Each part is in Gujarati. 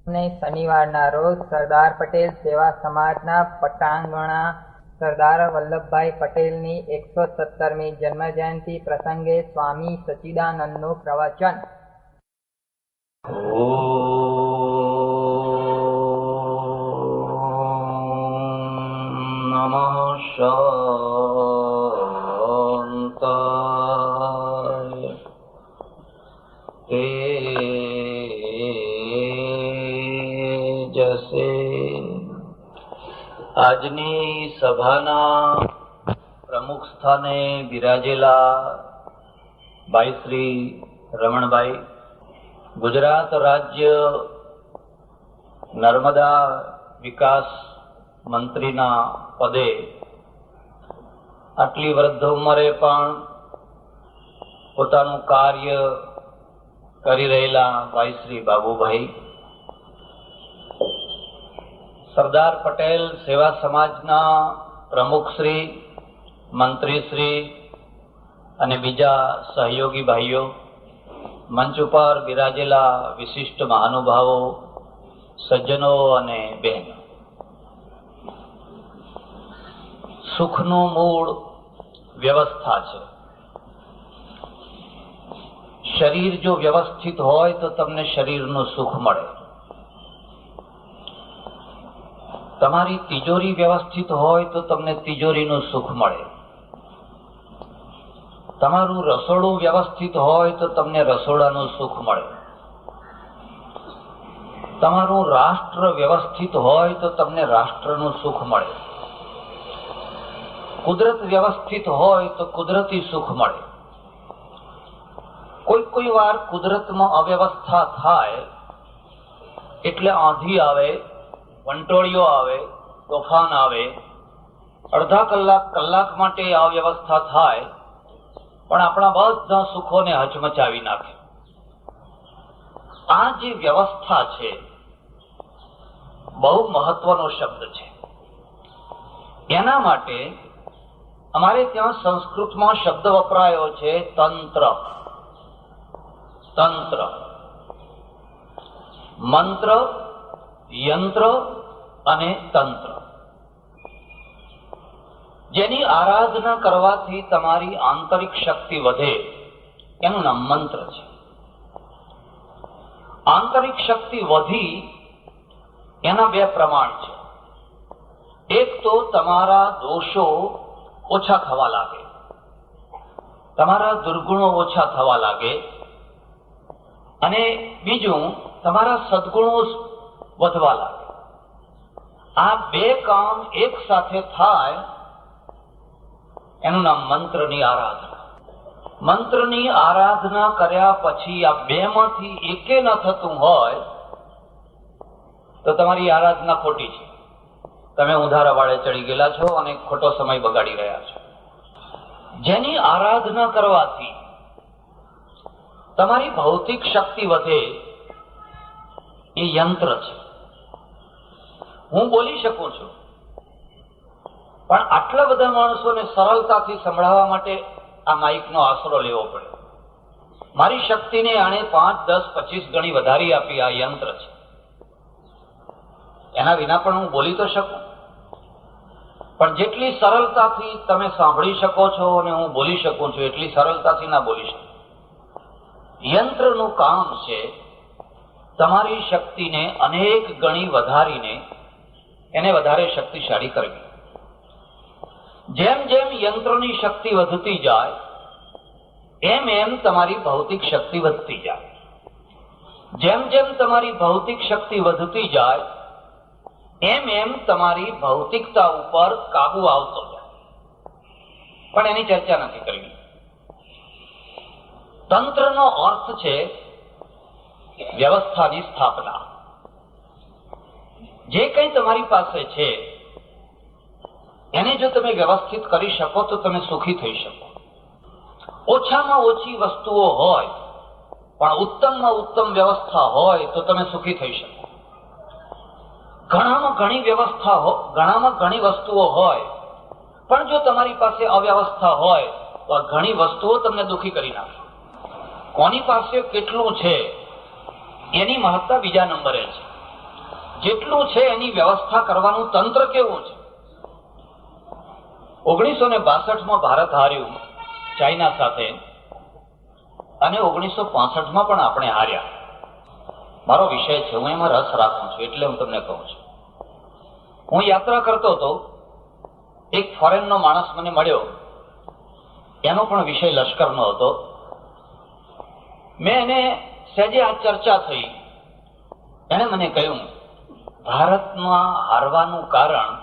અને શનિવારના રોજ સરદાર પટેલ સેવા સમાજના પટાંગણા સરદાર વલ્લભભાઈ પટેલની 117મી જન્મજયંતિ પ્રસંગે સ્વામી સચ્ચિદાનંદનું પ્રવચન. ઓમ નમઃ શાંતાય. આજની સભાના પ્રમુખ સ્થાને બિરાજેલા ભાઈ શ્રી રમણભાઈ, ગુજરાત રાજ્ય નર્મદા વિકાસ મંત્રીના પદે આટલી વૃદ્ધ ઉંમરે પણ પોતાનું કાર્ય કરી રહેલા ભાઈ શ્રી બાબુભાઈ, સરદાર પટેલ સેવા સમાજના પ્રમુખશ્રી, મંત્રીશ્રી અને બીજા સહયોગી ભાઈઓ, મંચ ઉપર બિરાજેલા વિશિષ્ટ મહાનુભાવો, સજ્જનો અને બહેનો, સુખનું મૂળ વ્યવસ્થા છે. શરીર જો વ્યવસ્થિત હોય તો તમને શરીરનું સુખ મળે. તમારી તિજોરી વ્યવસ્થિત હોય તો તમને તિજોરીનું સુખ મળે. તમારું રસોડું વ્યવસ્થિત હોય તો તમને રસોડાનું સુખ મળે. તમારું રાષ્ટ્ર વ્યવસ્થિત હોય તો તમને રાષ્ટ્રનું સુખ મળે. કુદરત વ્યવસ્થિત હોય તો કુદરતી સુખ મળે. કોઈ વાર કુદરતમાં અવ્યવસ્થા થાય એટલે આંધી આવે, વંટોળીઓ આવે, તોફાન આવે, અડધા કલાક માટે અવ્યવસ્થા થાય પણ આપણા બધા સુખોને હચમચાવી નાખે. આ જે વ્યવસ્થા છે બહુ મહત્વનો શબ્દ છે. એના માટે અમારે ત્યાં સંસ્કૃતમાં શબ્દ વપરાયો છે તંત્ર. તંત્ર, મંત્ર, યંત્ર અને તંત્ર. જેની આરાધના કરવાથી તમારી આંતરિક શક્તિ વધે એનું નામ મંત્ર છે. આંતરિક શક્તિ વધી એના બે પ્રમાણ છે. એક તો તમારા દોષો ઓછા થવા લાગે, તમારા દુર્ગુણો ઓછા થવા લાગે, અને બીજું તમારા સદગુણો વધવા લાગે. આ બે કામ એક સાથે થાય એનું નામ મંત્રની આરાધના. મંત્રની આરાધના કર્યા પછી આ બે માંથી એકે ન થતું હોય તો તમારી આરાધના ખોટી છે. તમે ઉધારા વાળે ચડી ગયેલા છો અને ખોટો સમય બગાડી રહ્યા છો. જેની આરાધના કરવાથી તમારી ભૌતિક શક્તિ વધે એ યંત્ર છે. હું બોલી શકું છું પણ આટલા બધા માણસોને સરળતાથી સંભળાવવા માટે આ માઇકનો આશરો લેવો પડે. મારી શક્તિને આણે 5, 10, 25 ગણી વધારી આપી આ યંત્ર છે. એના વિના પણ હું બોલી તો શકું, પણ જેટલી સરળતાથી તમે સાંભળી શકો છો અને હું બોલી શકું છું એટલી સરળતાથી ના બોલી શકું. યંત્રનું કામ છે તમારી શક્તિને અનેક ગણી વધારીને એને વધારે શક્તિશાળી કરવી. જેમ જેમ યંત્રની શક્તિ વધતી જાય એમ એમ તમારી ભૌતિક શક્તિ વધતી જાય. જેમ જેમ તમારી ભૌતિક શક્તિ વધતી જાય એમ એમ તમારી ભૌતિકતા ઉપર કાબુ આવતો જાય. પણ એની ચર્ચા નથી કરવી. તંત્રનો અર્થ છે વ્યવસ્થાની સ્થાપના. જે કંઈ તમારી પાસે છે એને જો તમે વ્યવસ્થિત કરી શકો તો તમે સુખી થઈ શકો. ઓછામાં ઓછી વસ્તુઓ હોય પણ ઉત્તમમાં ઉત્તમ વ્યવસ્થા હોય તો તમે સુખી થઈ શકો. ઘણામાં ઘણી વ્યવસ્થા ઘણામાં ઘણી વસ્તુઓ હોય પણ જો તમારી પાસે અવ્યવસ્થા હોય તો આ ઘણી વસ્તુઓ તમને દુઃખી કરી નાખે. કોની પાસે કેટલું છે એની મહત્તા બીજા નંબરે છે. જેટલું છે એની વ્યવસ્થા કરવાનું તંત્ર કેવું છે. 1962માં ભારત હાર્યું ચાઇના સાથે અને 1965માં પણ આપણે હાર્યા. મારો વિષય છે, હું એમાં રસ રાખું છું એટલે હું તમને કહું છું. હું યાત્રા કરતો હતો, એક ફોરેનનો માણસ મને મળ્યો, એનો પણ વિષય લશ્કરનો હતો. મેં એને સહેજે આ ચર્ચા થઈ, એને મને કહ્યું ભારતમાં હારવાનું કારણ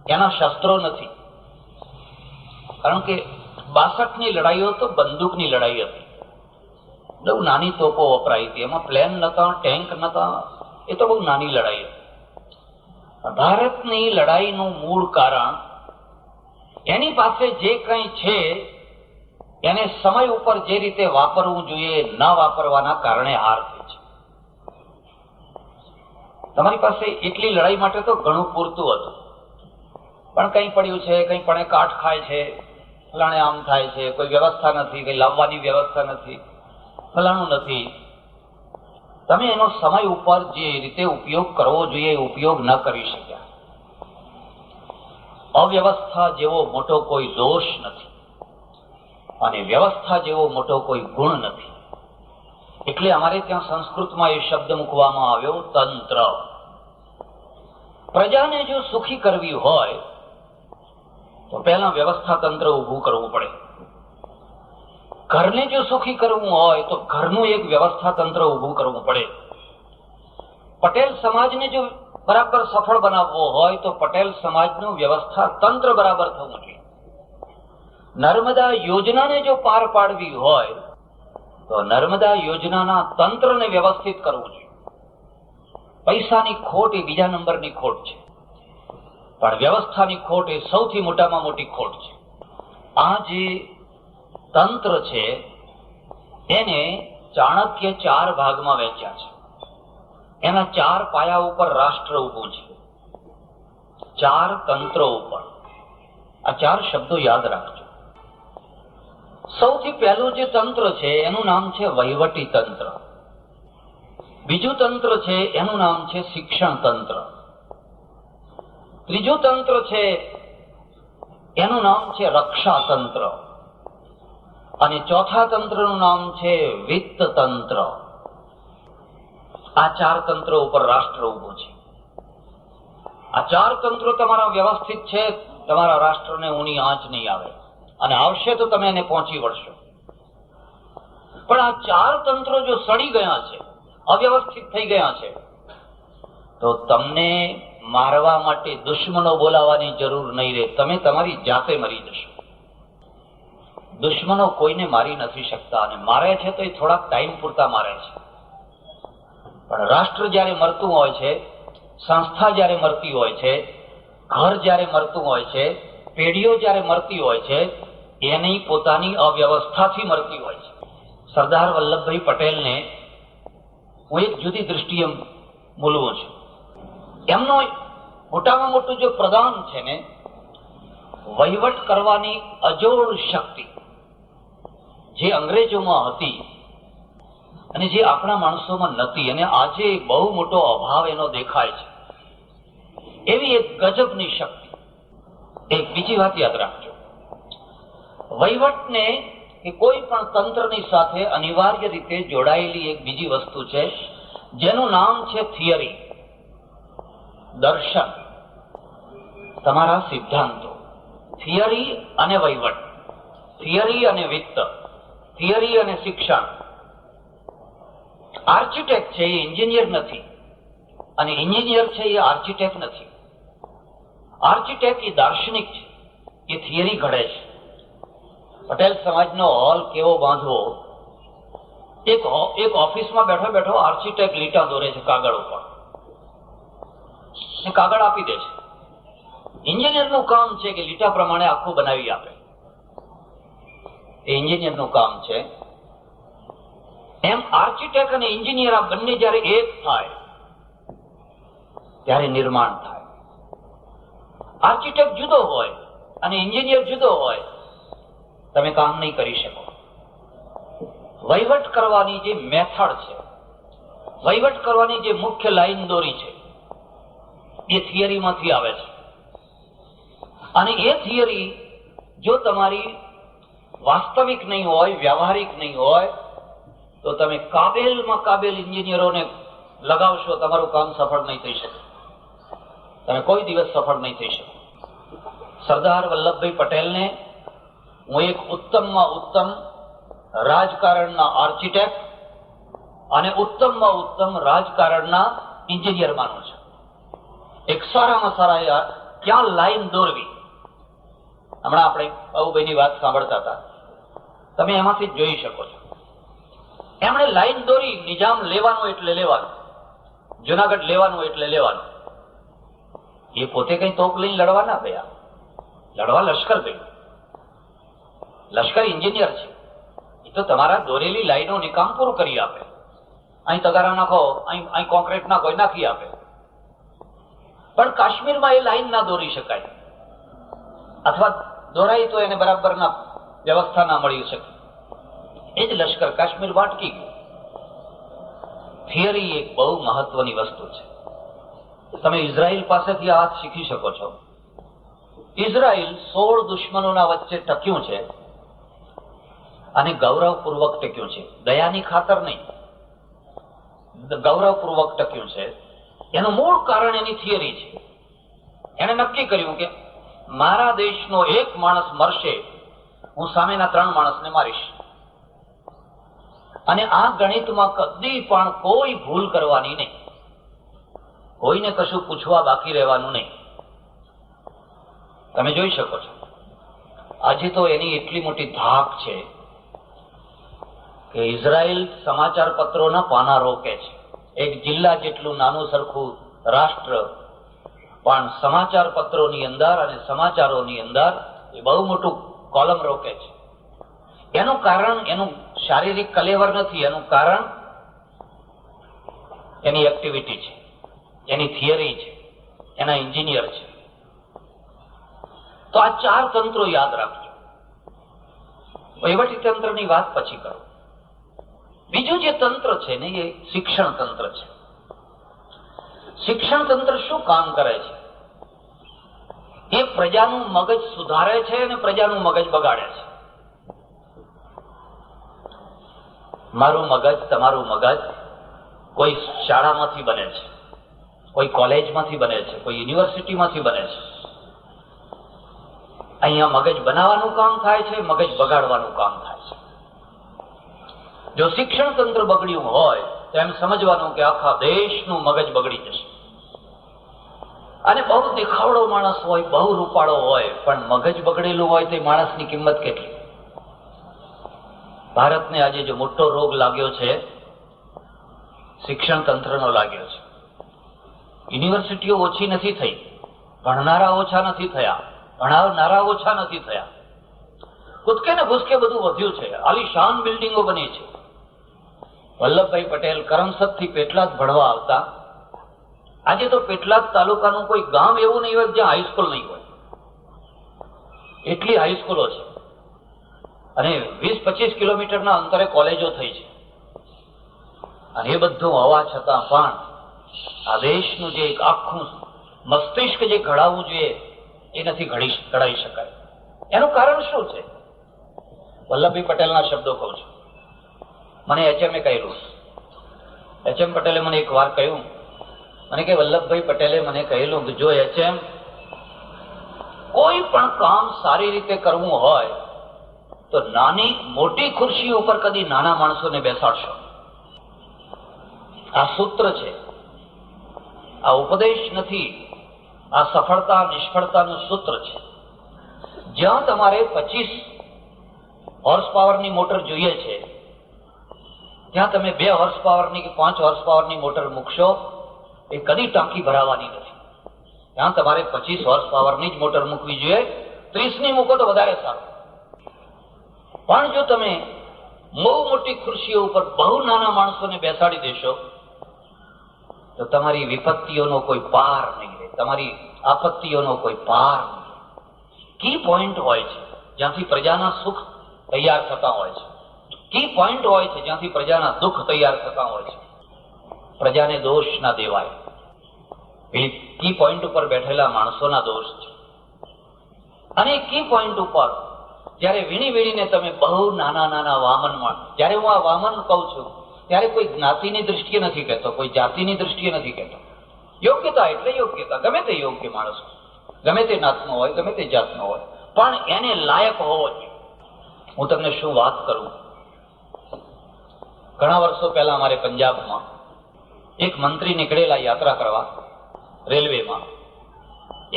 એના શસ્ત્રો નથી, કારણ કે 62ની લડાઈઓ તો બંદૂકની લડાઈ હતી. બહુ નાની તોપો વપરાઈ હતી, એમાં પ્લેન નતા, ટેન્ક નતા, એ તો બહુ નાની લડાઈ હતી. ભારતની લડાઈનું મૂળ કારણ એની પાસે જે કંઈ છે એને સમય ઉપર જે રીતે વાપરવું જોઈએ ન વાપરવાના કારણે હાર થઈ છે. તમારી પાસે એટલી લડાઈ માટે તો ઘણું પૂરતું હતું, પણ કંઈ પડ્યું છે, કંઈ પણ કાઠ ખાય છે, ફલાણે આમ થાય છે, કોઈ વ્યવસ્થા નથી, કંઈ લાવવાની વ્યવસ્થા નથી, ફલાણું નથી. તમે એનો સમય ઉપર જે રીતે ઉપયોગ કરવો જોઈએ એ ઉપયોગ ન કરી શક્યા. અવ્યવસ્થા જેવો મોટો કોઈ દોષ નથી અને વ્યવસ્થા જેવો મોટો કોઈ ગુણ નથી. એટલે અમારે ત્યાં સંસ્કૃતમાં એ શબ્દ મૂકવામાં આવ્યો, તંત્ર. પ્રજાને જો સુખી કરવી હોય તો પહેલા વ્યવસ્થા તંત્ર ઉભું કરવું પડે. ઘરને જો સુખી કરવું હોય તો ઘરનું એક વ્યવસ્થા તંત્ર ઉભું કરવું પડે. પટેલ સમાજને જો બરાબર સફળ બનાવવો હોય તો પટેલ સમાજનું વ્યવસ્થા તંત્ર બરાબર થવું જોઈએ. નર્મદા યોજનાને જો પાર પાડવી હોય તો નર્મદા યોજનાના તંત્રને વ્યવસ્થિત કરવું જોઈએ. પૈસાની ખોટ એ બીજા નંબરની ખોટ છે, પણ વ્યવસ્થાની ખોટ એ સૌથી મોટામાં મોટી ખોટ છે. આ જે તંત્ર છે એને ચાણક્ય 4 ભાગમાં વહેંચ્યા છે. એના 4 પાયા ઉપર રાષ્ટ્ર ઊભું છે, 4 તંત્રો ઉપર. આ 4 શબ્દો યાદ રાખજો. સૌથી પહેલું જે તંત્ર છે એનું નામ છે વહીવટી તંત્ર. બીજું તંત્ર છે એનું નામ છે શિક્ષણ તંત્ર. ત્રીજું તંત્ર છે એનું નામ છે રક્ષા તંત્ર. અને ચોથા તંત્રનું નામ છે વિત્ત તંત્ર. આ 4 તંત્રો ઉપર રાષ્ટ્ર ઉભું છે. આ 4 તંત્રો તમારા વ્યવસ્થિત છે, તમારા રાષ્ટ્રને ઊની આંચ નહીં આવે, અને આવશે તો તમે એને પહોંચી વળશો. પણ આ 4 તંત્રો જો સડી ગયા છે, અવ્યવસ્થિત થઈ ગયા છે, તો તમને મારવા માટે દુશ્મનો બોલાવવાની જરૂર નહીં રહે. તમે તમારી જાતે મરી જશો. દુશ્મનો કોઈને મારી નથી શકતા, અને મારે છે તો એ થોડાક ટાઈમ પૂરતા મારે છે. પણ રાષ્ટ્ર જયારે મરતું હોય છે, સંસ્થા જયારે મરતી હોય છે, ઘર જયારે મરતું હોય છે, પેઢીઓ જયારે મરતી હોય છે, એની પોતાની અવ્યવસ્થાથી મરતી હોય છે. સરદાર વલ્લભભાઈ પટેલને હું એક જુદી દ્રષ્ટિએ બોલવું છું. એમનો મોટામાં મોટું જો પ્રદાન છે ને, વહીવટ કરવાની અજોડ શક્તિ જે અંગ્રેજોમાં હતી અને જે આપણા માણસોમાં નથી, અને આજે બહુ મોટો અભાવ એનો દેખાય છે, એવી એક ગજબની શક્તિ. એક બીજી વાત યાદ રાખજો, વહીવટને કે કોઈ પણ તંત્રની સાથે અનિવાર્ય રીતે જોડાયેલી એક બીજી વસ્તુ છે જેનું નામ છે થિયરી, દર્શન, તમારા સિદ્ધાંતો. થિયરી અને વહીવટ, થિયરી અને વિત્ત, થિયરી અને શિક્ષણ. આર્કિટેક્ટ છે એ એન્જિનિયર નથી, અને એન્જિનિયર છે એ આર્કિટેક્ટ નથી. આર્કિટેક્ટ એ દાર્શનિક છે, એ થિયરી ઘડે છે. પટેલ સમાજનો હોલ કેવો બાંધવો, એક ઓફિસમાં બેઠો બેઠો આર્કિટેક્ટ લીટા દોરે છે કાગળ ઉપર, કાગળ આપી દે છે. એન્જિનિયરનું કામ છે કે લીટા પ્રમાણે આખું બનાવી આપે, એ એન્જિનિયરનું કામ છે. એમ આર્કિટેક્ટ અને એન્જિનિયર આ બંને જયારે એક થાય ત્યારે નિર્માણ થાય. આર્કિટેક્ટ જુદો હોય અને એન્જિનિયર જુદો હોય, તમે કામ નહીં કરી શકો. વહીવટ કરવાની જે મેથડ છે, વહીવટ કરવાની જે મુખ્ય લાઈન દોરી છે, એ થિયરીમાંથી આવે છે. અને એ થિયરી જો તમારી વાસ્તવિક નહીં હોય, વ્યવહારિક નહીં હોય, તો તમે કાબેલમાં કાબેલ એન્જિનિયરોને લગાવશો, તમારું કામ સફળ નહીં થઈ શકે. તમે કોઈ દિવસ સફળ નહીં થઈ શકો. સરદાર વલ્લભભાઈ પટેલને હું એક ઉત્તમમાં ઉત્તમ રાજકારણના આર્કિટેક્ટ અને ઉત્તમમાં ઉત્તમ રાજકારણના એન્જિનિયર માનું છું. એક સારામાં સારા ક્યાં લાઈન દોરવી, હમણાં આપણે બાબુભાઈની વાત સાંભળતા હતા, તમે એમાંથી જોઈ શકો છો. એમણે લાઈન દોરી, નિજામ લેવાનું એટલે લેવાનું, જુનાગઢ લેવાનું એટલે લેવાનું. એ પોતે કઈ તોપ લઈને લડવા ના ગયા, લડવા લશ્કર ગયું. લશ્કર એન્જિનિયર છે, એ તો તમારા દોરેલી લાઈનોને કામ પૂરું કરી આપે. અહીં તગારા નાખો, અહીં કોન્ક્રીટ નાખો, નાખી આપે. પણ કાશ્મીરમાં એ લાઈન ના દોરી શકાય, અથવા દોરાય તો એને બરાબરના વ્યવસ્થા ના મળી શકે. એ જ લશ્કર કાશ્મીરમાં અટકી ગયું. થિયરી એક બહુ મહત્વની વસ્તુ છે. તમે ઇઝરાયલ પાસેથી આ વાત શીખી શકો છો. ઇઝરાયલ 16 દુશ્મનોના વચ્ચે ટક્યું છે અને ગૌરવપૂર્વક ટક્યું છે, દયાની ખાતર નહીં, ગૌરવપૂર્વક ટક્યું છે. એનું મૂળ કારણ એની થિયરી છે. એને નક્કી કર્યું કે મારા દેશનો એક માણસ મરશે, હું સામેના 3 માણસને મારીશ. અને આ ગણિતમાં કદી પણ કોઈ ભૂલ કરવાની નહીં, કોઈને કશું પૂછવા બાકી રહેવાનું નહીં. તમે જોઈ શકો છો આજે તો એની એટલી મોટી ધાક છે કે ઇઝરાયલ સમાચાર પત્રોના પાના રોકે છે. એક જિલ્લા જેટલું નાનું સરખું રાષ્ટ્ર પણ સમાચાર પત્રોની અંદર અને સમાચારોની અંદર એ બહુ મોટું કોલમ રોકે છે. એનું કારણ એનું શારીરિક કલેવર નથી, એનું કારણ એની એક્ટિવિટી છે, એની થિયરી છે, એના એન્જિનિયર છે. તો આ 4 તંત્રો યાદ રાખજો. વહીવટી તંત્રની વાત પછી કરો. બીજું જે તંત્ર છે ને એ શિક્ષણ તંત્ર છે. શિક્ષણ તંત્ર શું કામ કરે છે? એ પ્રજાનું મગજ સુધારે છે અને પ્રજાનું મગજ બગાડે છે. મારું મગજ, તમારું મગજ કોઈ શાળામાંથી બને છે, કોઈ કોલેજમાંથી બને છે, કોઈ યુનિવર્સિટીમાંથી બને છે. અહીંયા મગજ બનાવવાનું કામ થાય છે, મગજ બગાડવાનું કામ થાય છે. જો શિક્ષણ તંત્ર બગડ્યું હોય તો એમ સમજવાનું કે આખા દેશનું મગજ બગડી જશે. અને બહુ દેખાવડો માણસ હોય, બહુ રૂપાળો હોય, પણ મગજ બગડેલું હોય તો માણસની કિંમત કેટલી? ભારતને આજે જો મોટો રોગ લાગ્યો છે, શિક્ષણ તંત્રનો લાગ્યો છે. યુનિવર્સિટીઓ ઓછી નથી થઈ, ભણનારા ઓછા નથી થયા, ભણાવનારા ઓછા નથી થયા. કૂદકે ને ભૂસકે બધું વધ્યું છે. આલીશાન બિલ્ડિંગો બની છે. વલ્લભભાઈ પટેલ કરમસદ થી પેટલાદ ભણવા આવતા. આજે તો પેટલાદ તાલુકાનું કોઈ ગામ એવું નહીં હોય જ્યાં હાઈસ્કૂલ નહીં હોય, એટલી હાઈસ્કૂલો છે. અને 20-25 કિલોમીટરના અંતરે કોલેજો થઈ છે. અને એ બધું હોવા છતાં પણ આ દેશનું જે એક આખું મસ્તિષ્ક જે ઘડાવવું જોઈએ એ નથી ઘડાઈ શકાય. એનું કારણ શું છે? વલ્લભભાઈ પટેલના શબ્દો કહું છું. મને HM કહેલું, HM પટેલે મને એક વાર કહ્યું, મને કે વલ્લભભાઈ પટેલે મને કહેલું કે જો HM કોઈ પણ કામ સારી રીતે કરવું હોય તો નાની મોટી ખુરશી ઉપર કદી નાના માણસોને બેસાડશો. આ સૂત્ર છે, આ ઉપદેશ નથી, આ સફળતા નિષ્ફળતાનું સૂત્ર છે. જ્યાં તમારે 25 હોર્સ પાવરની મોટર જોઈએ છે ત્યાં તમે 2 હોર્સ પાવરની કે 5 હોર્સ પાવરની મોટર મૂકશો, એ કદી ટાંકી ભરાવાની નથી. ત્યાં તમારે 25 હોર્સ પાવરની જ મોટર મૂકવી જોઈએ. 30ની મૂકો તો વધારે સારું. પણ જો તમે બહુ મોટી ખુરશીઓ ઉપર બહુ નાના માણસોને બેસાડી દેશો તો તમારી વિપત્તિઓનો કોઈ પાર નહીં રહે, તમારી આપત્તિઓનો કોઈ પાર નહીં રહે. કી પોઈન્ટ હોય છે જ્યાંથી પ્રજાના સુખ તૈયાર થતા હોય છે, કી પોઈન્ટ હોય છે જ્યાંથી પ્રજાના દુઃખ તૈયાર થતા હોય છે. પ્રજાને દોષ ના દેવાય. એ કી પોઈન્ટ ઉપર બેઠેલા માણસોના દોષ છે. અને કી પોઈન્ટ ઉપર જયારે વીણી વીણીને તમે બહુ નાના નાના વામનમાં, જયારે હું આ વામન કહું છું ત્યારે કોઈ જ્ઞાતિની દ્રષ્ટિએ નથી કહેતો, કોઈ જાતિની દ્રષ્ટિએ નથી કહેતો. યોગ્યતા એટલે યોગ્યતા, ગમે તે યોગ્ય માણસ, ગમે તે નાતનો હોય, ગમે તે જાતનો હોય, પણ એને લાયક હોવો જોઈએ. હું તમને શું વાત કરું, ઘણા વર્ષો પહેલા અમારે પંજાબમાં એક મંત્રી નીકળેલા યાત્રા કરવા રેલવેમાં.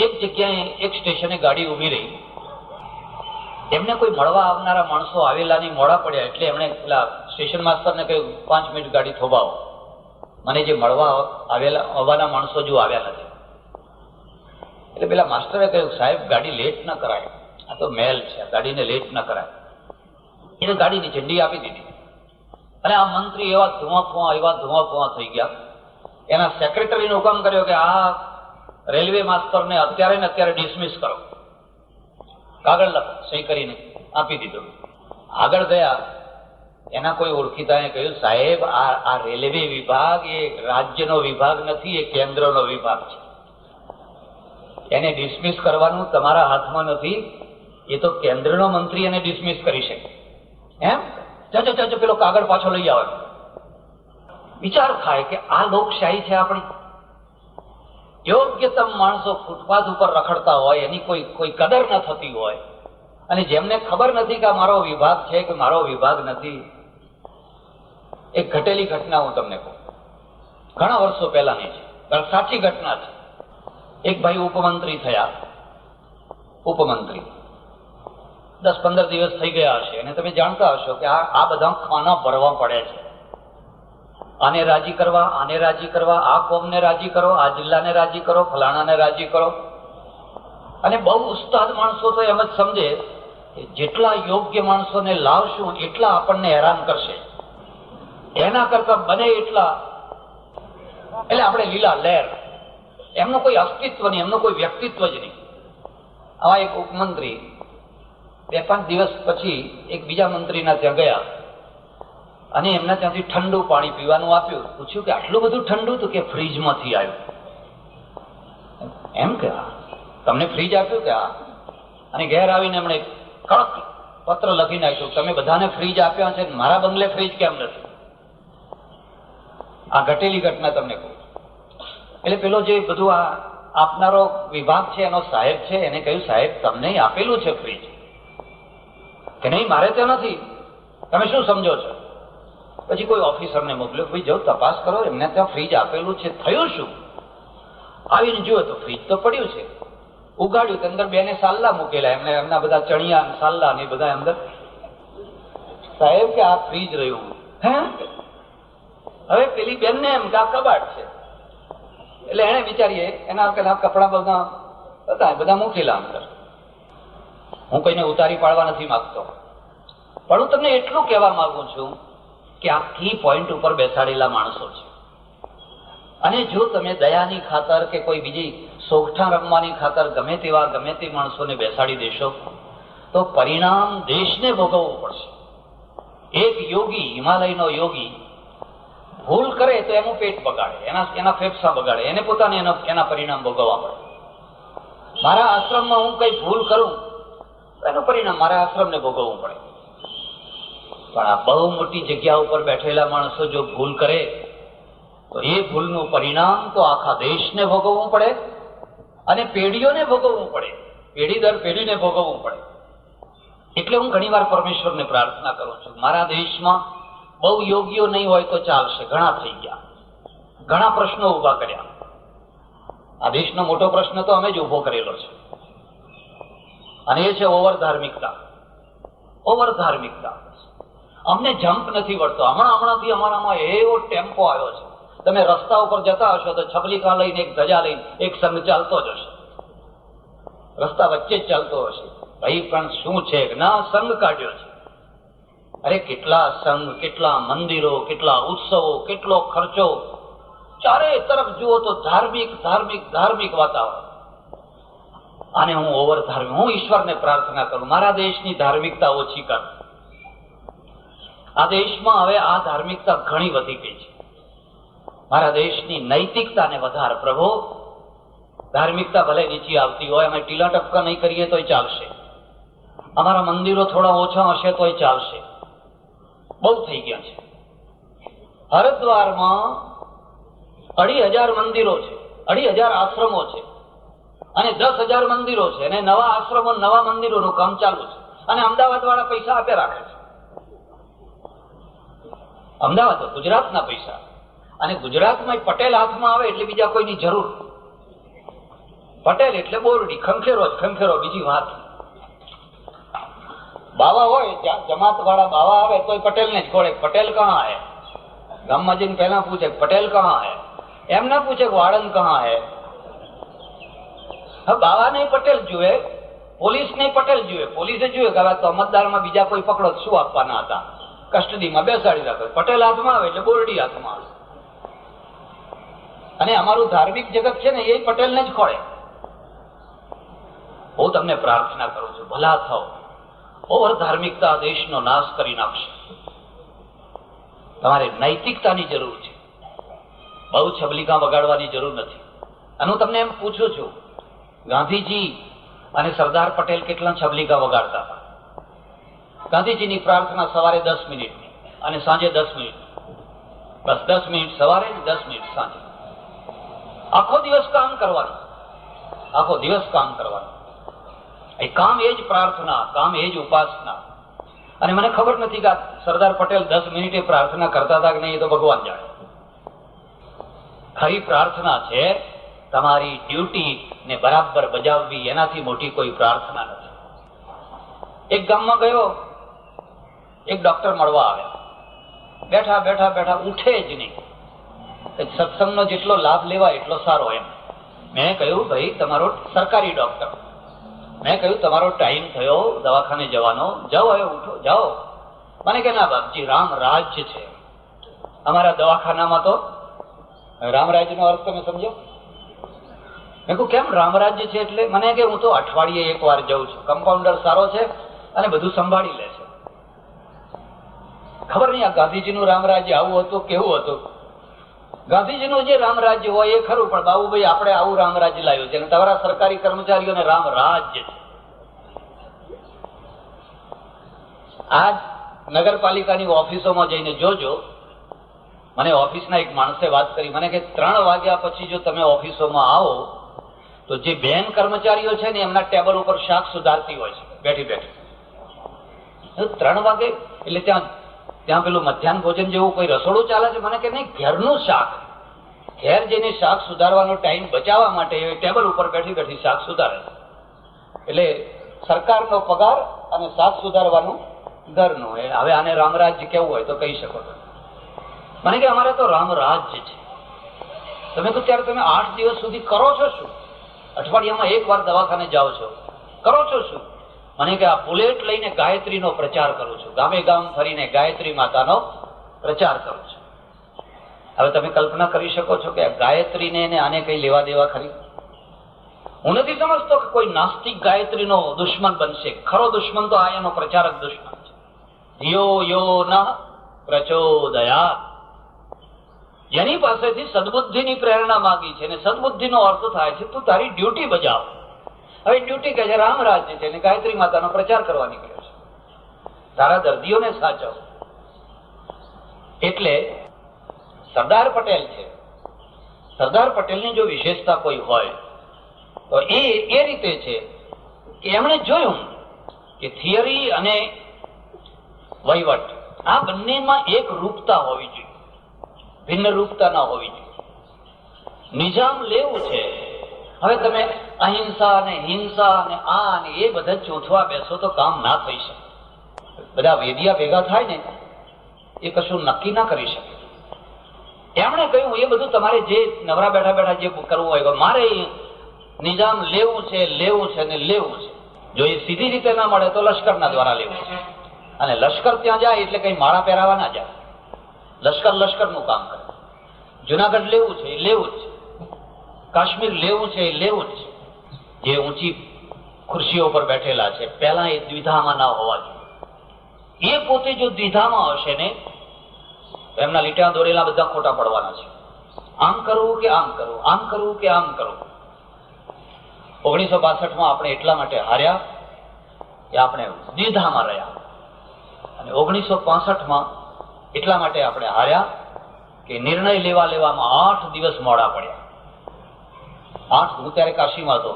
એક જગ્યાએ એક સ્ટેશને ગાડી ઉભી રહી. એમને કોઈ મળવા આવનારા માણસો આવેલા નહીં, મોડા પડ્યા, એટલે એમણે પેલા સ્ટેશન માસ્ટરને કહ્યું 5 મિનિટ ગાડી થોભાવો, મને જે મળવા આવવાના માણસો જો આવ્યા નથી. એટલે પેલા માસ્ટરે કહ્યું સાહેબ ગાડી લેટ ન કરાય, આ તો મેલ છે, ગાડીને લેટ ન કરાય. એને ગાડીની ઝંડી આપી દીધી. અને આ મંત્રી એવા ધુઆ થઈ ગયા. એના સેક્રેટરીને હુકમ કર્યો કે આ રેલવે માસ્ટરને અત્યારે ને અત્યારે ડિસમિસ કરો, કાગળ લખો, સહી કરીને આપી દીધો. આગળ ગયા, એના કોઈ ઓળખીતાએ કહ્યું સાહેબ આ રેલવે વિભાગ એ રાજ્યનો વિભાગ નથી, એ કેન્દ્રનો વિભાગ છે. એને ડિસમિસ કરવાનું તમારા હાથમાં નથી, એ તો કેન્દ્રનો મંત્રી એને ડિસમિસ કરી શકે. એમ જજો પેલો કાગળ પાછો લઈ આવે. વિચાર થાય કે આ લોકશાહી છે આપણી. યોગ્યતમ માણસો ફૂટપાથ ઉપર રખડતા હોય, એની કોઈ કદર ન થતી હોય, અને જેમને ખબર નથી કે આ મારો વિભાગ છે કે મારો વિભાગ નથી. એક ઘટેલી ઘટના હું તમને કહું, ઘણા વર્ષો પહેલાની છે, પણ સાચી ઘટના છે. એક ભાઈ ઉપમંત્રી થયા, ઉપમંત્રી 10-15 દિવસ થઈ ગયા હશે, અને તમે જાણતા હશો કે આ બધા ખાના ભરવા પડે છે. આને રાજી કરવા, આને રાજી કરવા, આ કોમને રાજી કરો, આ જિલ્લાને રાજી કરો, ફલાણાને રાજી કરો. અને બહુ ઉસ્તાદ માણસો તો એમ જ સમજે કે જેટલા યોગ્ય માણસોને લાવશું એટલા આપણને હેરાન કરશે, એના કરતા બને એટલા, એટલે આપણે લીલા લહેર, એમનું કોઈ અસ્તિત્વ નહીં, એમનું કોઈ વ્યક્તિત્વ જ નહીં. આવા એક ઉપમંત્રી 2-5 દિવસ પછી એક બીજા મંત્રીના ત્યાં ગયા, અને એમના ત્યાંથી ઠંડુ પાણી પીવાનું આપ્યું. પૂછ્યું કે આટલું બધું ઠંડુ? તો કે ફ્રીજમાંથી આવ્યું. એમ કે તમને ફ્રીજ આપ્યું? કે હા. અને ઘેર આવીને એમણે કડક પત્ર લખી નાખ્યું, તમે બધાને ફ્રીજ આપ્યા છે, મારા બંગલે ફ્રીજ કેમ નથી? આ ઘટેલી ઘટના તમને કહું. એટલે પેલો જે બધું આ આપનારો વિભાગ છે એનો સાહેબ છે, એને કહ્યું સાહેબ તમને આપેલું છે ફ્રીજ? કે નહીં, મારે ત્યાં નથી, તમે શું સમજો છો? પછી કોઈ ઓફિસરને મોકલ્યો, ભાઈ જાઓ તપાસ કરો, એમને ત્યાં ફ્રીજ આપેલું છે, થયું શું? આવીને જુઓ તો ફ્રીજ તો પડ્યું છે. ઉગાડ્યું તો અંદર 2 ને સાલ્લા મૂકેલા, એમને એમના બધા ચણિયા સાલ્લા ને બધા અંદર. સાહેબ કે આ ફ્રીજ રહ્યું. હે? હવે પેલી બેનને એમ કે આ કબાટ છે. એટલે એને વિચારીએ એના પેલા કપડા બધા મૂકેલા અંદર. હું કોઈને ઉતારી પાડવા નથી માંગતો, પણ હું તમને એટલું કહેવા માંગુ છું કે આ કી પોઈન્ટ ઉપર બેસાડેલા માણસો છે. અને જો તમે દયાની ખાતર કે કોઈ બીજી સોગઠા રમવાની ખાતર ગમે તે માણસોને બેસાડી દેશો તો પરિણામ દેશને ભોગવવું પડશે. એક યોગી, હિમાલયનો યોગી ભૂલ કરે તો એનું પેટ બગાડે, એના ફેફસા બગાડે, એને પોતાને એના પરિણામ ભોગવવા પડે. મારા આશ્રમમાં હું કઈ ભૂલ કરું તો એનું પરિણામ મારા આશ્રમને ભોગવવું પડે. પણ આ બહુ મોટી જગ્યા ઉપર બેઠેલા માણસો જો ભૂલ કરે તો એ ભૂલનું પરિણામ તો આખા દેશને ભોગવવું પડે અને પેઢીઓને ભોગવવું પડે, પેઢી દર પેઢીને ભોગવવું પડે. એટલે હું ઘણીવાર પરમેશ્વરને પ્રાર્થના કરું છું, મારા દેશમાં બહુ યોગીઓ નહીં હોય તો ચાલશે, ઘણા થઈ ગયા, ઘણા પ્રશ્નો ઉભા કર્યા. આ દેશનો મોટો પ્રશ્ન તો અમે જ ઉભો કરેલો છે, અને એ છે ઓવર ધાર્મિકતા. ઓવર ધાર્મિકતા અમને જમ્પ નથી વળતો. હમણાંથી અમારામાં એવો ટેમ્પો આવ્યો છે, તમે રસ્તા ઉપર જતા હશો તો છબલીકા લઈને, એક ધજા લઈને એક સંઘ ચાલતો જ હશે, રસ્તા વચ્ચે જ ચાલતો હશે. ભાઈ પણ શું છે ના સંઘ કાઢ્યો છે. અરે કેટલા સંઘ, કેટલા મંદિરો, કેટલા ઉત્સવો, કેટલો ખર્ચો, ચારે તરફ જુઓ તો ધાર્મિક ધાર્મિક ધાર્મિક વાતાવરણ. અને હું ઓવર ધાર્મિક, હું ઈશ્વરને પ્રાર્થના કરું મારા દેશની ધાર્મિકતા ઓછી કર. આ દેશમાં હવે આ ધાર્મિકતા ઘણી વધી ગઈ છે. મારા દેશની નૈતિકતાને વધાર પ્રભુ, ધાર્મિકતા ભલે નીચી આવતી હોય, અમે ટીલા ટપકા નહીં કરીએ તોય ચાલશે, અમારા મંદિરો થોડા ઓછા હશે તોય ચાલશે, બહુ થઈ ગયા છે. હરિદ્વારમાં 2,500 મંદિરો છે, 2,500 આશ્રમો છે અને 10,000 મંદિરો છે, અને નવા આશ્રમો નવા મંદિરોનું કામ ચાલુ છે, અને અમદાવાદ વાળા પૈસા આપે રાખે છે. અમદાવાદ ગુજરાતના પૈસા, અને ગુજરાતમાં પટેલ હાથમાં આવે એટલે બીજા કોઈની જરૂર. પટેલ એટલે બોરડી, ખંખેરો જ ખંખેરો, બીજી વાત. બાવા હોય ત્યાં જમાત વાળા બાવા આવે તોય પટેલ ને જ ખોળે, પટેલ કહા હે. ગામમાં જઈને પહેલા પૂછે પટેલ કહા હે, એમ ના પૂછે વાળંદ કહા હે. બાવા નહીં પટેલ જુએ, પોલીસ નહીં પટેલ જુએ. પોલીસે જુએ કે હવે તો મતદારમાં બીજા કોઈ પકડો શું આપવાના હતા, કસ્ટડીમાં બેસાડી રાખે. પટેલ હાથમાં આવે એટલે બોરડી હાથમાં આવે. અને અમારું ધાર્મિક જગત છે ને એ પટેલને જ ખોળે. હું તમને પ્રાર્થના કરું છું, ભલા થાઓ. ઓવર ધાર્મિકતા દેશનો નાશ કરી નાખશે. તમારે નૈતિકતાની જરૂર છે, બહુ છબલિકા વગાડવાની જરૂર નથી. અને હું તમને એમ પૂછું છું, ગાંધીજી અને સરદાર પટેલ કેટલા છબલિકા વગાડતા હતા? ગાંધીજીની પ્રાર્થના સવારે 10 મિનિટની અને સાંજે 10 મિનિટ, બસ 10 મિનિટ સવારે 10 મિનિટ સાંજે. આખો દિવસ કામ કરવાનું, આખો દિવસ કામ કરવાનું. એ કામ એ જ પ્રાર્થના, કામ એ જ ઉપાસના. અને મને ખબર નથી કે સરદાર પટેલ 10 મિનિટે પ્રાર્થના કરતા હતા કે નહીં, એ તો ભગવાન જાણે. ખરી પ્રાર્થના છે તમારી ડ્યુટી ને બરાબર બજાવવી, એનાથી મોટી કોઈ પ્રાર્થના નથી. એક ગામમાં ગયો, એક ડોક્ટર મળવા આવ્યા. બેઠા બેઠા બેઠા ઉઠે જ નહીં. સત્સંગનો જેટલો લાભ લેવાય એટલો સારો એમ. મેં કહ્યું ભાઈ તમારો સરકારી ડોક્ટર, મેં કહ્યું તમારો ટાઈમ થયો દવાખાને જવાનો, જાઓ હવે ઉઠો જાઓ. મને કે ના બાપજી રામ રાજ્ય છે અમારા દવાખાનામાં. તો રામરાજ્યનો અર્થ તમે સમજો? મેં કહ્યું કેમ રામરાજ્ય છે એટલે? મને કે હું તો અઠવાડિયે એક વાર જઉં છું, કમ્પાઉન્ડર સારો છે અને બધું સંભાળી લે છે. ખબર નહીં આ ગાંધીજીનું રામરાજ્ય આવું હતું કેવું હતું. ગાંધીજીનું જે રામરાજ્ય હોય એ ખરું, પણ બાબુભાઈ આપણે આવું રામરાજ્ય લાવ્યું છે અને તમારા સરકારી કર્મચારીઓને રામરાજ્ય છે. આજ નગરપાલિકાની ઓફિસોમાં જઈને જોજો. મને ઓફિસના એક માણસે વાત કરી, મને કે 3 વાગ્યા પછી જો તમે ઓફિસોમાં આવો તો જે બેન કર્મચારીઓ છે ને એમના ટેબલ ઉપર શાક સુધારતી હોય છે બેઠી બેઠી. 3 વાગે એટલે ત્યાં પેલું મધ્યાહન ભોજન જેવું કોઈ રસોડું ચાલે છે? મને કે નહીં, ઘેરનું શાક. ઘેર જઈને શાક સુધારવાનો ટાઈમ બચાવવા માટે એ ટેબલ ઉપર બેઠી બેઠી શાક સુધારે. એટલે સરકારનો પગાર અને શાક સુધારવાનું ઘરનું. હવે આને રામરાજ્ય કેવું હોય તો કહી શકો છો. મને કે અમારે તો રામરાજ્ય છે. તમે તો ત્યારે તમે 8 દિવસ સુધી કરો છો શું? અઠવાડિયામાં એક વાર દવાખાને જાઓ છો, કરો છો શું? મને કે આ બુલેટ લઈને ગાયત્રીનો પ્રચાર કરું છું, ગામે ગામ ફરીને ગાયત્રી માતાનો પ્રચાર કરું છું. હવે તમે કલ્પના કરી શકો છો કે આ ગાયત્રીને આને કઈ લેવા દેવા ખરી? હું નથી સમજતો કે કોઈ નાસ્તિક ગાયત્રીનો દુશ્મન બનશે. ખરો દુશ્મન તો આ એનો પ્રચારક દુશ્મન છે. ધિયો યો ન પ્રચોદયાત. જેની પાસેથી સદબુદ્ધિની પ્રેરણા માંગી છે, અને સદબુદ્ધિનો અર્થ થાય છે તું તારી ડ્યુટી બજાવ. હવે ડ્યુટી કહે છે રામરાજ્ય છે અને ગાયત્રી માતાનો પ્રચાર કરવા નીકળ્યો છે. તારા દર્દીઓને સાચવ. એટલે સરદાર પટેલ છે. સરદાર પટેલની જો વિશેષતા કોઈ હોય તો એ રીતે છે કે એમણે જોયું કે થિયરી અને વહીવટ આ બંનેમાં એક રૂપતા હોવી જોઈએ, ભિન્ન રૂપતા ના હોવી જોઈએ. નિજામ લેવું છે. હવે તમે અહિંસા ને હિંસા ને આ ને એ બધા ચોથવા બેસો તો કામ ના થઈ શકે. બધા વેદિયા ભેગા થાય ને એ કશું નક્કી ના કરી શકે. એમણે કહ્યું એ બધું તમારે જે નવરા બેઠા બેઠા જે કરવું હોય, મારે નિજામ લેવું છે ને લેવું છે. જો એ સીધી રીતે ના મળે તો લશ્કરના દ્વારા લેવું છે. અને લશ્કર ત્યાં જાય એટલે કઈ માળા પહેરાવા ના જાય. લશ્કરનું કામ કરે. જુનાગઢ લેવું છે એ લેવું જ છે. કાશ્મીર લેવું છે એ લેવું જ છે. જે ઊંચી ખુરશીઓ પર બેઠેલા છે પહેલા એ દ્વિધામાં ના હોવા જોઈએ. એ પોતે જો દ્વિધામાં હશે ને એમના લીટા દોરેલા બધા ખોટા પડવાના છે. આમ કરવું કે આમ કરવું, આમ કરવું કે આમ કરવું. 1962માં આપણે એટલા માટે હાર્યા કે આપણે દ્વિધામાં રહ્યા, અને 1965માં એટલા માટે આપણે હાર્યા કે નિર્ણય લેવામાં 8 દિવસ મોડા પડ્યા. હું ત્યારે કાશીમાં હતો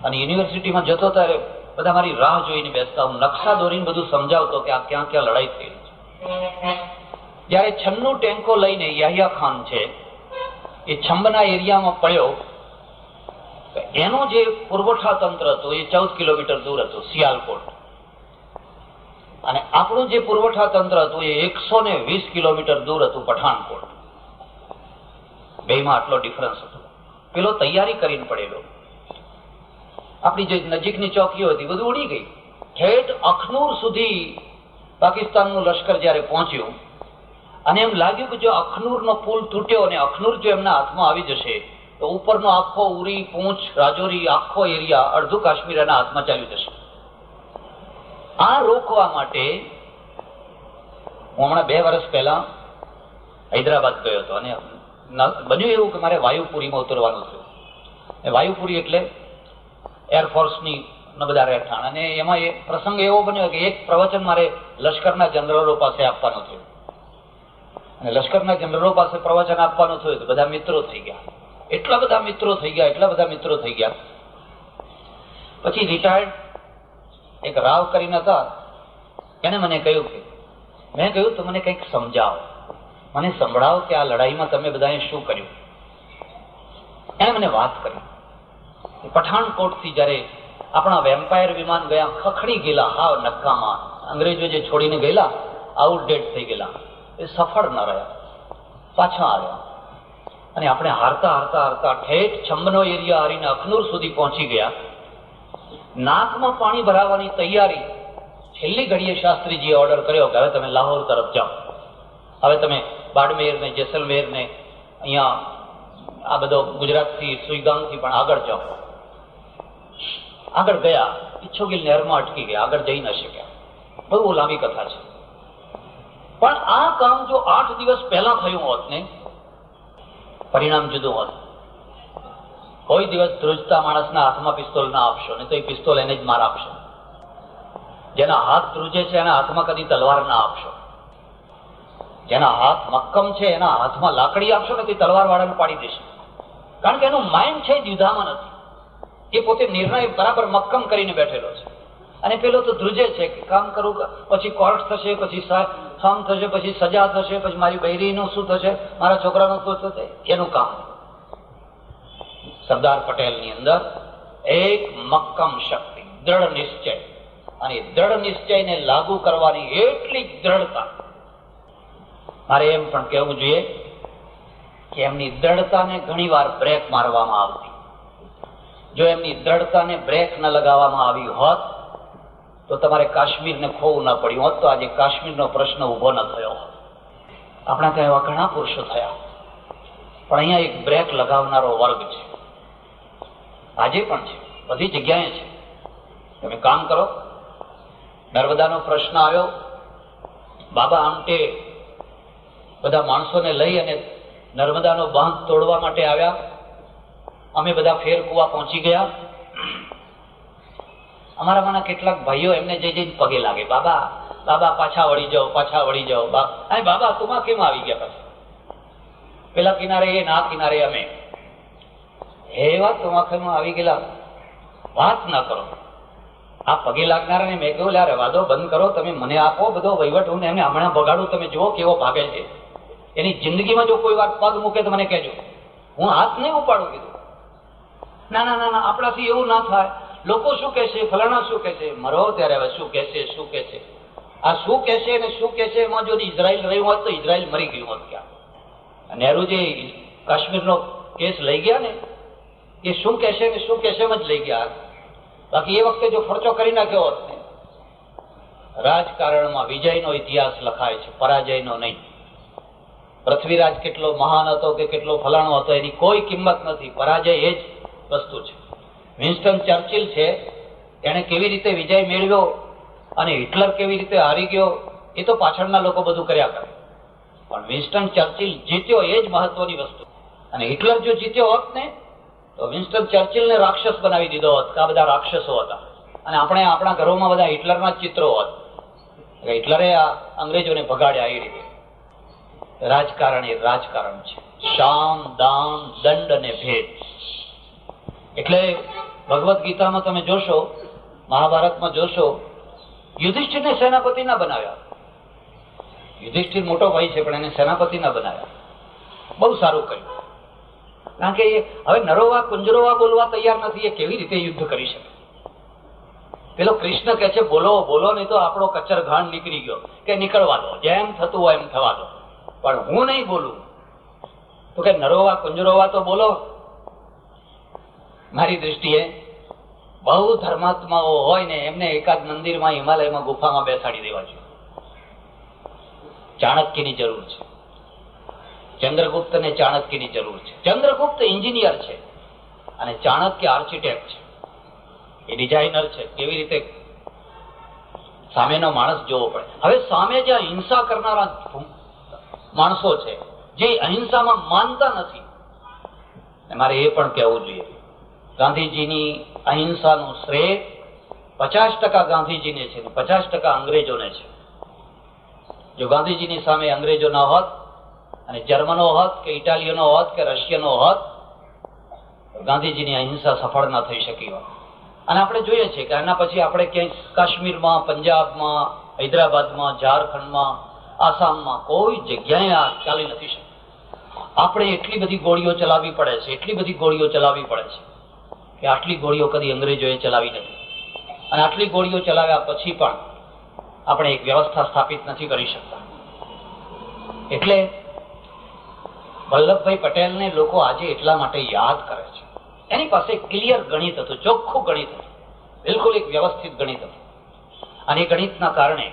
અને યુનિવર્સિટીમાં જતો ત્યારે બધા મારી રાહ જોઈને બેસતા. હું નકશા દોરીને બધું સમજાવતો કે આ ક્યાં ક્યાં લડાઈ થઈ છે. જયારે 96 ટેન્કો લઈને યાહિયા ખાન છે એ છંબના એરિયામાં પડ્યો, એનું જે પુરવઠા તંત્ર હતું એ 14 કિલોમીટર દૂર હતું, સિયાલકોટ, અને આપણું જે પુરવઠા તંત્ર હતું એ 120 કિલોમીટર દૂર હતું, પઠાણકોટ. બેમાં આટલો ડિફરન્સ હતો. પેલો તૈયારી કરીને પડેલો, આપણી જે નજીકની ચોકીઓ હતી બધું ઉડી ગઈ. ઠેઠ અખનૂર સુધી પાકિસ્તાનનું લશ્કર જયારે પહોંચ્યું અને એમ લાગ્યું કે જો અખનૂરનો પુલ તૂટ્યો અને અખનૂર જો એમના હાથમાં આવી જશે તો ઉપરનો આખો ઉરી, પૂંછ, રાજૌરી આખો એરિયા, અડધું કાશ્મીર એના હાથમાં ચાલ્યું જશે. આ રોકવા માટે હું હમણાં 2 વર્ષ પહેલા હૈદરાબાદ ગયો હતો અને બન્યું એવું કે મારે વાયુપુરીમાં ઉતરવાનું થયું. વાયુપુરી એટલે એરફોર્સની બધા રહેઠાણ, અને એમાં એ પ્રસંગ એવો બન્યો કે એક પ્રવચન મારે લશ્કરના જનરલો પાસે આપવાનું થયું, અને લશ્કરના જનરલો પાસે પ્રવચન આપવાનું થયું તો બધા મિત્રો થઈ ગયા, એટલા બધા મિત્રો થઈ ગયા. પછી રિટાયર્ડ એક રાવ કરીને હતા, એને મને કહ્યું કે મેં કહ્યું તો મને કંઈક સમજાવો, મને સંભળાવો કે આ લડાઈમાં તમે બધાએ શું કર્યું. એને મને વાત કરી. પઠાણકોટથી જયારે આપણા વેમ્પાયર વિમાન ગયા, ખખડી ગયેલા, હાવ નક્કામાં, અંગ્રેજો જે છોડીને ગયેલા આઉટડેટ થઈ ગયેલા, એ સફળ ન રહ્યા, પાછા આવ્યા, અને આપણે હારતા ઠેઠ છંબનો એરિયા હારીને અખનૂર સુધી પહોંચી ગયા. નાકમાં પાણી ભરાવાની તૈયારી. છેલ્લી ઘડીએ શાસ્ત્રીજીએ ઓર્ડર કર્યો કે હવે તમે લાહોર તરફ જાઓ, હવે તમે બાડમેર ને જેસલમેર ને અહીંયા આ બધો ગુજરાતથી સુઈગામથી પણ આગળ જાઓ. આગળ ગયા, ઈચ્છોગીલ નહેરમાં અટકી ગયા, આગળ જઈ ન શક્યા. બહુ લાંબી કથા છે, પણ આ કામ જો 8 દિવસ પહેલા થયું હોત ને, પરિણામ જુદું હોત. કોઈ દિવસ ધ્રુજતા માણસના હાથમાં પિસ્તોલ ના આપશો, ને તો એ પિસ્તોલ એને જ માર આપશો. જેના હાથ ધ્રુજે છે એના હાથમાં કદી તલવાર ના આપશો. જેના હાથ મક્કમ છે એના હાથમાં લાકડી આપશો ને તે તલવાર વાળાને પાડી દેશે, કારણ કે એનું માઇન્ડ છે દ્વિધામાં નથી. એ પોતે નિર્ણય બરાબર મક્કમ કરીને બેઠેલો છે, અને પેલો તો ધ્રુજે છે કે કામ કરું, પછી કોર્ટ થશે, પછી ફાર્મ થશે, પછી સજા થશે, પછી મારી બૈરીનું શું થશે, મારા છોકરાનું શું થશે, એનું કામ. સરદાર પટેલની અંદર એક મક્કમ શક્તિ, દ્રઢ નિશ્ચય, અને દ્રઢ નિશ્ચયને લાગુ કરવાની એટલી દ્રઢતા. મારે એમ પણ કહેવું જોઈએ કે એમની દ્રઢતાને ઘણી વાર બ્રેક મારવામાં આવતી. જો એમની દ્રઢતાને બ્રેક ન લગાવવામાં આવી હોત તો તમારે કાશ્મીરને ખોવું ન પડ્યું હોત, તો આજે કાશ્મીરનો પ્રશ્ન ઉભો ન થયો હોત. આપણા ત્યાં એવા ઘણા પુરુષો થયા, પણ અહીંયા એક બ્રેક લગાવનારો વર્ગ છે, આજે પણ છે, બધી જગ્યાએ છે. તમે કામ કરો. નર્મદાનો પ્રશ્ન આવ્યો, બાબા આમટે બધા માણસોને લઈ અને નર્મદાનો બાંધ તોડવા માટે આવ્યા. અમે બધા ફેર કુવા પહોંચી ગયા. અમારામાંના કેટલાક ભાઈઓ એમને જઈને પગે લાગે, બાબા બાબા પાછા વળી જાઓ, પાછા વળી જાઓ. બાબા તુમા કેમ આવી ગયા? પછી પેલા કિનારે એ, ના કિનારે અમે. એવા તુમાખામાં આવી ગયેલા, વાત ના કરો. આ પગે લાગનારાને મેં કહ્યું, લ્યા રેવા દો, બંધ કરો, તમે મને આપો બધો વહીવટ, હું એમને હમણાં બગાડું, તમે જુઓ કેવો ભાગે છે. એની જિંદગીમાં જો કોઈ વાર પગ મૂકે તો મને કહેજો, હું હાથ નહીં ઉપાડું. કીધું ના ના ના ના, આપણાથી એવું ના થાય. લોકો શું કહેશે, ફલાણા શું કહેશે. મરો ત્યારે હવે શું કહેશે, શું કહેશે, આ શું કહેશે ને શું કહેશે. એમાં જો ઇઝરાયલ રહ્યું હોત તો ઇઝરાયલ મરી ગયું હોત. ક્યાં નહેરુ જે કાશ્મીરનો કેસ લઈ ગયા ને, એ શું કહેશે ને શું કહેશે જ લઈ ગયા. બાકી એ વખતે જો ફરચો કરી નાખ્યો હોત ને. રાજકારણમાં વિજયનો ઇતિહાસ લખાય છે, પરાજયનો નહીં. પૃથ્વીરાજ કેટલો મહાન હતો કે કેટલો ફલાણો હતો એની કોઈ કિંમત નથી, પરાજય એ જ વસ્તુ છે. વિન્સ્ટન ચર્ચિલ છે, એને કેવી રીતે વિજય મેળવ્યો અને હિટલર કેવી રીતે હારી ગયો એ તો પાછળના લોકો બધું કર્યા કરે, પણ વિન્સ્ટન ચર્ચિલ જીત્યો એ જ મહત્વની વસ્તુ. અને હિટલર જો જીત્યો હોત ને તો વિન્સ્ટન ચર્ચિલને રાક્ષસ બનાવી દીધો હોત કે આ બધા રાક્ષસો હતા, અને આપણે આપણા ઘરોમાં બધા હિટલરના ચિત્રો હોત. હિટલરે આ અંગ્રેજોને ભગાડ્યા એ રીતે. રાજકારણ એ રાજકારણ છે, શામ દામ દંડ અને ભેદ. એટલે ભગવદ્ ગીતામાં તમે જોશો, મહાભારતમાં જોશો, યુધિષ્ઠિરને સેનાપતિ ના બનાવ્યા. યુધિષ્ઠિર મોટો ભાઈ છે પણ એને સેનાપતિ ના બનાવ્યા. બહુ સારું કર્યું, કારણ કે હવે નરોવા કુંજરોવા બોલવા તૈયાર નથી. એ કેવી રીતે યુદ્ધ કરી શકે? પેલો કૃષ્ણ કે છે બોલો બોલો, નહીં તો આપણો કચર ઘાણ નીકળી ગયો, કે નીકળવા દો, જેમ થતું હોય એમ થવા દો, પણ હું નહીં બોલું. તો કે નરોવા કુંજરોવા તો બોલો. મારી દ્રષ્ટિએ બહુ ધર્માત્માઓ હોય ને એમને એકાદ મંદિરમાં હિમાલયમાં ગુફામાં બેસાડી દેવા જોઈએ. ચાણક્યની જરૂર છે, ચંદ્રગુપ્ત ને ચાણક્યની જરૂર છે. ચંદ્રગુપ્ત એન્જિનિયર છે અને ચાણક્ય આર્કિટેક્ટ છે, એ ડિઝાઇનર છે. કેવી રીતે સામેનો માણસ જોવો પડે. હવે સામે જે હિંસા કરનારા માણસો છે, જે અહિંસામાં માનતા નથી, મારે એ પણ કહેવું જોઈએ, ગાંધીજીની અહિંસાનું શ્રેય 50% ગાંધીજીને છે, 50% અંગ્રેજોને છે. જો ગાંધીજીની સામે અંગ્રેજો ન હોત, અને જર્મનો હોત કે ઇટાલિયનો હોત કે રશિયનો હોત, ગાંધીજીની અહિંસા સફળ ના થઈ શકી હોત. અને આપણે જોઈએ છીએ કે આના પછી આપણે ક્યાંય કાશ્મીરમાં, પંજાબમાં, હૈદરાબાદમાં, ઝારખંડમાં, આસામમાં કોઈ જગ્યાએ આ ચાલી નથી શકતી. આપણે એટલી બધી ગોળીઓ ચલાવવી પડે છે, એટલી બધી ગોળીઓ ચલાવવી પડે છે કે આટલી ગોળીઓ કદી અંગ્રેજોએ ચલાવી નથી. અને આટલી ગોળીઓ ચલાવ્યા પછી પણ આપણે એક વ્યવસ્થા સ્થાપિત નથી કરી શકતા. એટલે વલ્લભભાઈ પટેલને લોકો આજે એટલા માટે યાદ કરે છે. એની પાસે ક્લિયર ગણિત હતું, ચોખ્ખું ગણિત હતું, બિલકુલ એક વ્યવસ્થિત ગણિત હતું. અને એ ગણિતના કારણે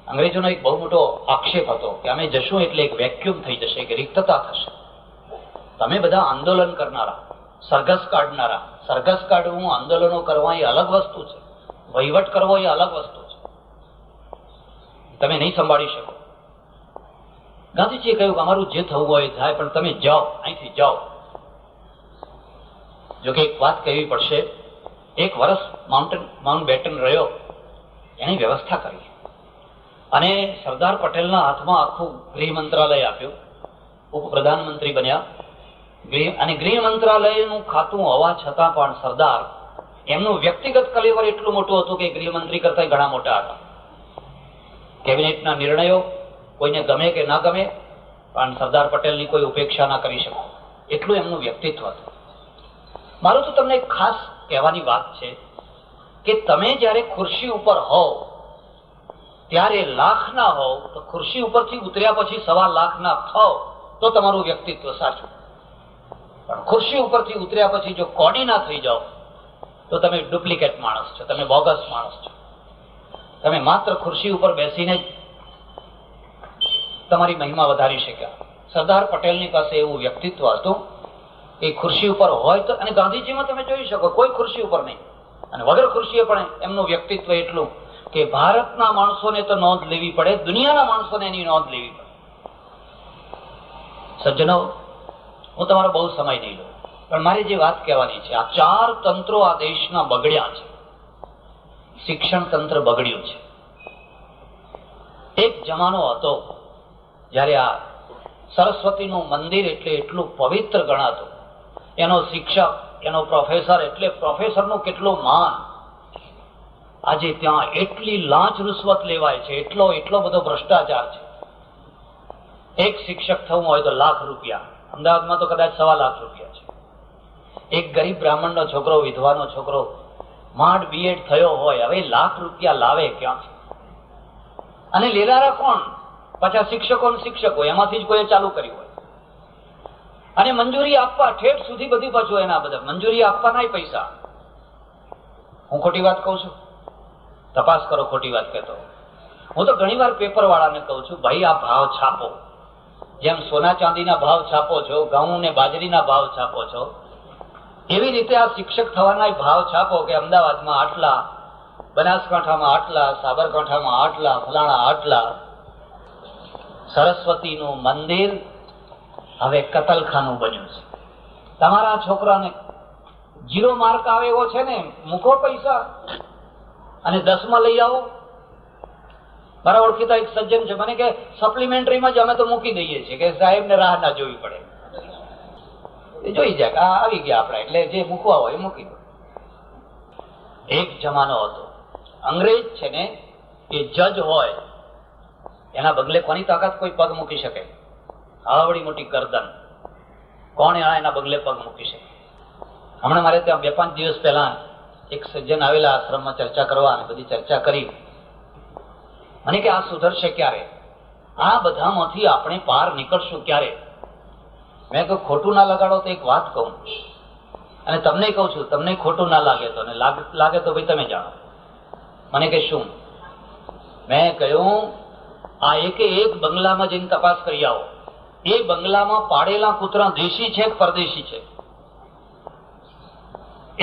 અંગ્રેજોનો એક બહુ મોટો આક્ષેપ હતો કે અમે જશું એટલે એક વેક્યુમ થઈ જશે, કે રિક્તતા થશે. તમે બધા આંદોલન કરનારા, સરઘસ કાઢનારા, સરઘસ કાઢવું, આંદોલનો કરવા એ અલગ વસ્તુ છે, વહીવટ કરવો એ અલગ વસ્તુ છે, તમે નહીં સંભાળી શકો. ગાંધીજીએ કહ્યું કે અમારું જે થવું હોય થાય, પણ તમે જાઓ, અહીંથી જાઓ. જોકે એક વાત કહેવી પડશે, 1 વર્ષ માઉન્ટ બેટન રહ્યો, એની વ્યવસ્થા કરી અને સરદાર પટેલના હાથમાં આખું ગૃહ મંત્રાલય આપ્યું. ઉપપ્રધાનમંત્રી બન્યા. અને ગૃહ મંત્રાલયનું ખાતું હોવા છતાં પણ સરદાર, એમનું વ્યક્તિગત કલેવર એટલું મોટું હતું કે ગૃહમંત્રી કરતા ઘણા મોટા હતા. કેબિનેટના નિર્ણયો કોઈને ગમે કે ના ગમે, પણ સરદાર પટેલની કોઈ ઉપેક્ષા ના કરી શકો, એટલું એમનું વ્યક્તિત્વ હતું. મારું તો તમને ખાસ કહેવાની વાત છે કે તમે જયારે ખુરશી ઉપર હોવ ત્યારે લાખ ના હોવ, તો ખુરશી ઉપરથી ઉતર્યા પછી 1.25 લાખ ના થાવ તો તમારું વ્યક્તિત્વ સાચું. પણ ખુરશી ઉપરથી ઉતર્યા પછી જો કોડી ના થઈ જાઓ તો તમે ડુપ્લિકેટ માણસ છો, તમે બોગસ માણસ છો. તમે માત્ર ખુરશી ઉપર બેસીને જ તમારી મહિમા વધારી શક્યા. સરદાર પટેલની પાસે એવું વ્યક્તિત્વ હતું કે ખુરશી ઉપર હોય તો, અને ગાંધીજીમાં તમે જોઈ શકો કોઈ ખુરશી ઉપર નહીં, અને વગર ખુરશીએ પણ એમનું વ્યક્તિત્વ એટલું કે ભારતના માણસોને તો નોંધ લેવી પડે, દુનિયાના માણસોને એની નોંધ લેવી પડે. સજ્જનો, હું તમારો બહુ સમય નહીં લઉં, પણ મારી જે વાત કહેવાની છે, આ 4 તંત્રો આ દેશના બગડ્યા છે. શિક્ષણ તંત્ર બગડ્યું છે. એક જમાનો હતો જયારે આ સરસ્વતીનું મંદિર એટલે એટલું પવિત્ર ગણાતું, એનો શિક્ષક, એનો પ્રોફેસર એટલે પ્રોફેસરનું કેટલું માન. આજે ત્યાં એટલી લાંચ રૂશ્વત લેવાય છે, એટલો બધો ભ્રષ્ટાચાર છે. એક શિક્ષક થવું હોય તો લાખ રૂપિયા, અમદાવાદમાં તો કદાચ 1.25 લાખ રૂપિયા છે. એક ગરીબ બ્રાહ્મણનો છોકરો, વિધવાનો છોકરો માંડ બીએડ થયો હોય, હવે લાખ રૂપિયા લાવે ક્યાંથી? અને લેનારા કોણ? પાછા શિક્ષકો એમાંથી જ કોઈ ચાલુ કર્યું હોય. અને મંજૂરી આપવા ઠેઠ સુધી બધી પાછું એના બધા મંજૂરી આપવાના પૈસા. હું ખોટી વાત કહું છું? તપાસ કરો ખોટી વાત કહેતો. હું તો ઘણી વાર પેપર વાળાને કહું છું, ભાઈ આ ભાવ છાપો, જેમ સોના ચાંદીના ભાવ છાપો છો, ઘઉં ને બાજરીના ભાવ છાપો છો, એવી રીતે આ શિક્ષક થવાના ભાવ છાપો કે અમદાવાદમાં આટલા, બનાસકાંઠામાં આટલા, સાબરકાંઠામાં આટલા, ફલાણા આટલા. સરસ્વતીનું મંદિર હવે કતલખાનું બન્યું છે. તમારા છોકરાને 0 માર્ક આવે એવો છે ને, મૂકો પૈસા અને 10માં લઈ આવો. મારા ઓળખીતા એક સજ્જન છે, મને કે સપ્લિમેન્ટરીમાં જ અમે તો મૂકી દઈએ છીએ કે સાહેબને રાહ ના જોવી પડે, એ જોઈ જાય કે આવી ગયા આપડા, એટલે જે મૂકવા હોય એ મૂકી દો. એક જમાનો હતો, અંગ્રેજ છે ને એ જજ હોય, એના બગલે કોની તાકાત કોઈ પગ મૂકી શકે? આવડી મોટી ગરદન, કોણ એના બગલે પગ મૂકી શકે? હમણાં મારે ત્યાં 2-5 દિવસ પહેલા એક સજ્જન આવેલા આશ્રમમાં ચર્ચા કરવા, અને બધી ચર્ચા કરી. મને કે આ સુધરશે ક્યારે? આ બધામાંથી આપણે પાર નીકળશું ક્યારે? મેં કહ્યું ખોટું ના લગાડો તો એક વાત કહું, અને તમને કહું છું, તમને ખોટું ના લાગે તો, ને લાગે તો ભાઈ તમે જાણો. મને કે શું? મેં કહ્યું આ એક બંગલામાં જઈને તપાસ કરી આવો, એ બંગલામાં પાડેલા કૂતરા દેશી છે કે પરદેશી છે?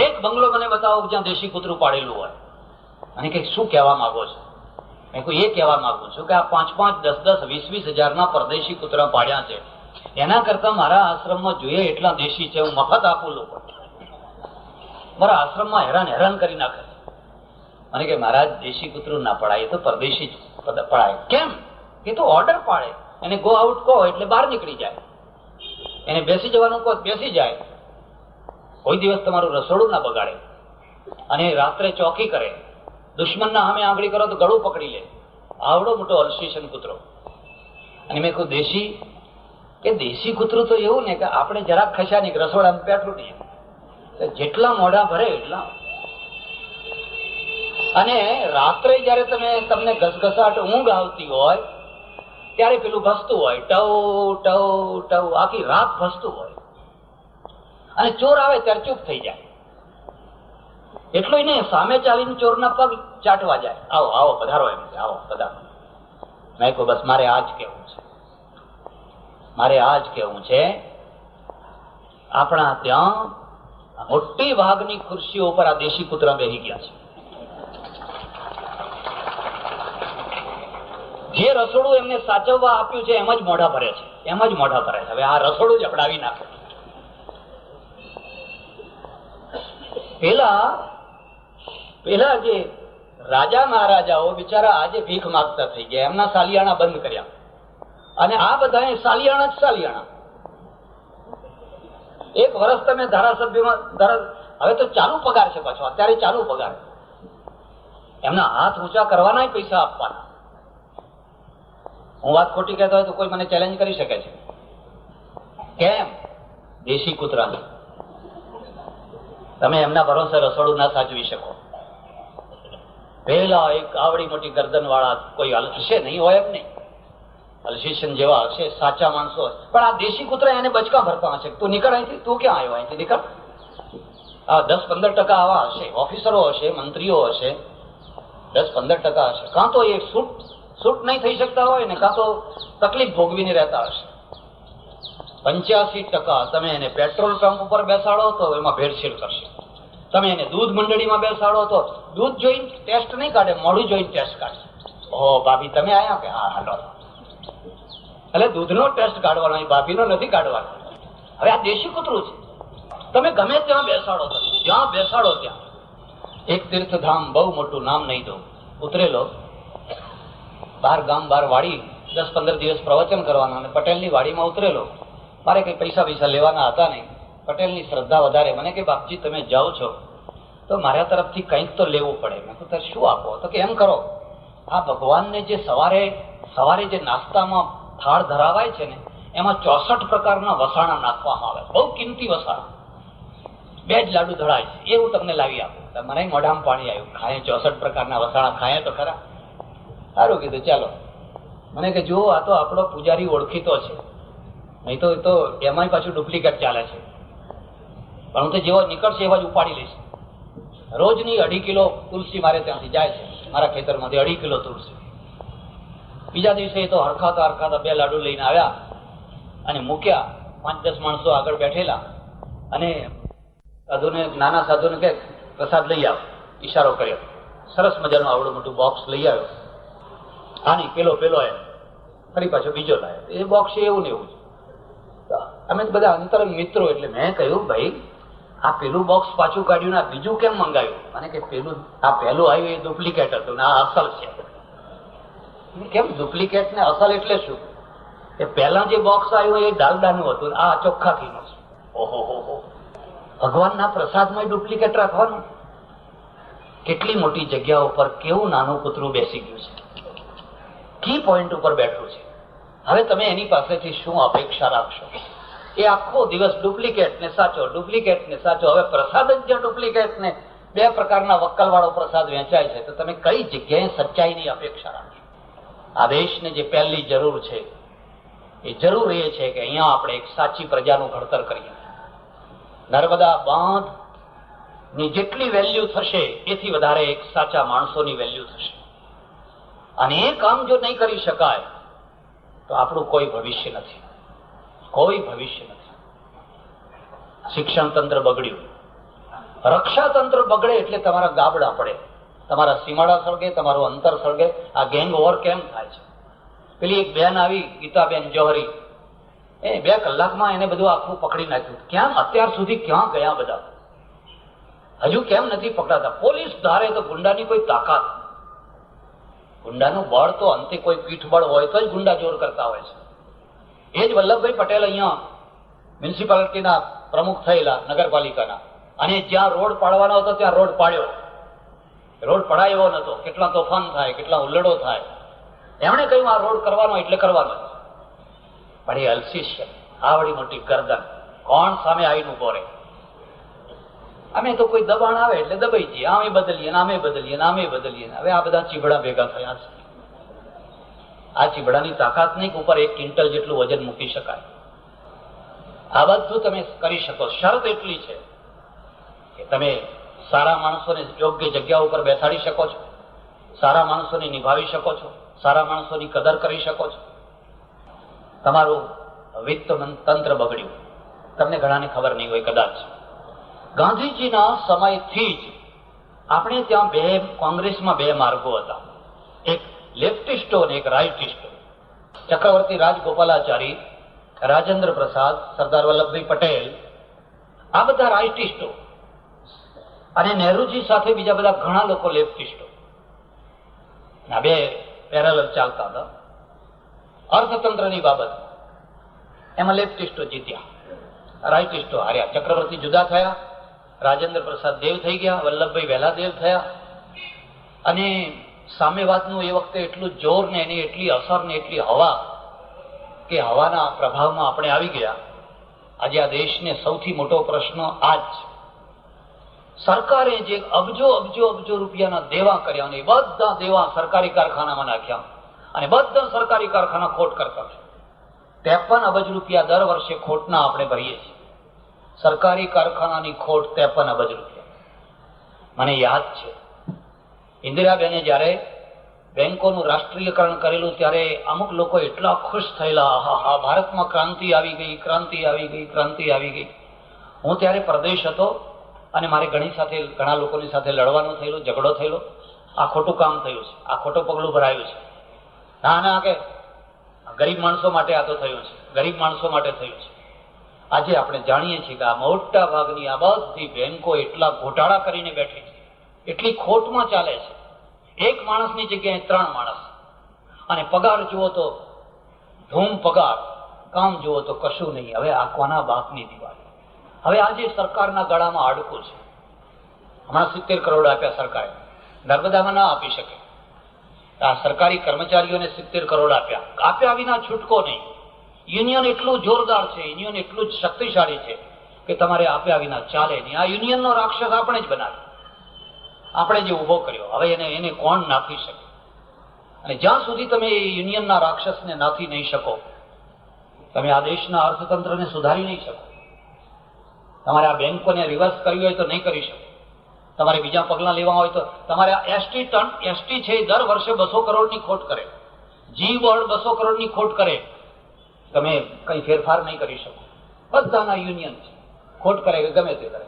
એક બંગલો મને બતાવો જ્યાં દેશી કૂતરું પાડેલું હોય. અને કે શું કહેવા માંગો છો? મેં કહ્યું એ કહેવા માંગુ છું કે આ 5-5, 10-10, 20-20 હજારના પરદેશી કૂતરા પાડ્યા છે, એના કરતા મારા આશ્રમમાં જોઈએ એટલા દેશી છે, હું મફત આપું લોકો, મારા આશ્રમમાં હેરાન કરી નાખે. મને કે મહારાજ દેશી કૂતરું ના પડાય, એ તો પરદેશી પડાય. કેમ? એ તો ઓર્ડર પાડે, એને ગો આઉટ કહો એટલે બહાર નીકળી જાય, એને બેસી જવાનું કહો બેસી જાય, કોઈ દિવસ તમારું રસોડું ના બગાડે, અને રાત્રે ચોકી કરે, દુશ્મનના સામે આંગળી કરો તો ગળું પકડી લે, આવડો મોટો અલ્સીશન કૂતરો. અને મેં કહ્યું દેશી? કે દેશી કૂતરું તો એવું ને કે આપણે જરાક ખસ્યા નહીં, રસોડામાં પેટલું નહીં, જેટલા મોઢા ભરે એટલા. અને રાત્રે જયારે તમને ઘસઘસાટ ઊંઘ આવતી હોય ત્યારે પેલું ભસતું હોય, ટવ ટવ ટવ, આખી રાત ભસતું હોય. અને ચોર આવે ત્યારે ચૂપ થઈ જાય. એટલું નહીં, સામે ચાલીને ચોરના પગ ચાટવા જાય, આવો આવો પધારો, એમ આવો પધારો. મેં કહું બસ મારે આ જ કેવું છે, મારે આ જ કેવું છે. આપણા ત્યાં મોટી ભાગની ખુરશીઓ ઉપર આ દેશી કૂતરા બેસી ગયા છે. જે રસોડું એમને સાચવવા આપ્યું છે એમ જ મોઢા ભરે છે, એમ જ મોઢા ભરે છે. હવે આ રસોડું જ અપડાવી નાખે. પેલા જે રાજા મહારાજાઓ બિચારા આજે ભીખ માંગતા થઈ ગયા, એમના સાલિયાણા બંધ કર્યા, અને આ બધા સાલિયાણા જ સાલિયાણા. એક વર્ષ તમે ધારાસભ્યમાં, હવે તો ચાલુ પગાર છે પાછો, અત્યારે ચાલુ પગાર. એમના હાથ ઊંચા કરવાના પૈસા આપવાના. હું વાત ખોટી કહેતો હોય તો કોઈ મને ચેલેન્જ કરી શકે છે. કેમ? દેશી કૂતરાની. તમે એમના ભરોસે રસોડું ના સાચવી શકો. પહેલા એક આવડી મોટી ગરદન વાળા કોઈ હશે નહીં, હોય એમ નહીં, અલ્સીશન જેવા હશે, સાચા માણસો હશે. પણ આ દેશી કૂતરા એને બચકા ભરતા હશે. તું નીકળ અહીંથી, તું ક્યાં આવ્યો અહીંથી, નીકળ. આ 10-15% આવા હશે, ઓફિસરો હશે, મંત્રીઓ હશે, 10-15% હશે. કાં તો એ સૂટ નહીં થઈ શકતા હોય ને, કાં તો તકલીફ ભોગવીને રહેતા હશે. 85% તમે એને પેટ્રોલ પંપ ઉપર બેસાડો તો એમાં ભેળસેળ કરશે. તમે એને દૂધ મંડળીમાં બેસાડો તો દૂધ જોઈને ટેસ્ટ નહીં કાઢે, મોઢું જોઈને ટેસ્ટ કાઢે. ઓહો ભાભી તમે આયા કે? હા હાલો. એટલે દૂધનો ટેસ્ટ કાઢવાનો, ભાભીનો નથી કાઢવાનો. હવે આ દેશી કૂતરું છે. તમે ગમે ત્યાં બેસાડો, જ્યાં બેસાડો ત્યાં. એક તીર્થધામ, બહુ મોટું નામ નહીં દઉં, ઉતરેલો, બહાર ગામ બહાર વાડી, 10-15 દિવસ પ્રવચન કરવાના, અને પટેલની વાડીમાં ઉતરેલો. મારે કઈ પૈસા લેવાના હતા નહીં, પટેલની શ્રદ્ધા વધારે. મને કે બાપજી તમે જાઓ છો તો મારા તરફથી કંઈક તો લેવું પડે. મેં કહ્યું તારે શું આપો? તો કે એમ કરો, આ ભગવાનને જે સવારે જે નાસ્તામાં થાળ ધરાવાય છે ને, એમાં 64 પ્રકારના વસાણા નાખવામાં આવે, બહુ કિંમતી વસાણા. 2 જ લાડુ ધરાય છે, એ હું તમને લાવી આપું. મને મોઢામાં પાણી આવ્યું. ખાય 64 પ્રકારના વસાણા, ખાયા તો ખરા. સારું કીધું, ચાલો. મને કે જુઓ આ તો આપણો પૂજારી ઓળખીતો છે, નહીં તો એમાંય પાછું ડુપ્લિકેટ ચાલે છે. પણ હું તો જેવો નીકળશે એવા જ ઉપાડી લઈશ. રોજની 2.5 કિલો તુલસી મારે ત્યાંથી જાય છે, મારા ખેતરમાંથી 2.5 કિલો તુલસી. બીજા દિવસે એ તો હરખાતા 2 લાડુ લઈને આવ્યા અને મૂક્યા. 5-10 માણસો આગળ બેઠેલા, અને સાધુને, નાના સાધુને કે પ્રસાદ લઈ આવ, ઈશારો કર્યો. સરસ મજાનું આવડું મોટું બોક્સ લઈ આવ્યો. હા નહીં, પેલો એમ ફરી પાછો બીજો લાવ્યો. એ બોક્સ એવું ને એવું. અમે બધા અંતરંગ મિત્રો, એટલે મેં કહ્યું ભાઈ આ પેલું બોક્સ પાછું કાઢ્યું ને આ બીજું કેમ મંગાવ્યું? અને કે પેલું આ પહેલું આવ્યું એ ડુપ્લિકેટ હતું ને આ અસલ છે. કેમ ડુપ્લિકેટ ને અસલ એટલે શું? એ પહેલા જે બોક્સ આવ્યું એ ડાલડાનું હતું, આ ચોખ્ખા ઘીનું છે. ઓહો હો, ભગવાનના પ્રસાદમાં ડુપ્લિકેટ રાખવાનું? કેટલી મોટી જગ્યા ઉપર કેવું નાનું કૂતરું બેસી ગયું છે, કી પોઈન્ટ ઉપર બેઠું છે. હવે તમે એની પાસેથી શું અપેક્ષા રાખશો? એ આખો દિવસ ડુપ્લિકેટ ને સાચો, ડુપ્લિકેટ ને સાચો. હવે પ્રસાદ જ જે ડુપ્લિકેટ ને બે પ્રકારના વક્કલવાળો પ્રસાદ વેચાય છે, તો તમે કઈ જગ્યાએ સચ્ચાઈની અપેક્ષા રાખશો? આ દેશને જે પહેલી જરૂર છે એ જરૂર એ છે કે અહીંયા આપણે એક સાચી પ્રજાનું ઘડતર કરીએ. નર્મદા બાંધ ની જેટલી વેલ્યુ થશે એથી વધારે એક સાચા માણસોની વેલ્યુ થશે. અને એ કામ જો નહીં કરી શકાય તો આપણું કોઈ ભવિષ્ય નથી, કોઈ ભવિષ્ય નથી. શિક્ષણ તંત્ર બગડ્યું, રક્ષા તંત્ર બગડે એટલે તમારા ગાબડા પડે, તમારા સીમાડા સળગે, તમારું અંતર સળગે. આ ગેંગ ઓવર કેમ થાય છે? પેલી એક બેન આવી, ગીતાબેન જોહરી, એ 2 કલાકમાં એને બધું આખું પકડી નાખ્યું. ક્યાં અત્યાર સુધી ક્યાં ગયા બધા? હજુ કેમ નથી પકડાતા? પોલીસ ધારે તો ગુંડાની કોઈ તાકાત, ગુંડાનું બળ તો અંતે કોઈ પીઠબળ હોય તો જ ગુંડા જોર કરતા હોય છે. એ જ વલ્લભભાઈ પટેલ અહીંયા મ્યુનિસિપાલિટીના પ્રમુખ થયેલા, નગરપાલિકાના, અને જ્યાં રોડ પાડવાનો હતો ત્યાં રોડ પાડ્યો. રોડ પડાયો નતો. કેટલા તોફાન થાય, કેટલા ઉલ્લડો થાય. એમણે કહ્યું આ રોડ કરવાનો એટલે કરવાનો. પણ એ અલસી છે, આવડી મોટી ગરદન, કોણ સામે આવીને ઉભો રહે? અમે તો કોઈ દબાણ આવે એટલે દબાઈ જઈએ, આમે બદલીએ ને આમે બદલીએ ને આમે બદલીએ. હવે આ બધા ચીબડા ભેગા થયા છે. આ ચીબડાની તાકાત નહીં કે ઉપર 1 ક્વિન્ટલ જેટલું વજન મૂકી શકાય. આ બધું તમે કરી શકો. શરત એટલી છે કે તમે સારા માણસોને યોગ્ય જગ્યા ઉપર બેસાડી શકો છો, સારા માણસોને નિભાવી શકો છો, સારા માણસોની કદર કરી શકો છો. તમારું વિત્ત તંત્ર બગડ્યું, તમને ઘણાને ખબર નહીં હોય કદાચ. ગાંધીજીના સમયથી જ આપણે ત્યાં કોંગ્રેસમાં 2 માર્ગો હતા, એક લેફ્ટિસ્ટો અને એક રાઇટિસ્ટો. ચક્રવર્તી રાજગોપાલાચારી, રાજેન્દ્ર પ્રસાદ, સરદાર વલ્લભભાઈ પટેલ, આ બધા રાઇટિસ્ટો, અને નહેરુજી સાથે બીજા બધા ઘણા લોકો લેફ્ટિસ્ટો. આ 2 પેરેલલ ચાલતા હતા. અર્થતંત્રની બાબત એમાં લેફ્ટિસ્ટો જીત્યા, રાઇટિસ્ટો હાર્યા. ચક્રવર્તી જુદા થયા, રાજેન્દ્ર પ્રસાદ દેવ થઈ ગયા, વલ્લભભાઈ વહેલા દેવ થયા. અને સામ્યવાદનું એ વખતે એટલું જોર ને એની એટલી અસર ને એટલી હવા કે હવાના પ્રભાવમાં આપણે આવી ગયા. આજે આ દેશને સૌથી મોટો પ્રશ્ન આ જ. સરકારે જે અબજો અબજો અબજો રૂપિયાના દેવા કર્યા, અને બધા દેવા સરકારી કારખાનામાં નાખ્યા, અને બધા સરકારી કારખાના ખોટ કરતા છે. 53 અબજ રૂપિયા દર વર્ષે ખોટના આપણે ભરીએ છીએ. સરકારી કારખાનાની ખોટ 53 અબજ રૂપિયા. મને યાદ છે ઇન્દિરાબેને જયારે બેંકોનું રાષ્ટ્રીયકરણ કરેલું ત્યારે અમુક લોકો એટલા ખુશ થયેલા, હા ભારતમાં ક્રાંતિ આવી ગઈ, ક્રાંતિ આવી ગઈ, ક્રાંતિ આવી ગઈ. હું ત્યારે પ્રદેશ હતો અને મારે ઘણા લોકોની સાથે લડવાનું થયેલું, ઝઘડો થયેલો. આ ખોટું કામ થયું છે, આ ખોટું પગલું ભરાયું છે. ના કે ગરીબ માણસો માટે આ તો થયું છે, ગરીબ માણસો માટે થયું છે. આજે આપણે જાણીએ છીએ કે આ મોટા ભાગની આ બધી બેંકો એટલા ઘોટાળા કરીને બેઠી છે, એટલી ખોટમાં ચાલે છે. 1 માણસની જગ્યાએ 3 માણસ, અને પગાર જુઓ તો ધૂમ પગાર, કામ જુઓ તો કશું નહીં. હવે આ કોના બાપની દિવાળી? હવે આજે સરકારના ગળામાં હાડકું છે. હમણાં 70 કરોડ આપ્યા સરકારે, નર્મદામાં ના આપી શકે. આ સરકારી કર્મચારીઓને 70 કરોડ આપ્યા વિના છૂટકો નહીં. યુનિયન એટલું જોરદાર છે, યુનિયન એટલું જ શક્તિશાળી છે કે તમારે આપ્યા વિના ચાલે નહીં. આ યુનિયનનો રાક્ષસ આપણે જ બનાવ્યો, આપણે જે ઉભો કર્યો. હવે એને કોણ નાખી શકે? અને જ્યાં સુધી તમે યુનિયનના રાક્ષસને નાખી નહીં શકો, તમે આ દેશના અર્થતંત્રને સુધારી નહીં શકો. તમારે આ બેંકોને રિવર્સ કરવી હોય તો નહીં કરી શકો. તમારે બીજા પગલા લેવા હોય તો તમારે એસટી છે દર વર્ષે 200 કરોડની ખોટ કરે, જી બોર્ડ 200 કરોડની ખોટ કરે, તમે કઈ ફેરફાર નહીં કરી શકો. બધાના યુનિયન છે, ખોટ કરે કે ગમે તે કરે,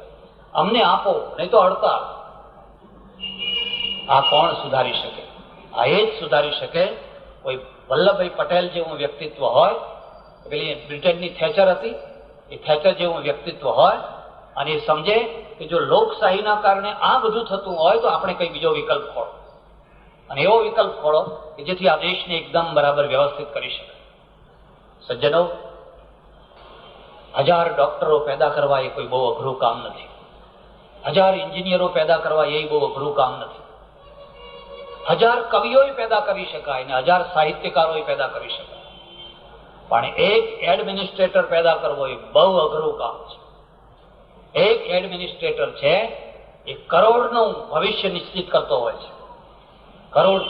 અમને આપો નહીં તો હડતાલ. આ કોણ સુધારી શકે? આ એ જ સુધારી શકે કોઈ વલ્લભભાઈ પટેલ જેવું વ્યક્તિત્વ હોય. પેલી બ્રિટનની થેચર હતી, એ થેચર જેવું વ્યક્તિત્વ હોય અને એ સમજે કે જો લોકશાહીના કારણે આ બધું થતું હોય તો આપણે કઈ બીજો વિકલ્પ ખોળો, અને એવો વિકલ્પ ખોળો કે જેથી આ દેશને એકદમ બરાબર વ્યવસ્થિત કરી શકે. સજ્જનો, 1000 ડોક્ટરો પેદા કરવા એ કોઈ બહુ અઘરું કામ નથી. 1000 એન્જિનિયરો પેદા કરવા એ બહુ અઘરું કામ નથી. 1000 કવિઓ પેદા કરી શકાય ને 1000 સાહિત્યકારો પેદા કરી શકાય, પણ એક એડમિનિસ્ટ્રેટર પેદા કરવો એ બહુ અઘરું કામ છે. એક એડમિનિસ્ટ્રેટર છે એ કરોડનું ભવિષ્ય નિશ્ચિત કરતો હોય છે.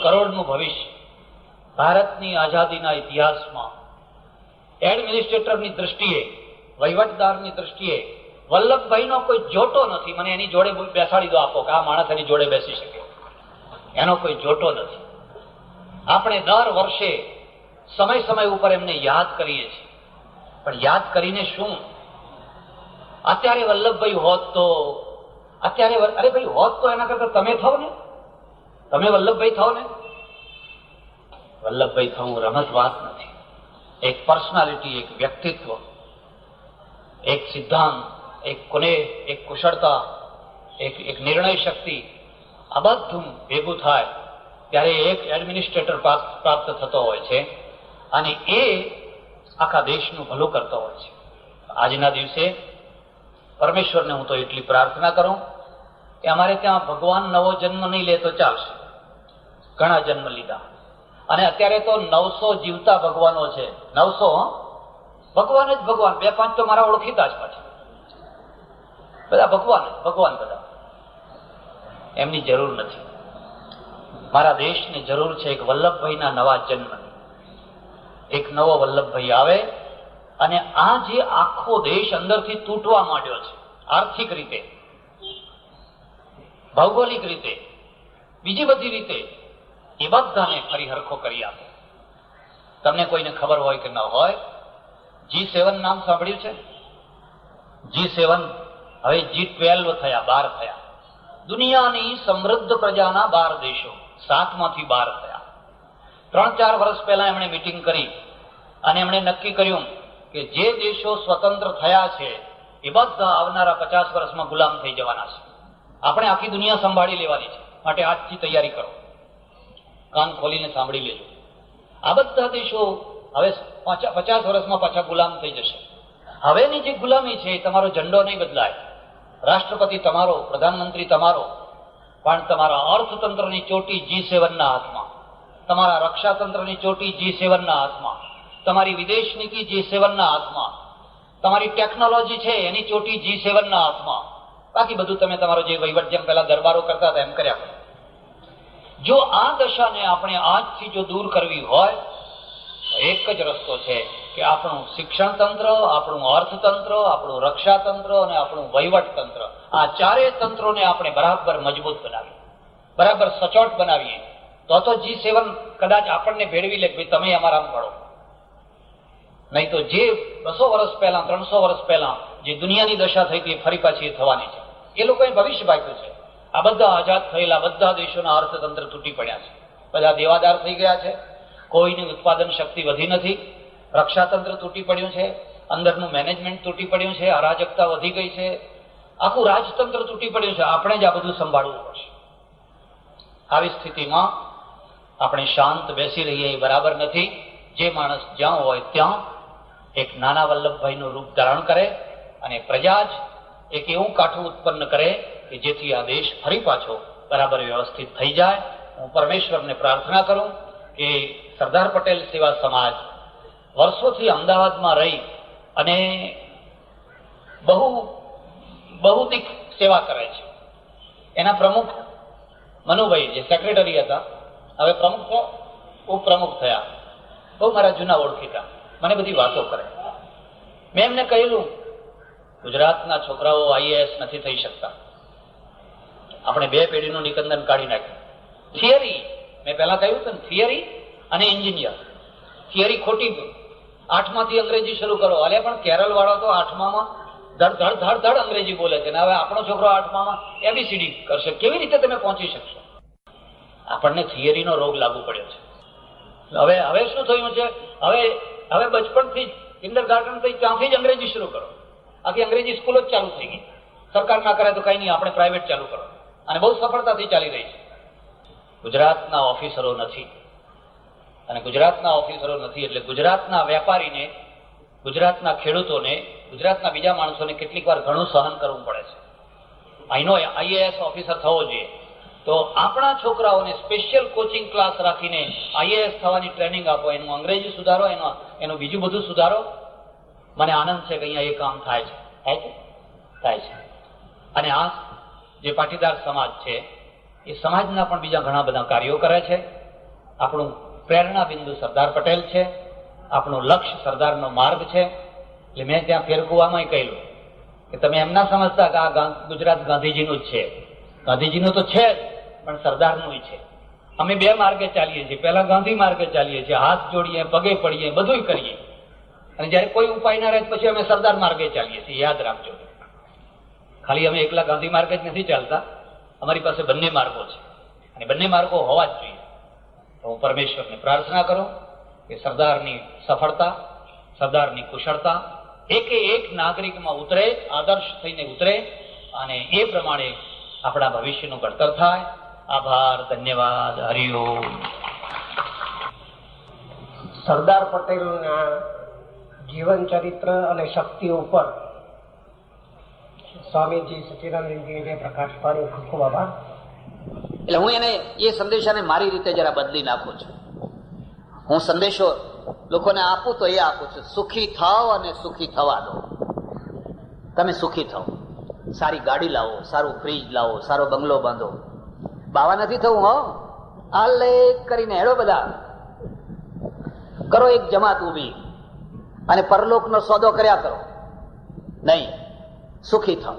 કરોડનું ભવિષ્ય. ભારતની આઝાદીના ઇતિહાસમાં એડમિનિસ્ટ્રેટરની દ્રષ્ટિએ, વહીવટદારની દ્રષ્ટિએ વલ્લભભાઈનો કોઈ જોટો નથી. મને એની જોડે બેસાડી દો આપો કે આ માણસ એની જોડે બેસી શકે, એનો કોઈ જોટો નથી. આપણે દર વર્ષે સમય ઉપર એમને યાદ કરીએ છીએ, પણ યાદ કરીને શું? અત્યારે વલ્લભભાઈ હોત તો, અત્યારે અરે ભાઈ હોત તો એના કરતા તમે થાવ ને, તમે વલ્લભભાઈ થાવ ને. વલ્લભભાઈ થવું રમત વાત નથી. એક પર્સનાલિટી, એક વ્યક્તિત્વ, એક સિદ્ધાંત, એક કુશળતા, એક નિર્ણય શક્તિ, આ બધું ભેગું થાય ત્યારે એક એડમિનિસ્ટ્રેટર પ્રાપ્ત થતો હોય છે, અને એ આખા દેશનું ભલું કરતો હોય છે. આજના દિવસે પરમેશ્વરને હું તો એટલી પ્રાર્થના કરું કે અમારે ત્યાં ભગવાન નવો જન્મ નહીં લે તો ચાલશે. ઘણા જન્મ લીધા, અને અત્યારે તો 900 જીવતા ભગવાનો છે. 900 ભગવાન જ ભગવાન. 2-5 તો મારા ઓળખીતા જ પાછા. બધા ભગવાન બધા. એમની જરૂર નથી. મારા દેશને જરૂર છે એક વલ્લભભાઈના નવા જન્મની. એક નવો વલ્લભભાઈ આવે અને આ જે આખો દેશ અંદરથી તૂટવા માંડ્યો છે, આર્થિક રીતે, ભૌગોલિક રીતે, બીજી બધી રીતે, એ બધાને ફરી હરખો કરી આપે. તમને કોઈને ખબર હોય કે ન હોય, G7 નામ સાંભળ્યું છે? G7 હવે G12 થયા, 12 થયા. દુનિયાની સમૃદ્ધ પ્રજાના 12 દેશો, 7માંથી 12 થયા. 3-4 વર્ષ પહેલા એમણે મીટિંગ કરી અને એમણે નક્કી કર્યું કે જે દેશો સ્વતંત્ર થયા છે એ બધા આવનારા 50 વર્ષમાં ગુલામ થઈ જવાના છે. આપણે આખી દુનિયા સંભાળી લેવાની છે, માટે આજથી તૈયારી કરો. કાન ખોલીને સાંભળી લેજો. આ બધા દેશો હવે 50 વર્ષમાં પાછા ગુલામ થઈ જશે. હવેની જે ગુલામી છે એ તમારો ઝંડો નહીં બદલાય, રાષ્ટ્રપતિ તમારો, પ્રધાનમંત્રી તમારો, પણ તમારા અર્થતંત્રની ચોટી G7 ના હાથમાં, તમારા રક્ષાતંત્રની ચોટી G7 ના હાથમાં, તમારી વિદેશ નીતિ G7 ના હાથમાં, તમારી ટેકનોલોજી છે એની ચોટી G7 ના હાથમાં. બાકી બધું તમે તમારો જે વહીવટ, જેમ પહેલા દરબારો કરતા હતા એમ કર્યા કરો. જો આ દશાને આપણે આજથી જો દૂર કરવી હોય તો એક જ રસ્તો છે કે આપણું શિક્ષણ તંત્ર, આપણું અર્થતંત્ર, આપણું રક્ષાતંત્ર અને આપણું વહીવટ તંત્ર, આ ચારેય તંત્રોને આપણે બરાબર મજબૂત બનાવીએ, બરાબર સચોટ બનાવીએ. તો G7 કદાચ આપણને ભેળવી લે કે તમે અમારા ભળો. નહીં તો જે 200 વર્ષ પહેલા, 300 વર્ષ પહેલા જે દુનિયાની દશા થઈ હતી ફરી પાછી થવાની છે. એ લોકોએ ભવિષ્ય ભાગ્યું છે. આ બધા આઝાદ થયેલા બધા દેશોના અર્થતંત્ર તૂટી પડ્યા છે, બધા દેવાદાર થઈ ગયા છે, કોઈની ઉત્પાદન શક્તિ વધી નથી, રક્ષાતંત્ર તૂટી પડ્યું છે, અંદરનું મેનેજમેન્ટ તૂટી પડ્યું છે, અરાજકતા વધી ગઈ છે, આખું રાજતંત્ર તૂટી પડ્યું છે. આપણે જ આ બધું સંભાળવું પડશે. આવી સ્થિતિમાં આપણે શાંત બેસી રહીએ એ બરાબર નથી. જે માણસ જ્યાં હોય ત્યાં એક નાના વલ્લભભાઈનું રૂપ ધારણ કરે અને પ્રજા જ એક એવું કાઠું ઉત્પન્ન કરે કે જેથી આ દેશ ફરી પાછો બરાબર વ્યવસ્થિત થઈ જાય. હું પરમેશ્વરને પ્રાર્થના કરું કે સરદાર પટેલ સેવા સમાજ વર્ષોથી અમદાવાદમાં રહી અને બહુદિક સેવા કરે છે. એના પ્રમુખ મનુભાઈ જે સેક્રેટરી હતા, હવે પ્રમુખ થયા, ઉપપ્રમુખ થયા. બહુ મારા જૂના ઓળખીતા, મને બધી વાતો કરે. મેં એમને કહેલું, ગુજરાતના છોકરાઓ IAS નથી થઈ શકતા. આપણે 2 પેઢીનું નિકંદન કાઢી નાખ્યું. થિયરી, મેં પહેલા કહ્યું હતું ને, થિયરી અને એન્જિનિયર. થિયરી ખોટી, 8માંથી અંગ્રેજી શરૂ કરો. અલે પણ કેરળ વાળો તો 8માં ધડ અંગ્રેજી બોલે છે, ને હવે આપણો છોકરો 8માં ABCD કરશે. કેવી રીતે તમે પહોંચી શકશો? આપણને થિયરીનો રોગ લાગુ પડ્યો છે. હવે શું થયું છે? હવે બચપણથી કિન્ડરગાર્ટન થી ત્યાંથી જ અંગ્રેજી શરૂ કરો. આખી અંગ્રેજી સ્કૂલો જ ચાલુ થઈ ગઈ. સરકાર ના કરે તો કઈ નહીં, આપણે પ્રાઇવેટ ચાલુ કરો, અને બહુ સફળતાથી ચાલી રહી છે. ગુજરાતના ઓફિસરો નથી, અને ગુજરાતના ઓફિસરો નથી એટલે ગુજરાતના વેપારીને, ગુજરાતના ખેડૂતોને, ગુજરાતના બીજા માણસોને કેટલીક વાર ઘણું સહન કરવું પડે છે. અહીંનો આઈએએસ ઓફિસર થવો જોઈએ તો આપણા છોકરાઓને સ્પેશિયલ કોચિંગ ક્લાસ રાખીને આઈએએસ થવાની ટ્રેનિંગ આપો, એનું અંગ્રેજી સુધારો, એનું બીજું બધું સુધારો. મને આનંદ છે કે અહીંયા એ કામ થાય છે. અને આ જે પાટીદાર સમાજ છે એ સમાજના પણ બીજા ઘણા બધા કાર્યો કરે છે. આપણું પ્રેરણા બિંદુ સરદાર પટેલ છે, આપણું લક્ષ્ય સરદારનો માર્ગ છે. એટલે મેં ત્યાં ફેરકુવામાં કહ્યું કે તમે એમ ના સમજતા કે આ ગુજરાત ગાંધીજીનું જ છે. ગાંધીજીનું તો છે જ, પણ સરદારનું છે. અમે બે માર્ગે ચાલીએ છીએ. પહેલા ગાંધી માર્ગે ચાલીએ છીએ, હાથ જોડીએ, પગે પડીએ, બધું કરીએ, અને જયારે કોઈ ઉપાય ના રહે પછી અમે સરદાર માર્ગે ચાલીએ છીએ. યાદ રાખજો, ખાલી અમે એકલા ગાંધી માર્ગે જ નથી ચાલતા, અમારી પાસે બંને માર્ગો છે, અને બંને માર્ગો હોવા જ જોઈએ. તો હું પરમેશ્વરને પ્રાર્થના કરું કે સરદારની સફળતા, સરદારની કુશળતા એક નાગરિકમાં ઉતરે, આદર્શ થઈને ઉતરે, અને એ પ્રમાણે આપણા ભવિષ્યનું ઘડતર થાય. આભાર, ધન્યવાદ, હરિઓમ. સરદાર પટેલના જીવન ચરિત્ર અને શક્તિ ઉપર સ્વામીજી સચ્ચિદાનંદજીએ જે પ્રકાશ પાડ્યો, ખૂબ ખૂબ આભાર. એટલે હું એને એ સંદેશાને મારી રીતે જરા બદલી નાખું છું. હું સંદેશો લોકોને આપું તો એ આપું છું, સુખી થાવ અને સુખી થવા દો. તમે સુખી થાવ, સારી ગાડી લાવો, સારું ફ્રીજ લાવો, સારો બંગલો બાંધો. બાવા નથી થવું હો, આલે કરીને હેડો બધા કરો, એક જમાત ઉભી અને પરલોકનો સોદો કર્યા કરો. નહીં, સુખી થાવ.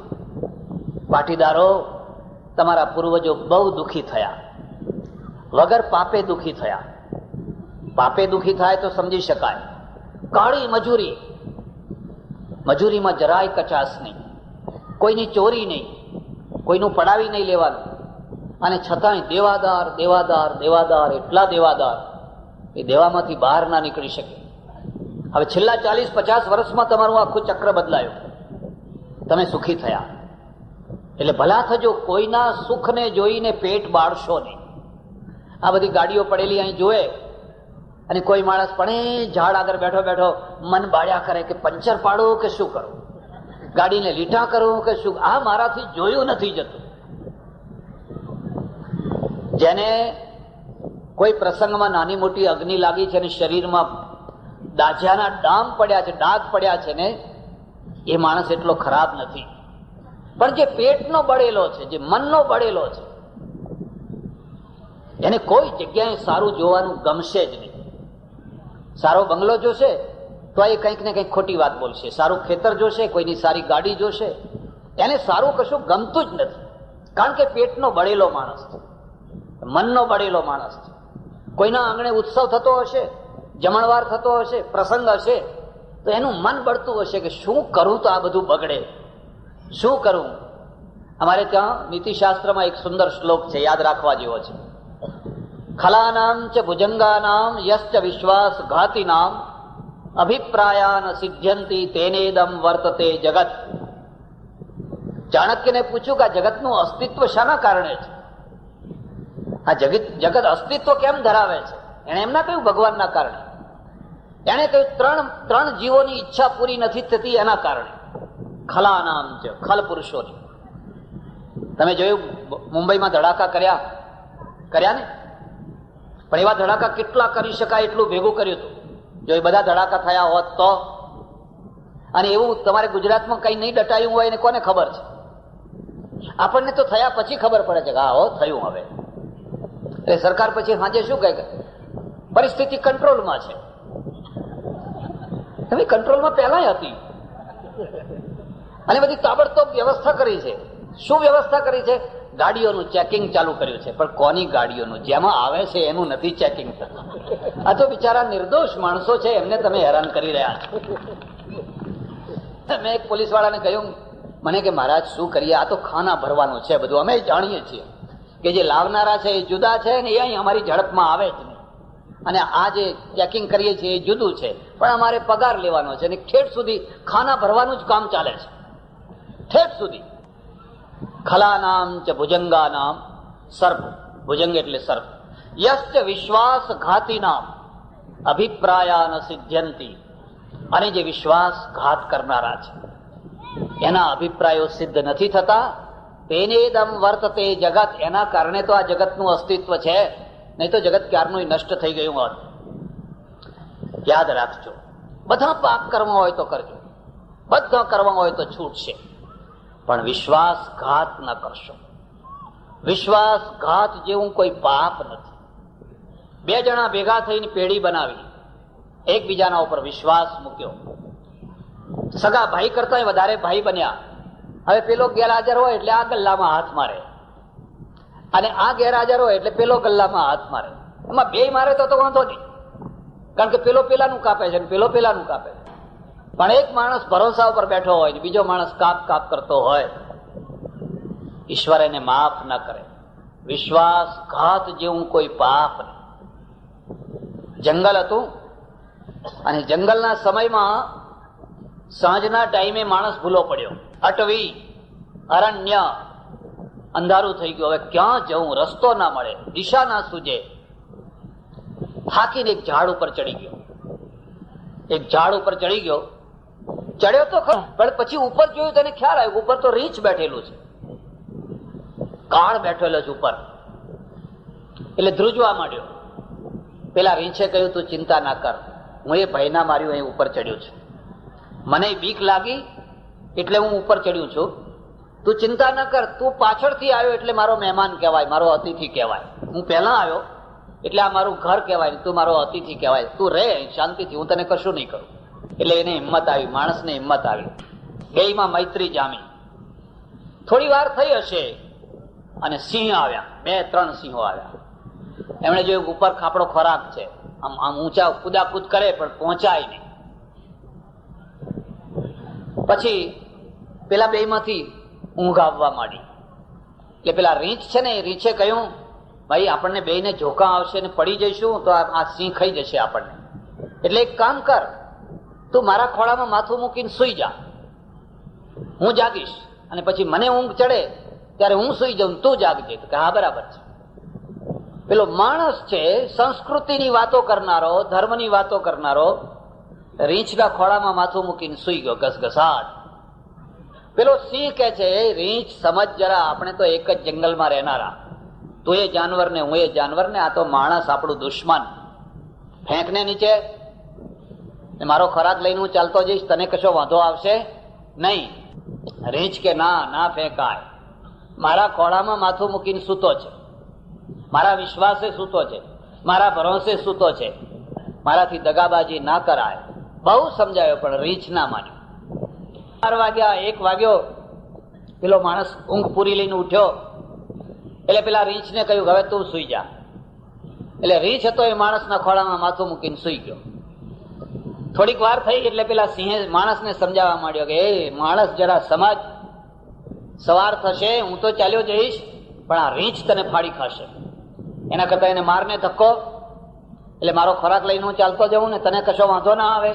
પાટીદારો, તમારા પૂર્વજો બહુ દુઃખી થયા, વગર પાપે દુઃખી થયા. પાપે દુઃખી થાય તો સમજી શકાય. કાળી મજૂરી, મજૂરીમાં જરાય કચાશ નહીં, કોઈની ચોરી નહીં, કોઈનું પડાવી નહીં લેવાનું, અને છતાંય દેવાદાર દેવાદાર દેવાદાર, એટલા દેવાદાર એ દેવામાંથી બહાર ના નીકળી શકે. હવે છેલ્લા 40-50 વર્ષમાં તમારું આખું ચક્ર બદલાયું. તમે સુખી થયા એટલે ભલા થજો. કોઈના સુખને જોઈને પેટ બાળશો નહીં. આ બધી ગાડીઓ પડેલી અહીં જોવે, અને કોઈ માણસ પણ ઝાડ આગળ બેઠો બેઠો મન બાળ્યા કરે કે પંચર પાડું કે શું કરું, ગાડીને લીટા કરું કે શું. આ મારાથી જોયું નથી જતું. જેને કોઈ પ્રસંગમાં નાની મોટી અગ્નિ લાગી છે અને શરીરમાં દાઝ્યાના ડામ પડ્યા છે, ડાઘ પડ્યા છે ને, એ માણસ એટલો ખરાબ નથી. પણ જે પેટનો બળેલો છે, જે મનનો બળેલો છે, એને કોઈ જગ્યાએ સારું જોવાનું ગમશે જ નહીં. સારો બંગલો જોશે તો એ કંઈક ને કંઈક ખોટી વાત બોલશે. સારું ખેતર જોશે, કોઈની સારી ગાડી જોશે, એને સારું કશું ગમતું જ નથી. કારણ કે પેટનો બળેલો માણસ છે, મનનો બળેલો માણસ છે. કોઈના આંગણે ઉત્સવ થતો હશે, જમણવાર થતો હશે, પ્રસંગ હશે, તો એનું મન બળતું હશે કે શું કરું તો આ બધું બગડે, શું કરું. અમારે ત્યાં નીતિશાસ્ત્રમાં એક સુંદર શ્લોક છે, યાદ રાખવા જેવો છે. ખલાનામ ચ ભુજંગાનામ યશ્ચ વિશ્વાસ ઘાતિનામ અભિપ્રાયાન સિદ્ધ્યંતિ તેનેદમ વર્તતે જગત. ચાણક્યને પૂછ્યું કે આ જગતનું અસ્તિત્વ શાના કારણે છે? આ જગત અસ્તિત્વ કેમ ધરાવે છે? એને એમ ના કહ્યું ભગવાનના કારણે. એને કહ્યું ત્રણ જીવોની ઈચ્છા પૂરી નથી થતી એના કારણે. ખલાનામ છે, ખલ પુરુષોની. તમે જોયું મુંબઈમાં ધડાકા કર્યા ને, પણ એવા ધડાકા કેટલા કરી શકાય એટલું ભેગું કર્યું હતું. જો એ બધા ધડાકા થયા હોત તો, અને એવું તમારે ગુજરાતમાં કઈ નહીં ડટાયું હોય એને કોને ખબર છે? આપણને તો થયા પછી ખબર પડે છે કે હા હો થયું. હવે એટલે સરકાર પછી સાંજે શું કહે? પરિસ્થિતિ કંટ્રોલમાં છે. હવે કંટ્રોલમાં પહેલા હતી, અને બધી તાબડતોબ વ્યવસ્થા કરી છે. શું વ્યવસ્થા કરી છે? ગાડીઓનું ચેકિંગ ચાલુ કર્યું છે. પણ કોની ગાડીઓનું? જેમાં આવે છે એનું નથી ચેકિંગ થતું. આ તો બિચારા નિર્દોષ માણસો છે, એમને તમે હેરાન કરી રહ્યા છો. મેં એક પોલીસ વાળાને કહ્યું, મને કે મહારાજ શું કરીએ, આ તો ખાના ભરવાનું છે બધું. અમે જાણીએ છીએ કે જે લાવનારા છે એ જુદા છે ને, એ અહીં અમારી ઝડપમાં આવે જ નહીં. અને આ જે ચેકિંગ કરીએ છીએ એ જુદું છે, પણ અમારે પગાર લેવાનો છે અને ઠેઠ સુધી ખાના ભરવાનું જ કામ ચાલે છે, ઠેઠ સુધી. ખલાનામ ચ ભુજંગાનામ સર્પ, ભુજંગ એટલે સર્પ. યશ્ચ વિશ્વાસઘાતીનામ અભિપ્રાયાન સિદ્ધ્યંતી, અને જે વિશ્વાસઘાત કરનારા છે એના અભિપ્રાયો સિદ્ધ નથી થતા. તેનેદમ વર્તતે જગત, એના કારણે તો આ જગતનું અસ્તિત્વ છે, નહીં તો જગત ક્યારનું નષ્ટ થઈ ગયું હોત. યાદ રાખજો, બધા પાપ કરવા હોય તો કરજો, બધા કરવા હોય તો છૂટશે, પણ વિશ્વાસઘાત ન કરશો. વિશ્વાસઘાત જેવું કોઈ પાપ નથી. બે જણા ભેગા થઈને પેઢી બનાવી, એકબીજાના ઉપર વિશ્વાસ મૂક્યો, સગા ભાઈ કરતા વધારે ભાઈ બન્યા. હવે પેલો ગેરહાજર હોય એટલે આ ગલ્લામાં હાથ મારે, અને આ ગેરહાજર હોય એટલે પેલો ગલ્લામાં હાથ મારે. એમાં બે મારે તો વાંધો નહીં, કારણ કે પેલો પેલાનું કાપે છે, પેલો પેલાનું કાપે છે. પણ એક માણસ ભરોસા ઉપર બેઠો હોય, બીજો માણસ કાપ કાપ કરતો હોય, ઈશ્વર એને માફ ન કરે. વિશ્વાસઘાત જેવું કોઈ પાપ નહીં. જંગલ હતું, અને જંગલના સમયમાં સાંજના ટાઈમે માણસ ભૂલો પડ્યો. અટવી, અરણ્ય, અંધારું થઈ ગયું. હવે ક્યાં જવું, રસ્તો ના મળે, દિશા ના સૂજે. થાકીને એક ઝાડ ઉપર ચડી ગયો. એક ઝાડ ઉપર ચડી ગયો, ચડ્યો તો ખરો, પણ પછી ઉપર જોયું તેને ખ્યાલ આવ્યો ઉપર તો રીંછ બેઠેલું છે, કાળ બેઠેલો છે ઉપર. એટલે ધ્રુજવા માંડ્યો. પેલા રીંછે કહ્યું, તું ચિંતા ના કર, હું એ ભાઈના માર્યું અહીં ઉપર ચડ્યો છું, મને બીક લાગી એટલે હું ઉપર ચડ્યું છું, તું ચિંતા ન કર, તું પાછળથી આવ્યો એટલે મારો મહેમાન કહેવાય, મારો અતિથિ કહેવાય. હું પહેલા આવ્યો એટલે આ મારું ઘર કહેવાય, તું મારો અતિથિ કહેવાય, તું રહે શાંતિથી, હું તને કશું નહીં કરું. એટલે એને હિંમત આવી, માણસને હિંમત આવી, બેયમાં મૈત્રી જામી. થોડી વાર થઈ હશે અને સિંહ આવ્યા, 2-3 સિંહો આવ્યા. એમણે જોયું ઉપર ખાપડો ખોરાક છે, આમ આમ ઊંચા કુદાકૂદ કરે પણ પહોંચાય નહીં. પછી પેલા બેયમાંથી ઊંઘ આવવા માંડી. એટલે પેલા રીંછ છે ને, એ રીંછે કહ્યું, ભાઈ આપણને બેયને ઝોકા આવશે ને પડી જઈશું તો આ સિંહ ખાઈ જશે આપણને, એટલે એક કામ કર, તું મારા ખોળામાં માથું મૂકીને સુઈ જા, હું જાગીશ, અને પછી મને ઊંઘ ચડે ત્યારે હું સુઈ જાઉં, તું જાગજે. તો હા બરાબર છે. પેલો માણસ છે, સંસ્કૃતિની વાતો કરનારો, ધર્મની વાતો કરનારો, રીંછના ખોળામાં માથું મૂકીને સુઈ ગયો ઘસઘસાટ. પેલો સિંહ કે છે, રીંછ સમજ જરા, આપણે તો એક જ જંગલમાં રહેનારા, તું એ જાનવર ને હું એ જાનવર ને, આ તો માણસ આપણું દુશ્મન, ફેંકને નીચે, મારો ખોરાક લઈને હું ચાલતો જઈશ, તને કશો વાંધો આવશે નહીં. રીંછ કે ના ના ફેંકાય, મારા ખોળામાં માથું મૂકીને સૂતો છે, મારા વિશ્વાસે સૂતો છે, મારા ભરોસે સૂતો છે, મારાથી દગાબાજી ના કરાય. બહુ સમજાયો પણ રીંછ ના માન્યો. 12 વાગ્યા, 1 વાગ્યો, પેલો માણસ ઊંઘ પૂરી લઈને ઉઠ્યો. એટલે પેલા રીંછને કહ્યું, હવે તું સુઈ જા. એટલે રીંછ હતો એ માણસના ખોળામાં માથું મૂકીને સુઈ ગયો. થોડીક વાર થઈ એટલે પેલા સિંહે માણસને સમજાવવા માંડ્યો કે એ માણસ જરા સમજ, સવાર થશે, હું તો ચાલ્યો જઈશ, પણ આ રીંછ તને ફાડી ખાશે, એના કરતા એને મારને ધક્કો, એટલે મારો ખોરાક લઈને હું ચાલતો જઉં ને તને કશો વાંધો ના આવે.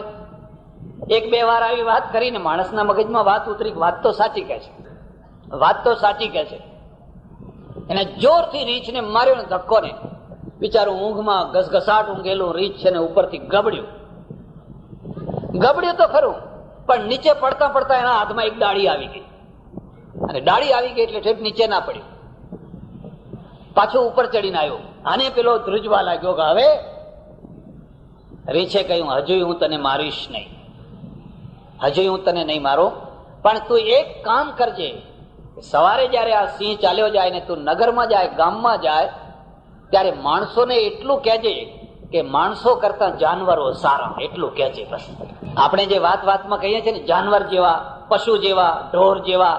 1-2 વાર આવી વાત કરીને માણસના મગજમાં વાત ઉતરી, વાત તો સાચી કે છે, વાત તો સાચી કે છે. એને જોરથી રીંછને માર્યો ને ધક્કો ને, બિચારું ઊંઘમાં ઘસઘસાટ ઊંઘેલું રીંછ છે ને ઉપરથી ગબડ્યું. ગબડ્યું તો ખરું, પણ નીચે પડતા પડતા એના હાથમાં એક ડાળી આવી ગઈ, અને ડાળી આવી ગઈ એટલે ઠેઠ નીચે ના પડ્યું, પાછો ઉપર ચડીને આવ્યો. આને પેલો ધ્રુજવા લાગ્યો કે હવે, રીંછે કહ્યું, હજુ હું તને મારીશ નહીં, હજુ હું તને નહીં મારું, પણ તું એક કામ કરજે, સવારે જયારે આ સિંહ ચાલ્યો જાય ને તું નગરમાં જાય, ગામમાં જાય, ત્યારે માણસોને એટલું કહેજે કે માણસો કરતા જાનવરો સારા, એટલું કહેજે બસ. આપણે જે વાત વાતમાં કહીએ છીએ ને, જાનવર જેવા, પશુ જેવા, ઢોર જેવા,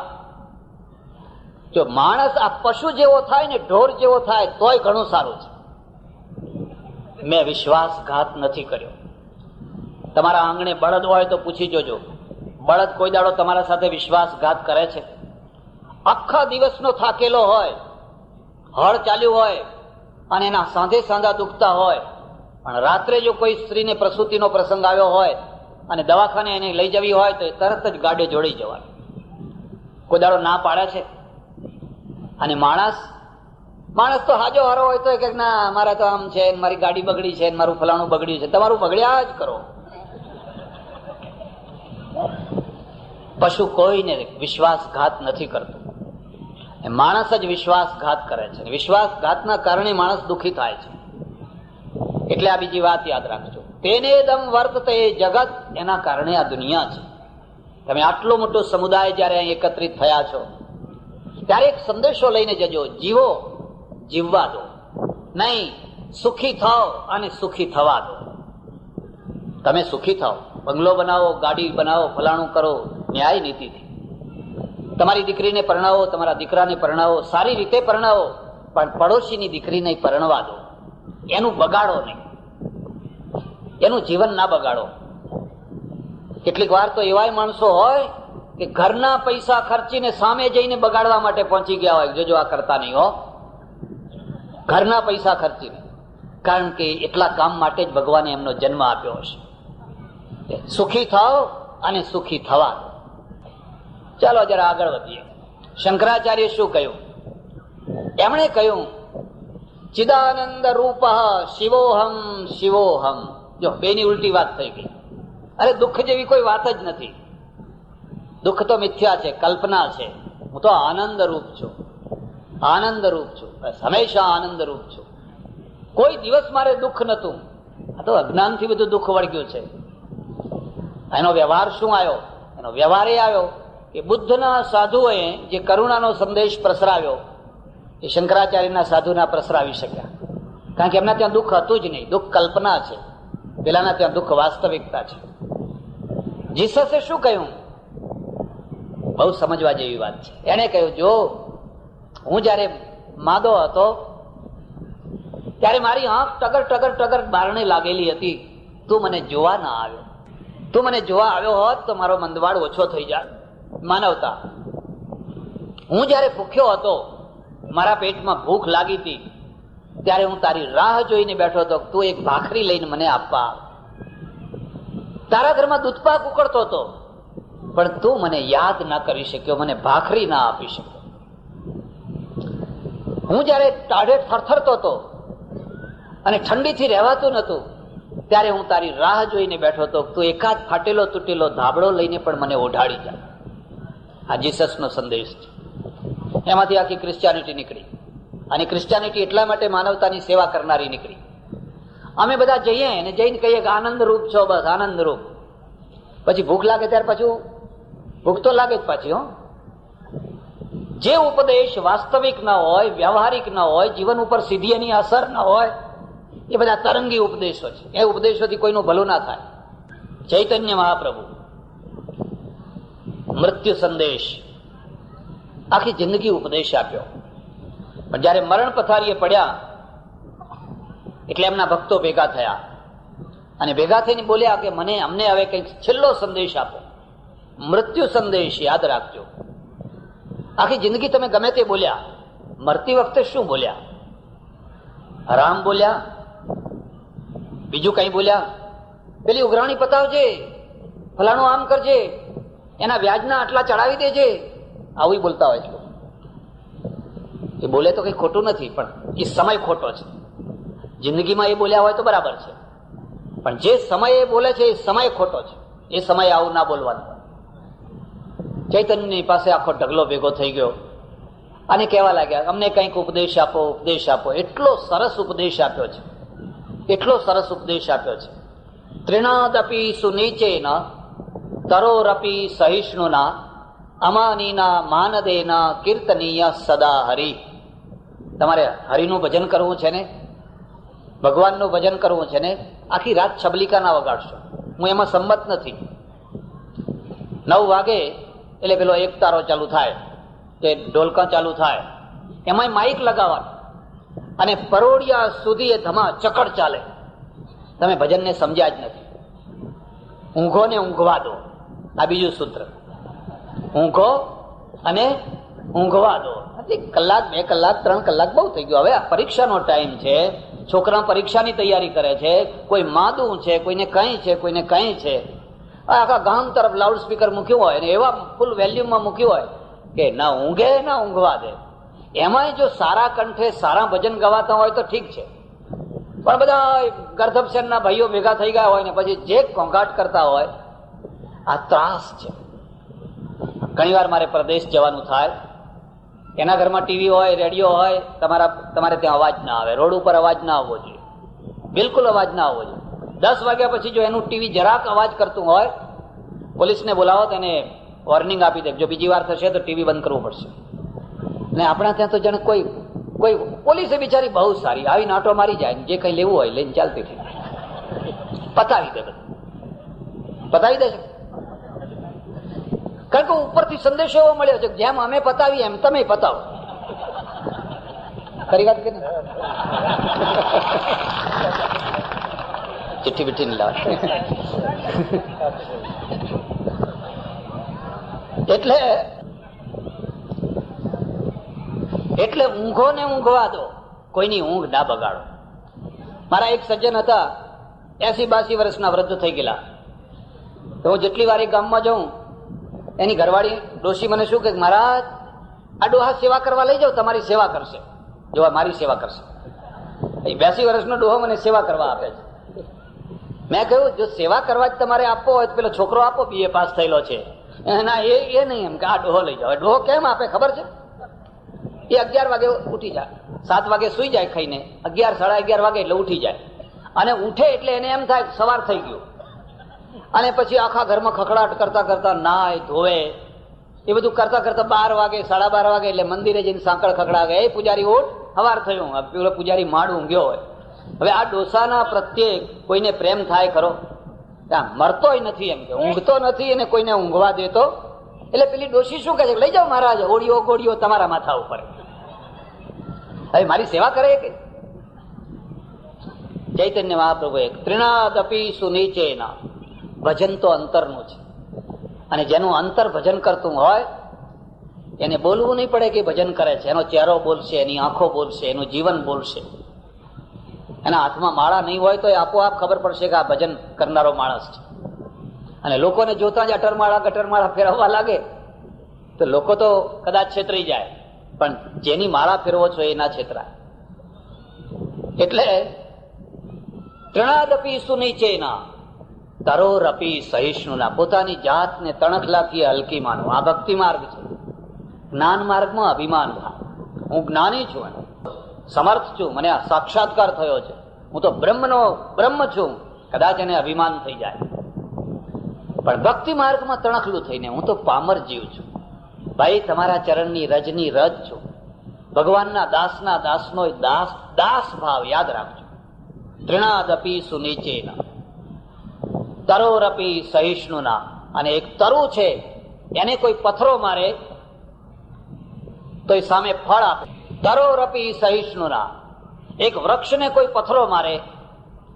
જો માણસ આ પશુ જેવો થાય ને ઢોર જેવો થાય તોય ઘણું સારું છે. મેં વિશ્વાસઘાત નથી કર્યો. તમારા આંગણે બળદ હોય તો પૂછી જોજો, બળદ કોઈ દાડો તમારા સાથે વિશ્વાસઘાત કરે છે? આખા દિવસનો થાકેલો હોય, હળ ચાલ્યું હોય અને એના સાંધે સાંધા દુખતા હોય, પણ રાત્રે જો કોઈ સ્ત્રીને પ્રસૂતિનો પ્રસંગ આવ્યો હોય અને દવાખાને એને લઈ જવી હોય તો તરત જ ગાડે જોડી જવાનું. કોઈ દાડો ના પાડે છે? અને માણસ તો હાજો હારો હોય તો કે ના મારા તો આમ છે, મારી ગાડી બગડી છે, મારું ફલાણું બગડ્યું છે. તમારું બગડ્યા જ કરો. પશુ કોઈને વિશ્વાસઘાત નથી કરતું, માણસ જ વિશ્વાસઘાત કરે છે. વિશ્વાસઘાતના કારણે માણસ દુઃખી થાય છે. એટલે આ બીજી વાત યાદ રાખજો. તેને દમ વર્તતે જગત, એના કારણે આ દુનિયા છે. તમે આટલો મોટો સમુદાય જયારે અહીં એકત્રિત થયા છો ત્યારે એક સંદેશો લઈને જજો. જીવો, જીવવા દો, નહીં સુખી થાઓ અને સુખી થવા દો. તમે સુખી થાઓ, બંગલો બનાવો, ગાડી બનાવો, ફલાણું કરો, ન્યાય નીતિથી. તમારી દીકરીને પરણાવો, તમારા દીકરાને પરણાવો, સારી રીતે પરણાવો, પણ પડોશીની દીકરીને પરણવા દો. એનું બગાડો નહીં, એનું જીવન ના બગાડો. કેટલીક વાર તો એવાય માણસો હોય કે ઘરના પૈસા ખર્ચીને સામે જઈને બગાડવા માટે પહોંચી ગયા હોય. જોજો આ કરતા નહીં હો, ઘરના પૈસા ખર્ચીને. કારણ કે એટલા કામ માટે જ ભગવાને એમનો જન્મ આપ્યો હશે. સુખી થાઓ અને સુખી થવા. ચાલો જરા આગળ વધીએ. શંકરાચાર્ય શું કહ્યું? એમણે કહ્યું ચિદાનંદ રૂપ શિવોહમ શિવોહમ. જો બેની ઉલટી વાત થઈ ગઈ. અરે દુઃખ જેવી કોઈ વાત જ નથી. દુઃખ તો મિથ્યા છે, કલ્પના છે. હું તો આનંદ રૂપ છું, આનંદ રૂપ છું, હંમેશા આનંદ રૂપ છું. કોઈ દિવસ મારે દુઃખ નતું. આ તો અજ્ઞાનથી બધું દુઃખ વળગ્યું છે. એનો વ્યવહાર શું આવ્યો? એનો વ્યવહાર એ આવ્યો કે બુદ્ધના સાધુઓએ જે કરુણાનો સંદેશ પ્રસરાવ્યો એ શંકરાચાર્યના સાધુ ના પ્રસરાવી શક્યા. કારણ કે એમના ત્યાં દુઃખ હતું જ નહીં. દુઃખ કલ્પના છે, પેલાના ત્યાં દુઃખ વાસ્તવિકતા છે. જીસસે શું કહ્યું? બહુ સમજવા જેવી વાત છે. એને કહ્યું જો હું જયારે માદો હતો ત્યારે મારી આંખ ટગર ટગર ટગર બારણે લાગેલી હતી. તું મને જોવા ના આવ્યો. તું મને જોવા આવ્યો હોત તો મારો મંદવાડ ઓછો થઈ જાય. માનવતા. હું જયારે ભૂખ્યો હતો, મારા પેટમાં ભૂખ લાગી હતી, ત્યારે હું તારી રાહ જોઈને બેઠો હતો. તું એક ભાખરી લઈને મને આપવા. તારા ઘરમાં દૂધપાક ઉકળતો હતો, પણ તું મને યાદ ના કરી શક્યો, મને ભાખરી ના આપી શક્યો. હું જયારે ટાઢે થરથરતો હતો અને ઠંડીથી રહેવાતું નતું, ત્યારે હું તારી રાહ જોઈને બેઠો હતો. તું એકાદ ફાટેલો તૂટેલો ધાબળો લઈને પણ મને ઓઢાડી જાય. આ જીસસનો સંદેશ છે. એમાંથી આખી ક્રિશ્ચિયાનિટી નીકળી. અને ક્રિશ્ચિયાનિટી એટલા માટે માનવતાની સેવા કરનારી નીકળી. અમે બધા જઈએ અને જઈને કહીએ કે આનંદ રૂપ છો, બસ આનંદ રૂપ. પછી ભૂખ લાગે ત્યારે પાછું ભૂખ તો લાગે જ પાછી. હો, જે ઉપદેશ વાસ્તવિક ના હોય, વ્યવહારિક ના હોય, જીવન ઉપર સીધી એની અસર ના હોય, એ બધા તરંગી ઉપદેશો છે. એ ઉપદેશોથી કોઈનું ભલું ના થાય. ચૈતન્ય મહાપ્રભુ મૃત્યુ સંદેશ આખી જિંદગી ઉપદેશ આપ્યો. પણ જયારે મરણ પથારીએ પડ્યા એટલે એમના ભક્તો ભેગા થયા અને ભેગા થઈને બોલ્યા કે અમને હવે કંઈક છેલ્લો સંદેશ આપો, મૃત્યુ સંદેશ યાદ રાખજો. આખી જિંદગી તમે ગમે તે બોલ્યા, મરતી વખતે શું બોલ્યા? રામ બોલ્યા, બીજું કઈ બોલ્યા? પેલી ઉઘરાણી પતાવજે, ફલાણું આમ કરજે, એના વ્યાજના આટલા ચડાવી દેજે, આવું બોલતા હોય છે. એ બોલે તો કઈ ખોટું નથી, પણ એ સમય ખોટો છે. જિંદગીમાં એ બોલ્યા હોય તો બરાબર છે, પણ જે સમયે બોલે છે એ સમય ખોટો છે. એ સમયે આવું ના બોલવાનું. ચૈતન્યની પાસે આખો ઢગલો ભેગો થઈ ગયો અને કહેવા લાગ્યા અમને કંઈક ઉપદેશ આપો, ઉપદેશ આપો. એટલો સરસ ઉપદેશ આપ્યો છે, એટલો સરસ ઉપદેશ આપ્યો છે. ત્રિણાદપી સુનીચેના તરોરપી સહિષ્ણુના અમાનીના માનદેના કીર્તનીય સદા હરિ. તમારે હરિનું ભજન કરવું છે ને, ભગવાનનું ભજન કરવું છે ને, આખી રાત છબલિકા ના વગાડશો. હું એમાં સંમત નથી. 9 વાગે એટલે પેલો એક તારો ચાલુ થાય, તે ઢોલકા ચાલુ થાય, એમાંય માઇક લગાવવાનું અને પરોડિયા સુધી એ ધમા ચકડ ચાલે. તમે ભજનને સમજ્યા જ નથી. ઊંઘો ને ઊંઘવા દો, આ બીજું સૂત્ર. ઊંઘો અને ઊંઘવા દો. કલાક 2 કલાક 3 કલાક બહુ થઈ ગયું. હવે આ પરીક્ષાનો ટાઈમ છે, છોકરા પરીક્ષાની તૈયારી કરે છે, કોઈ માદું છે, કોઈને કઈ છે, કોઈને કઈ છે. આખા ગામ તરફ લાઉડ સ્પીકર મૂક્યું હોય ને એવા ફૂલ વેલ્યુમમાં મૂક્યું હોય કે ના ઊંઘે ના ઊંઘવા દે. એમાંય જો સારા કંઠે સારા ભજન ગવાતા હોય તો ઠીક છે, પણ બધા ગર્ધપસેનના ભાઈઓ ભેગા થઈ ગયા હોય ને પછી જે કોંઘાટ કરતા હોય, આ ત્રાસ છે. ઘણી વાર મારે પ્રદેશ જવાનું થાય, એના ઘરમાં ટીવી હોય, રેડિયો હોય, તમારે ત્યાં અવાજ ના આવે, રોડ ઉપર અવાજ ના આવવો જોઈએ, બિલકુલ અવાજ ના આવવો જોઈએ. 10 વાગ્યા પછી જો એનું ટીવી જરાક અવાજ કરતું હોય, પોલીસને બોલાવો તેને વોર્નિંગ આપી દે, જો બીજી વાર થશે તો ટીવી બંધ કરવું પડશે. ને આપણા ત્યાં તો જાણે કોઈ પોલીસે બિચારી બહુ સારી આવી નાટો મારી જાય, જે કઈ લેવું હોય લઈને ચાલતી થઈ, પતાવી દે, પતાવી દે છે. કારણ કે ઉપરથી સંદેશો એવો મળ્યો છે જેમ અમે પતાવી એમ તમે પતાવો. ખરી વાત કે ચિઠ્ઠી બીઠ્ઠી નહીં લાવ. એટલે ઊંઘો ને ઊંઘવા દો, કોઈની ઊંઘ ના બગાડો. મારા એક સજ્જન હતા, 80-82 વર્ષના વૃદ્ધ થઈ ગયેલા. તો હું જેટલી વાર એ ગામમાં જાઉં, એની ઘરવાળી ડોશી મને શું કે, મહારાજ આ ડોહા સેવા કરવા લઈ જાઓ, તમારી સેવા કરશે. જો મારી સેવા કરશે. 82 વર્ષનો ડોહો મને સેવા કરવા આપે છે. મેં કહ્યું જો સેવા કરવા જ તમારે આપવો હોય તો પેલો છોકરો આપો, BA પાસ થયેલો છે. ના એ નહીં, એમ કે આ ડોહો લઈ જાઓ. ડોહો કેમ આપે ખબર છે? એ 11 વાગે ઉઠી જાય, 7 વાગે સુઈ જાય ખાઈને, 11-11:30 વાગે એટલે ઉઠી જાય. અને ઉઠે એટલે એને એમ થાય સવાર થઈ ગયું. અને પછી આખા ઘરમાં ખખડાટ કરતા કરતા નાય ધોવે, એ બધું કરતા કરતા 12 વાગે 12:30 વાગે એટલે મંદિરે જઈને સાંકળ ખખડાવે, એ પૂજારી ઉઠ, સવાર થયું. પેલો પૂજારી માડ ઊંઘ્યો હોય. હવે આ ડોસાના પ્રત્યે કોઈને પ્રેમ થાય ખરો? મરતોય નથી, એમ કે ઊંઘતો નથી અને કોઈને ઊંઘવા દેતો. એટલે પેલી ડોશી શું કહે છે, લઈ જાઓ મહારાજ, ઓડિયો ગોડિયો તમારા માથા ઉપર. હવે મારી સેવા કરે કે? ચૈતન્ય મહાપ્રભુ એક ત્રિનાદપી સુનીચેના, ભજન તો અંતરનું છે. અને જેનું અંતર ભજન કરતું હોય એને બોલવું નહીં પડે કે ભજન કરે છે. એનો ચહેરો બોલશે, એની આંખો બોલશે, એનું જીવન બોલશે. એના હાથમાં માળા નહીં હોય તો આપોઆપ ખબર પડશે કે આ ભજન કરનારો માણસ છે. અને લોકોને જોતા જ ગટરમાળા ફેરવવા લાગે તો લોકો તો કદાચ છેતરી જાય, પણ જેની માળા ફેરવો છો એ ના છેતરાય. એટલે ત્રણાદપી સુનીચેના તરોરપી સહિષ્ણુના, પોતાની જાતને તણખલાથી હલકી માનવું. આ ભક્તિ માર્ગ છે. જ્ઞાન માર્ગમાં અભિમાન થાય, હું જ્ઞાની છું, સમર્થ છું, મને આ સાક્ષાત્કાર થયો છે, હું તો બ્રહ્મ છું, કદાચ એને અભિમાન થઈ જાય. પણ ભક્તિ માર્ગમાં તણખલું થઈને હું તો પામર જીવ છું. ભાઈ તમારા ચરણની રજની રજ છું, ભગવાનના દાસનો દાસ ભાવ યાદ રાખજો. ત્રિણાદપી સુનીચેના તરોરપી સહિષ્ણુના. અને એક તરુ છે, એને કોઈ પથ્થરો મારે તો એ સામે ફળ આપે. તરોરપી સહિષ્ણુના, એક વૃક્ષને કોઈ પથ્થરો મારે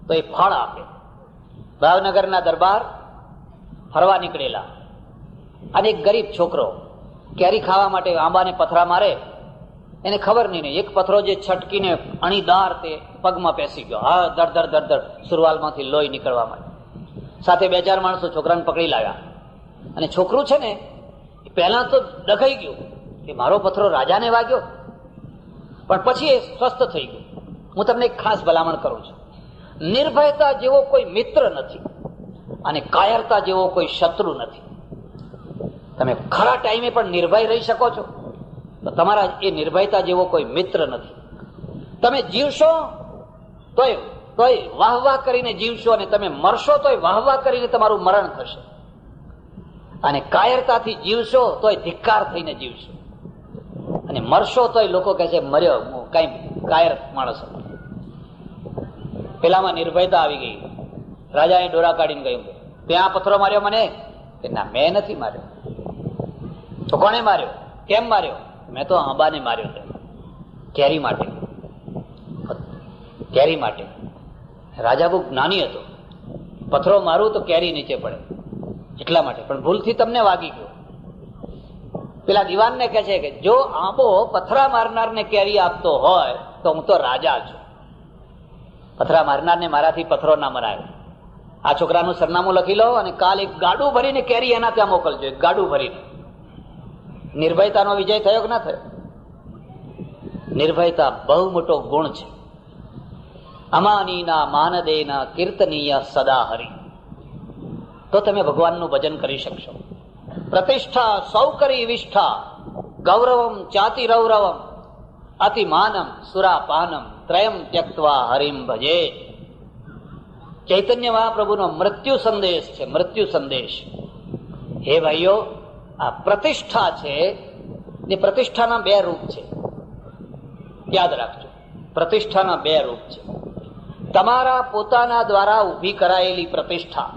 તો એ ફળ આપે. ભાવનગરના દરબાર ફરવા નીકળેલા અને એક ગરીબ છોકરો કેરી ખાવા માટે આંબાને પથરા મારે, એને ખબર નહીં, એક પથ્થરો જે છટકીને અણીદાર તે પગમાં પેસી ગયો. હા, દડ સુરવાલમાંથી લોહી નીકળવા માંડ્યું. સાથે 2-4 માણસો છોકરાને પકડી લાવ્યા. અને છોકરું છે ને પહેલા તો ડઘાઈ ગયું કે મારો પથ્થરો રાજાને વાગ્યો, પણ પછી એ સ્વસ્થ થઈ ગયું. હું તમને એક ખાસ ભલામણ કરું છું, નિર્ભયતા જેવો કોઈ મિત્ર નથી અને કાયરતા જેવો કોઈ શત્રુ નથી. તમે ખરા ટાઈમે પણ નિર્ભય રહી શકો છો તો તમારા એ નિર્ભયતા જેવો કોઈ મિત્ર નથી. તમે જીવશો તોય વાહ કરીને જીવશો, અને તમે મરશો તોય વાહ કરીને તમારું મરણ થશે. અને કાયરતાથી જીવશો તોય ધિક્કાર થઈને જીવશો, અને મરશો તોય લોકો કહે છે મર્યો, કઈ કાયર માણસ. પેલામાં નિર્ભયતા આવી ગઈ. રાજાએ ડોરા કાઢીને કહ્યું, ત્યાં પથ્થરો માર્યો મને? કે ના, મેં નથી માર્યો. તો કોને માર્યો? કેમ માર્યો? મેં તો આંબાને માર્યો હતો, કેરી માટે. રાજા બહુ જ્ઞાની હતો, પથ્થરો મારું તો કેરી નીચે પડે એટલા માટે, પણ ભૂલથી તમને વાગી ગયો. પેલા દિવાનને કહે છે કે જો આંબો પથરા મારનારને કેરી આપતો હોય તો હું તો રાજા છું. પથરા મારનારને મારાથી પથરો ના મરાય. આ છોકરાનું સરનામું લખી લો અને કાલ એક ગાડું ભરીને કેરી એના ત્યાં મોકલજો, એક ગાડું ભરીને. નિર્ભયતાનો વિજય થયો કે ના થયો? નિર્ભયતા બહુ મોટો ગુણ છે. અમાનીના માનદેના કીર્તનીય સદા હરિ. તો તમે ભગવાનનું ભજન કરી શકશો. પ્રતિષ્ઠા સૌકરી વિષ્ઠા ગૌરવમ ચાતિ રૌરવમ અતિમાનમ સુરાપાનમ ત્રયમ ત્યક્ત્વા હરિમ ભજે. ચૈતન્ય મહાપ્રભુનો મૃત્યુ સંદેશ છે, મૃત્યુ સંદેશ. હે ભાઈઓ, આ પ્રતિષ્ઠા છે એ પ્રતિષ્ઠાના બે રૂપ છે. યાદ રાખજો, પ્રતિષ્ઠાના બે રૂપ છે. તમારા પોતાના દ્વારા ઊભી કરાયેલી પ્રતિષ્ઠા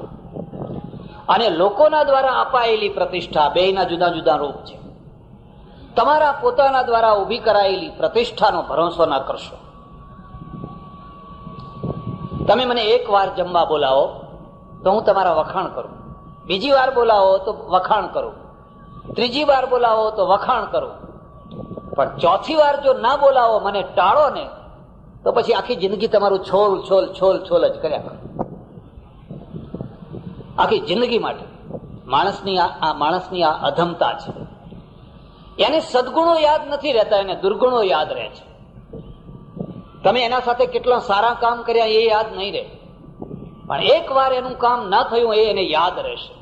અને લોકોના દ્વારા અપાયેલી પ્રતિષ્ઠા, બેયના જુદા જુદા રૂપ છે. તમારા પોતાના દ્વારા ઊભી કરાયેલી પ્રતિષ્ઠાનો ભરોસો ના કરશો. તમે મને એક વાર જમવા બોલાવો તો હું તમારા વખાણ કરું, બીજી વાર બોલાવો તો વખાણ કરું, ત્રીજી વાર બોલાવો તો વખાણ કરું, પણ ચોથી વાર જો ના બોલાવો, મને ટાળો ને, તો પછી આખી જિંદગી તમારું છોલ છોલ છોલ છોલ જ કર્યા કરો. આખી જિંદગી માટે માણસની આ અધમતા છે. એને સદગુણો યાદ નથી રહેતા, એને દુર્ગુણો યાદ રહે છે. તમે એના સાથે કેટલા સારા કામ કર્યા એ યાદ નહીં રહે, પણ એક વાર એનું કામ ના થયું એ એને યાદ રહેશે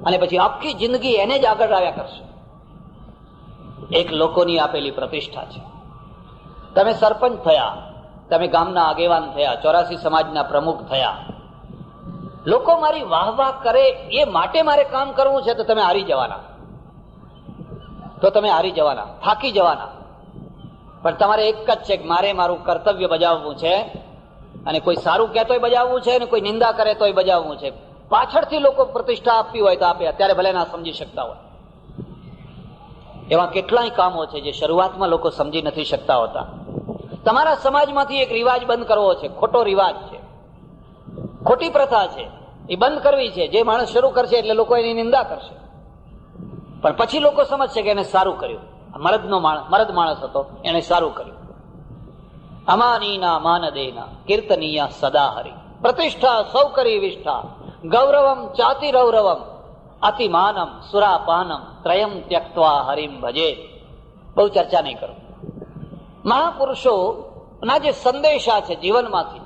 અને પછી આખી જિંદગી એને જ આગળ આવ્યા કરશે. એક લોકોની આપેલી પ્રતિષ્ઠા છે. તમે સરપંચ થયા, તમે ગામના આગેવાન થયા, 84 સમાજના પ્રમુખ થયા. લોકો મારી વાહ વાહ કરે એ માટે મારે કામ કરવું છે, તો તમે હારી જવાના, થાકી જવાના. પણ તમારે એક જ છે કે મારે મારું કર્તવ્ય બજાવવું છે, અને કોઈ સારું કહેતોય બજાવવું છે અને કોઈ નિંદા કરે તોય બજાવવું છે. પાછળથી લોકો પ્રતિષ્ઠા આપવી હોય તો આપે, અત્યારે ભલે ના સમજી શકતા હોય. એવા કેટલાય કામો છે જે શરૂઆતમાં લોકો સમજી નથી શકતા હોતા. તમારા સમાજમાંથી એક રિવાજ બંધ કરવો છે, ખોટો રિવાજ છે, ખોટી પ્રથા છે, એ બંધ કરવી છે. જે માણસ શરૂ કરશે એટલે લોકો એની નિંદા કરશે, પણ પછી લોકો સમજશે કે એને સારું કર્યું, મરદ માણસ હતો, એને સારું કર્યું. અમાનીના માનદેના કીર્તનીય સદા હરિ. પ્રતિષ્ઠા સૌકરી વિષ્ઠા ગૌરવમ ચાતિ રૌરવમ અતિમાનમ સુરાપાનમ ત્રયમ ત્યક્ત્વા હરિમ ભજે. બહુ ચર્ચા નહીં કરું. મહાપુરુષો ના જે સંદેશા છે જીવનમાંથી.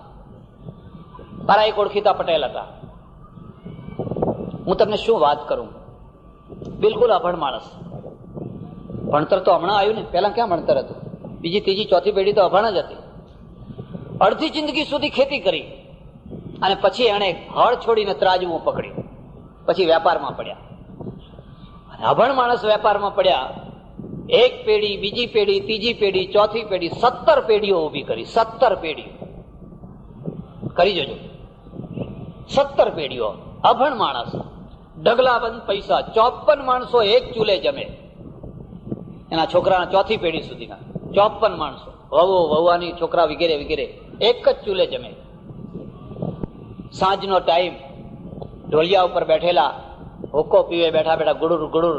મારા એક ઓળખીતા પટેલ હતા. હું તમને શું વાત કરું, બિલકુલ અભણ માણસ. ભણતર તો હમણાં આવ્યું ને, પેલા ક્યાં ભણતર હતું? બીજી ત્રીજી ચોથી પેઢી તો અભણ જ હતી. અડધી જિંદગી સુધી ખેતી કરી અને પછી એને હળ છોડીને ત્રાજવું પકડ્યું, પછી વેપારમાં પડ્યા. અભણ માણસ વેપારમાં પડ્યા. એક પેઢી, બીજી પેઢી, ત્રીજી પેઢી, ચોથી પેઢી, 17 પેઢીઓ ઉભી કરી. 17 પેઢીઓ કરી જોજો. 17 પેઢીઓ. અભણ માણસ, ઢગલાબંધ પૈસા, 54 માણસો એક ચૂલે જમે. એના છોકરાના ચોથી પેઢી સુધીના 54 માણસો, વહુવાની છોકરા વગેરે વગેરે એક જ ચૂલે જમે. સાંજનો ટાઈમ, ઢોલિયા ઉપર બેઠેલા, હુક્કો પીવે બેઠા બેઠા ગુડુર ગુડુર,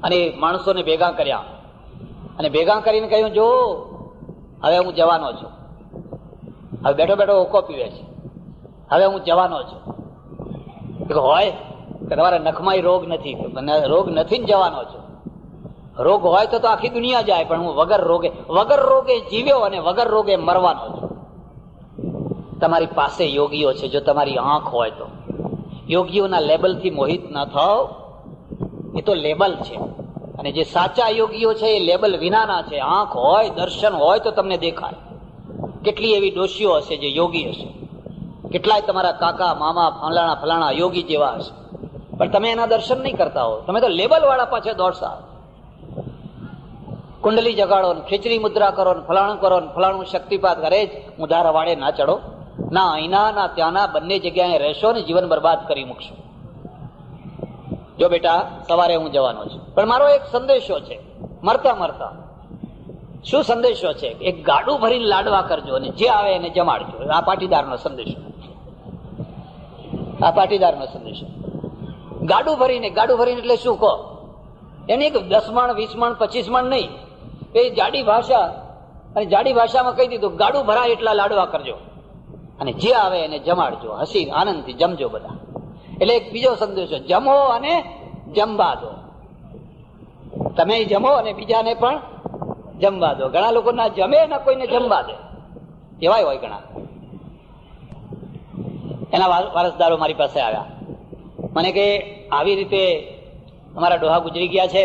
અને માણસોને ભેગા કર્યા અને ભેગા કરીને કહ્યું, જો હવે હું જવાનો છું. હવે બેઠો બેઠો હુક્કો પીવે છે, હવે હું જવાનો છું. હોય કે તમારા નખમાં રોગ નથી? રોગ નથી ને જવાનો છો. રોગ હોય તો આખી દુનિયા જાય, પણ હું વગર રોગે જીવ્યો અને વગર રોગે મરવાનો છું. તમારી પાસે યોગીઓ છે, જો તમારી આંખ હોય તો. યોગીઓના લેબલથી મોહિત ના થાઓ, એ તો લેબલ છે. અને જે સાચા યોગીઓ છે એ લેબલ વિનાના છે. આંખ હોય, દર્શન હોય તો તમને દેખાય. કેટલી એવી ડોશીઓ હશે જે યોગી હશે, કેટલાય તમારા કાકા મામા ફલાણા ફલાણા યોગી જેવા હશે, પણ તમે એના દર્શન નહીં કરતા હો. તમે તો લેબલ વાળા પાછળ દોડશા. કુંડલી જગાડો, ખીચડી મુદ્રા કરો, ફલાણું કરો, ફલાણું શક્તિપાત કરે, ઉધારા વાળે ના ચડો. ના અહીંના ના ત્યાંના, બંને જગ્યાએ રહેશો ને જીવન બરબાદ કરી મૂકશો. જો બેટા, સવારે હું જવાનો છું, પણ મારો એક સંદેશો છે. મરતા મરતા શું સંદેશો છે? એક ગાડું ભરીને લાડવા કરજો અને જે આવે એને જમાડજો. આ પાટીદારનો સંદેશો. આ પાટીદારનો સંદેશો. ગાડું ભરીને એટલે શું કહો? એને 10 મણ 20 મણ 25 મણ નહીં, એ જાડી ભાષા, અને જાડી ભાષામાં કહી દીધું ગાડું ભરાય એટલા લાડવા કરજો અને જે આવે એને જમાડજો, હસી આનંદથી જમજો બધા. એટલે એક બીજો સંદેશો, જમો અને જમવા દો. તમે જમો અને બીજાને પણ જમવા દો. ઘણા લોકો ના જમે ના કોઈને જમવા દે, એવાય હોય ઘણા. એના વારસદારો મારી પાસે આવ્યા, મને કે આવી રીતે અમારા ડોહા ગુજરી ગયા છે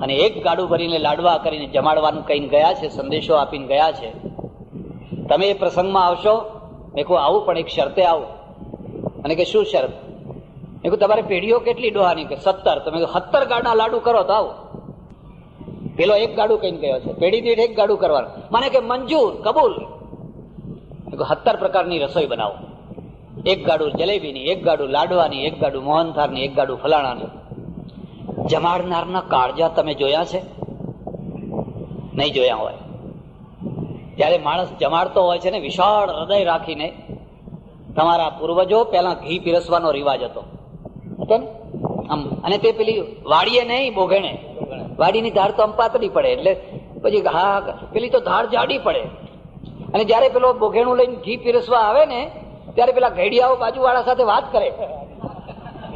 અને એક ગાડું ભરીને લાડવા કરીને જમાડવાનું કહીને ગયા છે, સંદેશો આપીને ગયા છે, તમે એ પ્રસંગમાં આવશો? મેં કહું આવું, પણ એક શરતે આવું. અને કે શું શરત? મેં કહું તમારે પેઢીઓ કેટલી ડોહાની? કે 17. તમે 17 ગાડા લાડુ કરો તો આવો. પેલો એક ગાડું કહીને ગયો છે, પેઢી દીઠ એક ગાડું કરવાનું. મને કે મંજૂર, કબૂલ. 17 પ્રકારની રસોઈ બનાવો, એક ગાડું જલેબીની, એક ગાડું લાડવાની, એક ગાડું મોહનથાળની, એક ગાડું ફલાણાની. જમાડનારના કાળજા તમે જોયા છે? નહીં જોયા હોય. જયારે માણસ જમાડતો હોય છે ને વિશાળ હૃદય રાખીને, તમારા પૂર્વજો પહેલા ઘી પીરસવાનો રિવાજ હતો ને આમ, અને તે પેલી વાડીએ નહીં, બોઘેણે. વાડીની ધાર તો આમ પાતળી પડે, એટલે પછી હા પેલી તો ધાર જાડી પડે. અને જયારે પેલો બોઘેણું લઈને ઘી પીરસવા આવે ને, ત્યારે પેલા ઘેડિયાઓ બાજુવાળા સાથે વાત કરે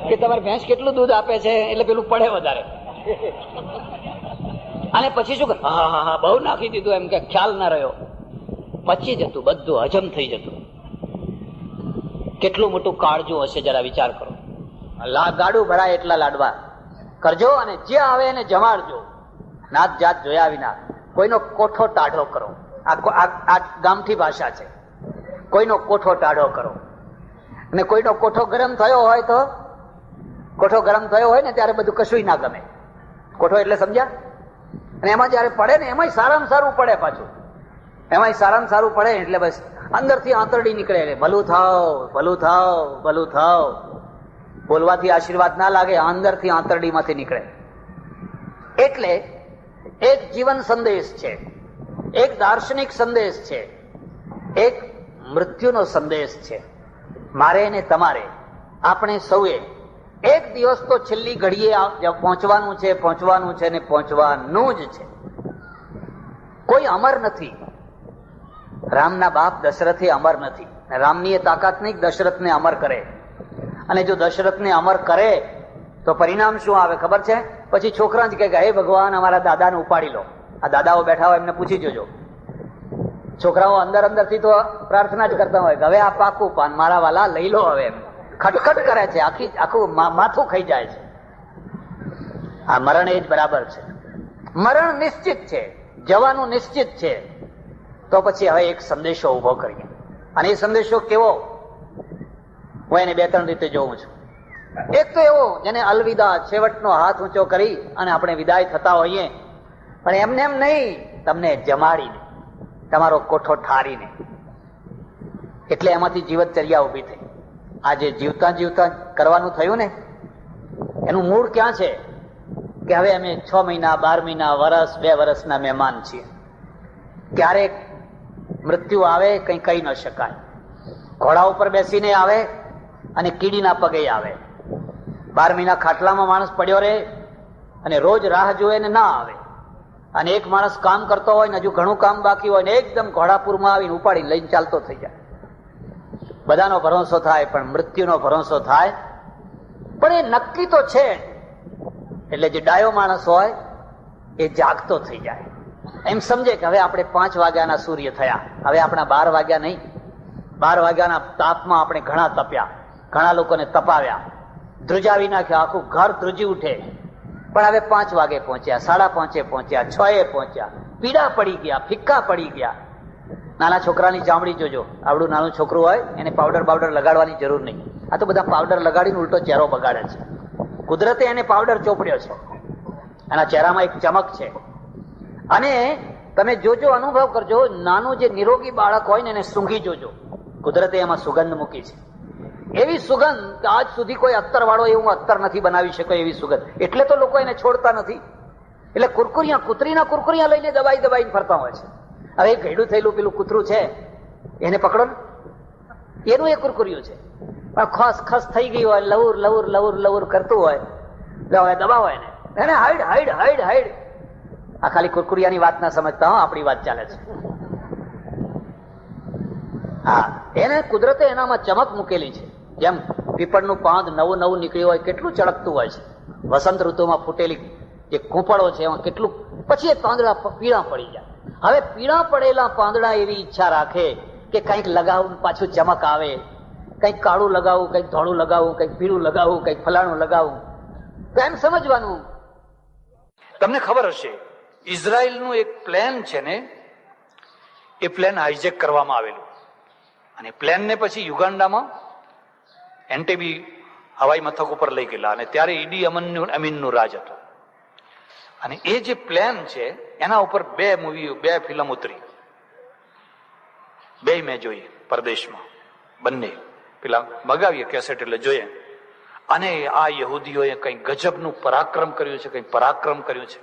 કે તમારી ભેંસ કેટલું દૂધ આપે છે, એટલે પેલું પડે વધારે. અને પછી શું, હા હા હા બહુ નાખી દીધું, એમ કે ખ્યાલ ના રહ્યો. પચી જતું, બધું હજમ થઈ જતું. કેટલું મોટું કાળજું હશે જરા વિચાર કરો. ગાડું ભરાય એટલા લાડવા કરજો અને જે આવે એને જમાડજો, નાત જાત જોયા વિના. કોઈનો કોઠો ટાઢો કરો, આ ગામઠી ભાષા છે. કોઈનો કોઠો ટાઢો કરો. અને કોઈનો કોઠો ગરમ થયો હોય તો, કોઠો ગરમ થયો હોય ને ત્યારે બધું કશું ના ગમે. કોઠો એટલે સમજ્યા? અને એમાં જયારે પડે ને, એમાંય સારામાં સારું પડે પાછું. એમાંય સારામાં સારું પડે એટલે બસ અંદરથી આંતરડી નીકળે, ભલું થાવ, ભલું થાવ, ભલું થાવ. બોલવાથી આશીર્વાદ ના લાગે, અંદરથી આંતરડીમાંથી નીકળે. એટલે એક જીવન સંદેશ છે, એક દાર્શનિક સંદેશ છે, એક મૃત્યુનો સંદેશ છે. મારે ને તમારે, આપણે સૌએ એક દિવસ તો છેલ્લી ઘડીએ પહોંચવાનું છે, પહોંચવાનું છે ને પહોંચવાનું જ છે. કોઈ અમર નથી. રામના બાપ દશરથે અમર નથી. રામની એ તાકાત નહીં દશરથને અમર કરે. અને જો દશરથને અમર કરે તો પરિણામ શું આવે ખબર છે? પછી છોકરા જ કહે હે ભગવાન અમારા દાદાને ઉપાડી લો. આ દાદાઓ બેઠા હોય એમને પૂછી જોજો. છોકરાઓ અંદર અંદરથી તો પ્રાર્થના જ કરતા હોય કે હવે આ પાકું પાન મારા વાલા લઈ લો. હવે એમ ખટખટ કરે છે, આખું માથું ખાઈ જાય છે. આ મરણ એ જ બરાબર છે. મરણ નિશ્ચિત છે, જવાનું નિશ્ચિત છે. તો પછી હવે એક સંદેશો ઉભો કરીએ. અને એ સંદેશો કેવો? હું એને 2-3 રીતે જોઉં છું. એક તો એવો જેને અલવિદા, છેવટનો હાથ ઊંચો કરી અને આપણે વિદાય થતા હોઈએ, પણ એમને એમ નહીં, તમને જમાડીને, તમારો કોઠો ઠારીને. એટલે એમાંથી જીવનચર્યા ઉભી થઈ. આ જે જીવતા જીવતા કરવાનું થયું ને, એનું મૂળ ક્યાં છે? કે હવે અમે 6 મહિના, 12 મહિના, વર્ષ, 2 વર્ષના મહેમાન છીએ. ક્યારેક મૃત્યુ આવે, કઈ કહી ન શકાય. ઘોડા ઉપર બેસીને આવે અને કીડીના પગે આવે. 12 મહિના ખાટલામાં માણસ પડ્યો રહે અને રોજ રાહ જોવે ને ના આવે. અને એક માણસ કામ કરતો હોય ને હજુ ઘણું કામ બાકી હોય ને એકદમ ઘોડાપુરમાં આવીને ઉપાડીને લઈને ચાલતો થઈ જાય. બધાનો ભરોસો થાય પણ મૃત્યુનો ભરોસો થાય પણ એ નક્કી તો છે. એટલે જે ડાયો માણસ હોય એ જાગતો થઈ જાય. એમ સમજે કે હવે આપણે 5 વાગ્યાના સૂર્ય થયા, હવે આપણા 12 વાગ્યા નહીં. 12 વાગ્યાના તાપમાં આપણે ઘણા તપ્યા, ઘણા લોકોને તપાવ્યા, ધ્રુજાવી નાખ્યા, આખું ઘર ધ્રુજી ઉઠે. પણ હવે 5 વાગે પહોંચ્યા, 5:30 પહોંચ્યા, 6 પહોંચ્યા, પીડા પડી ગયા, ફિક્કા પડી ગયા. નાના છોકરાની ચામડી જોજો. આવડું નાનું છોકરું હોય એને પાવડર લગાડવાની જરૂર નહીં. આ તો બધા પાવડર લગાડીને ઉલટો ચહેરો બગાડે છે. કુદરતે એને પાવડર ચોપડ્યો છે, એના ચહેરામાં એક ચમક છે. અને તમે જોજો, અનુભવ કરજો, નાનું જે નિરોગી બાળક હોય ને એને સૂંઘી જોજો. કુદરતે એમાં સુગંધ મૂકી છે. એવી સુગંધ કે આજ સુધી કોઈ અત્તર વાળો એવું અત્તર નથી બનાવી શક્યો એવી સુગંધ. એટલે તો લોકો એને છોડતા નથી. એટલે કુરકુરિયા, કૂતરીના કુરકુરિયા લઈને દબાઈને ફરતા હોય છે. હવે ઘેડું થયેલું પેલું કૂતરું છે એને પકડો ને, એનું એ કુરકુરિયું છે. પણ ખસ થઈ ગયું હોય, લવર કરતું હોય, હવે દબાવો એને. એને હાઈડ હાઈડ હાઈડ હાઈડ. આ ખાલી કુરકુરિયાની વાત ના સમજતા હો, આપણી વાત ચાલે છે. હા, એને કુદરતે એનામાં ચમક મૂકેલી છે. જેમ પીપળનું પાંદ નવું નવું નીકળ્યું હોય કેટલું ચળકતું હોય છે. વસંત ઋતુમાં ફૂટેલી જે કૂંપળો છે એમાં કેટલું, પછી એ પાંદડા પીળા પડી જાય. હવે પીળા પડેલા પાંદડા એવી ઈચ્છા રાખે કે કંઈક લગાવું પાછું ચમક આવે, કંઈક કાળું લગાવું, કંઈક ધોળું લગાવું, કંઈક પીળું લગાવું, કંઈક ફલાણું લગાવું. તો એમ સમજવાનું. તમને ખબર હશે ઇઝરાયલનું એક પ્લેન છે ને, એ પ્લેન હાઈજેક કરવામાં આવેલું અને પ્લેનને પછી યુગાન્ડામાં એન્ટેબી હવાઈ મથક ઉપર લઈ ગયેલા અને ત્યારે ઈડી અમીનનું રાજ હતું. અને એ જે પ્લેન છે એના ઉપર બે ફિલ્મ ઉતરી, બે મેં જોઈ પરદેશમાં, બંને પેલા મગાવીએ કેસેટ એટલે જોઈએ. અને આ યહૂદીઓએ કઈ ગજબનું પરાક્રમ કર્યું છે, કઈ પરાક્રમ કર્યું છે.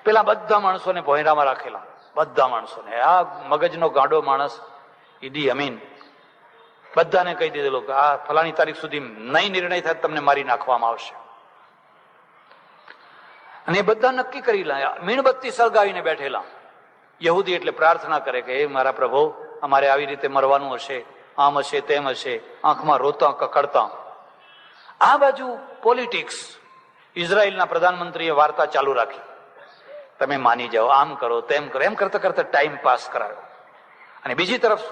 પેલા બધા માણસોને ભોંયરામાં રાખેલા, બધા માણસોને. આ મગજનો ગાંડો માણસ ઈડી અમીન બધાને કહી દીધેલું કે આ ફલાણી તારીખ સુધી નહીં નિર્ણય થાય તમને મારી નાખવામાં આવશે. અને એ બધા નક્કી કરી લાયા, મીણબત્તી સળગાવીને બેઠેલા. યહૂદી એટલે પ્રાર્થના કરે કે હે મારા પ્રભુ, અમારે આવી રીતે મરવાનું હશે, આમ હશે તેમ હશે, આંખમાં રોતા કકડતા. આ બાજુ પોલિટિક્સ, ઇઝરાયલના પ્રધાનમંત્રીએ વાર્તા ચાલુ રાખી, તમે માની જાઓ, આમ કરો તેમ કરો, એમ કરતા કરતા ટાઈમ પાસ કરાયો. અને બીજી તરફ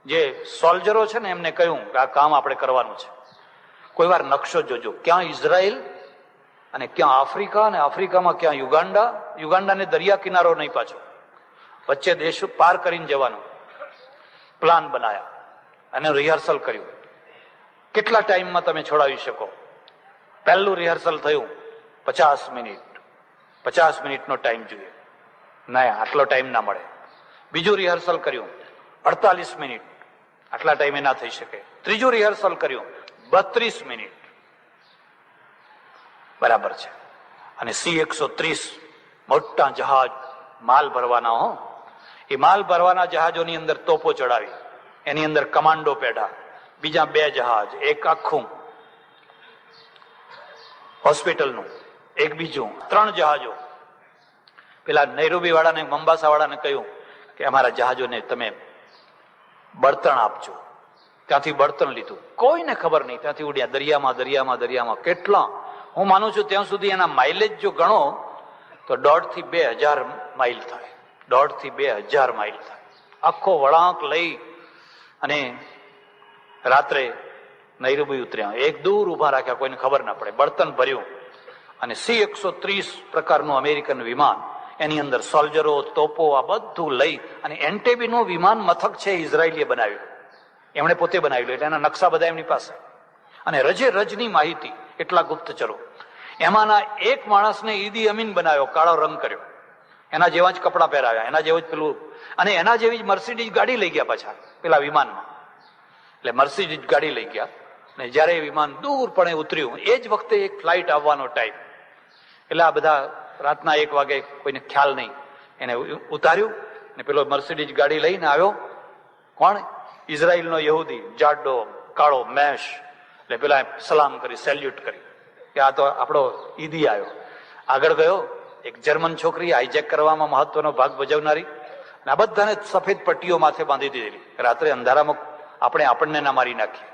જે સોલ્જરો છે ને એમને કહ્યું કે આ કામ આપણે કરવાનું છે. કોઈ વાર નકશો જોજો, ક્યાં ઇઝરાયલ અને ક્યાં આફ્રિકા, અને આફ્રિકામાં ક્યાં યુગાન્ડા. યુગાન્ડાને દરિયા કિનારો નહીં પાછો, વચ્ચે દેશ પાર કરીને જવાનું પ્લાન બનાયા અને રિહર્સલ કર્યું. કેટલા ટાઈમમાં તમે છોડાવી શકો? પહેલું રિહર્સલ થયું 50 મિનિટ, 50 મિનિટનો ટાઈમ જોઈએ. ના, આટલો ટાઈમ ના મળે. બીજું રિહર્સલ કર્યું 48 મિનિટ, આટલા ટાઈમે ના થઈ શકે. ત્રીજું રિહર્સલ કર્યું 32 મિનિટ, બરાબર છે. અને C-130 મોટા જહાજ માલ ભરવાના હો, એ માલ ભરવાના જહાજોની અંદર તોપો ચડાવી, એની અંદર કમાન્ડો પેઢા, બીજા 2 જહાજ, એક આખું હોસ્પિટલનું, એક બીજું, 3 જહાજો. પેલા નૈરોબી વાળાને, મંબાસા વાળાને કહ્યું કે અમારા જહાજોને તમે બળતણ આપજો. ત્યાંથી બળતણ લીધું, કોઈને ખબર નહીં, ત્યાંથી ઉડ્યા દરિયામાં દરિયામાં દરિયામાં. કેટલા, હું માનું છું ત્યાં સુધી એના માઇલેજ જો ગણો તો 1.5 થી 2,000 માઇલ થાય, 1.5 થી 2,000 માઇલ થાય. આખો વળાંક લઈ અને રાત્રે નૈરોબી ઉતર્યા, એક દૂર ઉભા રાખ્યા, કોઈને ખબર ના પડે. બળતણ ભર્યું અને C-130 પ્રકારનું અમેરિકન વિમાન, એની અંદર સોલ્જરો, તોપો, આ બધું લઈ અને એન્ટેબીનું વિમાન મથક છે ઇઝરાયલીએ બનાવ્યું, એમણે પોતે બનાવેલું, એટલે એના નકશા બધા એમની પાસે. અને રજે રજની માહિતી, એટલા ગુપ્તચરો. એમાંના એક માણસને ઈદી અમીન બનાવ્યો, કાળો રંગ કર્યો, એના જેવા જ કપડા પહેરાવ્યા, એના જેવું જ પેલું, અને એના જેવી જ મર્સિડીઝ ગાડી લઈ ગયા પાછા પેલા વિમાનમાં. એટલે મર્સિડીઝ ગાડી લઈ ગયા ને જયારે વિમાન દૂર પણ ઉતર્યું એ જ વખતે એક ફ્લાઇટ આવવાનો ટાઈમ. એટલે આ બધા રાતના 1 વાગે, કોઈને ખ્યાલ નહીં, એને ઉતાર્યું ને પેલો મર્સિડીઝ ગાડી લઈને આવ્યો. કોણ? ઇઝરાયલનો યહૂદી, જાડો કાળો મેશ. એટલે પેલા સલામ કરી, સેલ્યુટ કરી કે આ તો આપણો ઈદી આવ્યો. આગળ ગયો એક જર્મન છોકરી, હાઈજેક કરવામાં મહત્વનો ભાગ ભજવનારી, અને આ બધાને સફેદ પટ્ટીઓ માથે બાંધી દીધેલી, રાત્રે અંધારામાં આપણને ના મારી નાખીએ.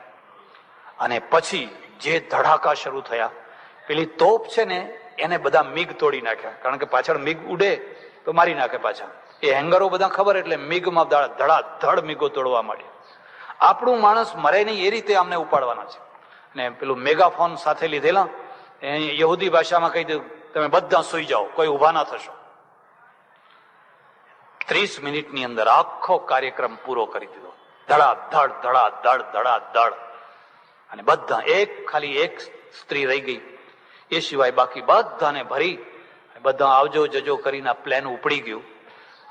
અને પછી જે ધડાકા શરૂ થયા, પેલી તોપ છે ને એને બધા મિગ તોડી નાખ્યા, કારણ કે પાછળ મિગ ઉડે તો મારી નાખે પાછા. એ હેંગરો બધા ખબર, એટલે મિગમાં ધડાધડ મિગો તોડવા માંડ્યા. આપણું માણસ મરે નહીં એ રીતે અમને ઉપાડવાના છે. અને પેલું મેગાફોન સાથે લીધેલા, યહૂદી ભાષામાં કહી દીધું તમે બધા સુઈ જાઓ, કોઈ ઉભા ના થશો. 30 મિનિટની અંદર આખો કાર્યક્રમ પૂરો કરી દીધો, ધડાધડ ધડાધડ ધડાધડ. અને બધા, ખાલી એક સ્ત્રી રહી ગઈ, એ સિવાય બાકી બધાને ભરી બધા આવજો જજો કરીને પ્લેન ઉપડી ગયું.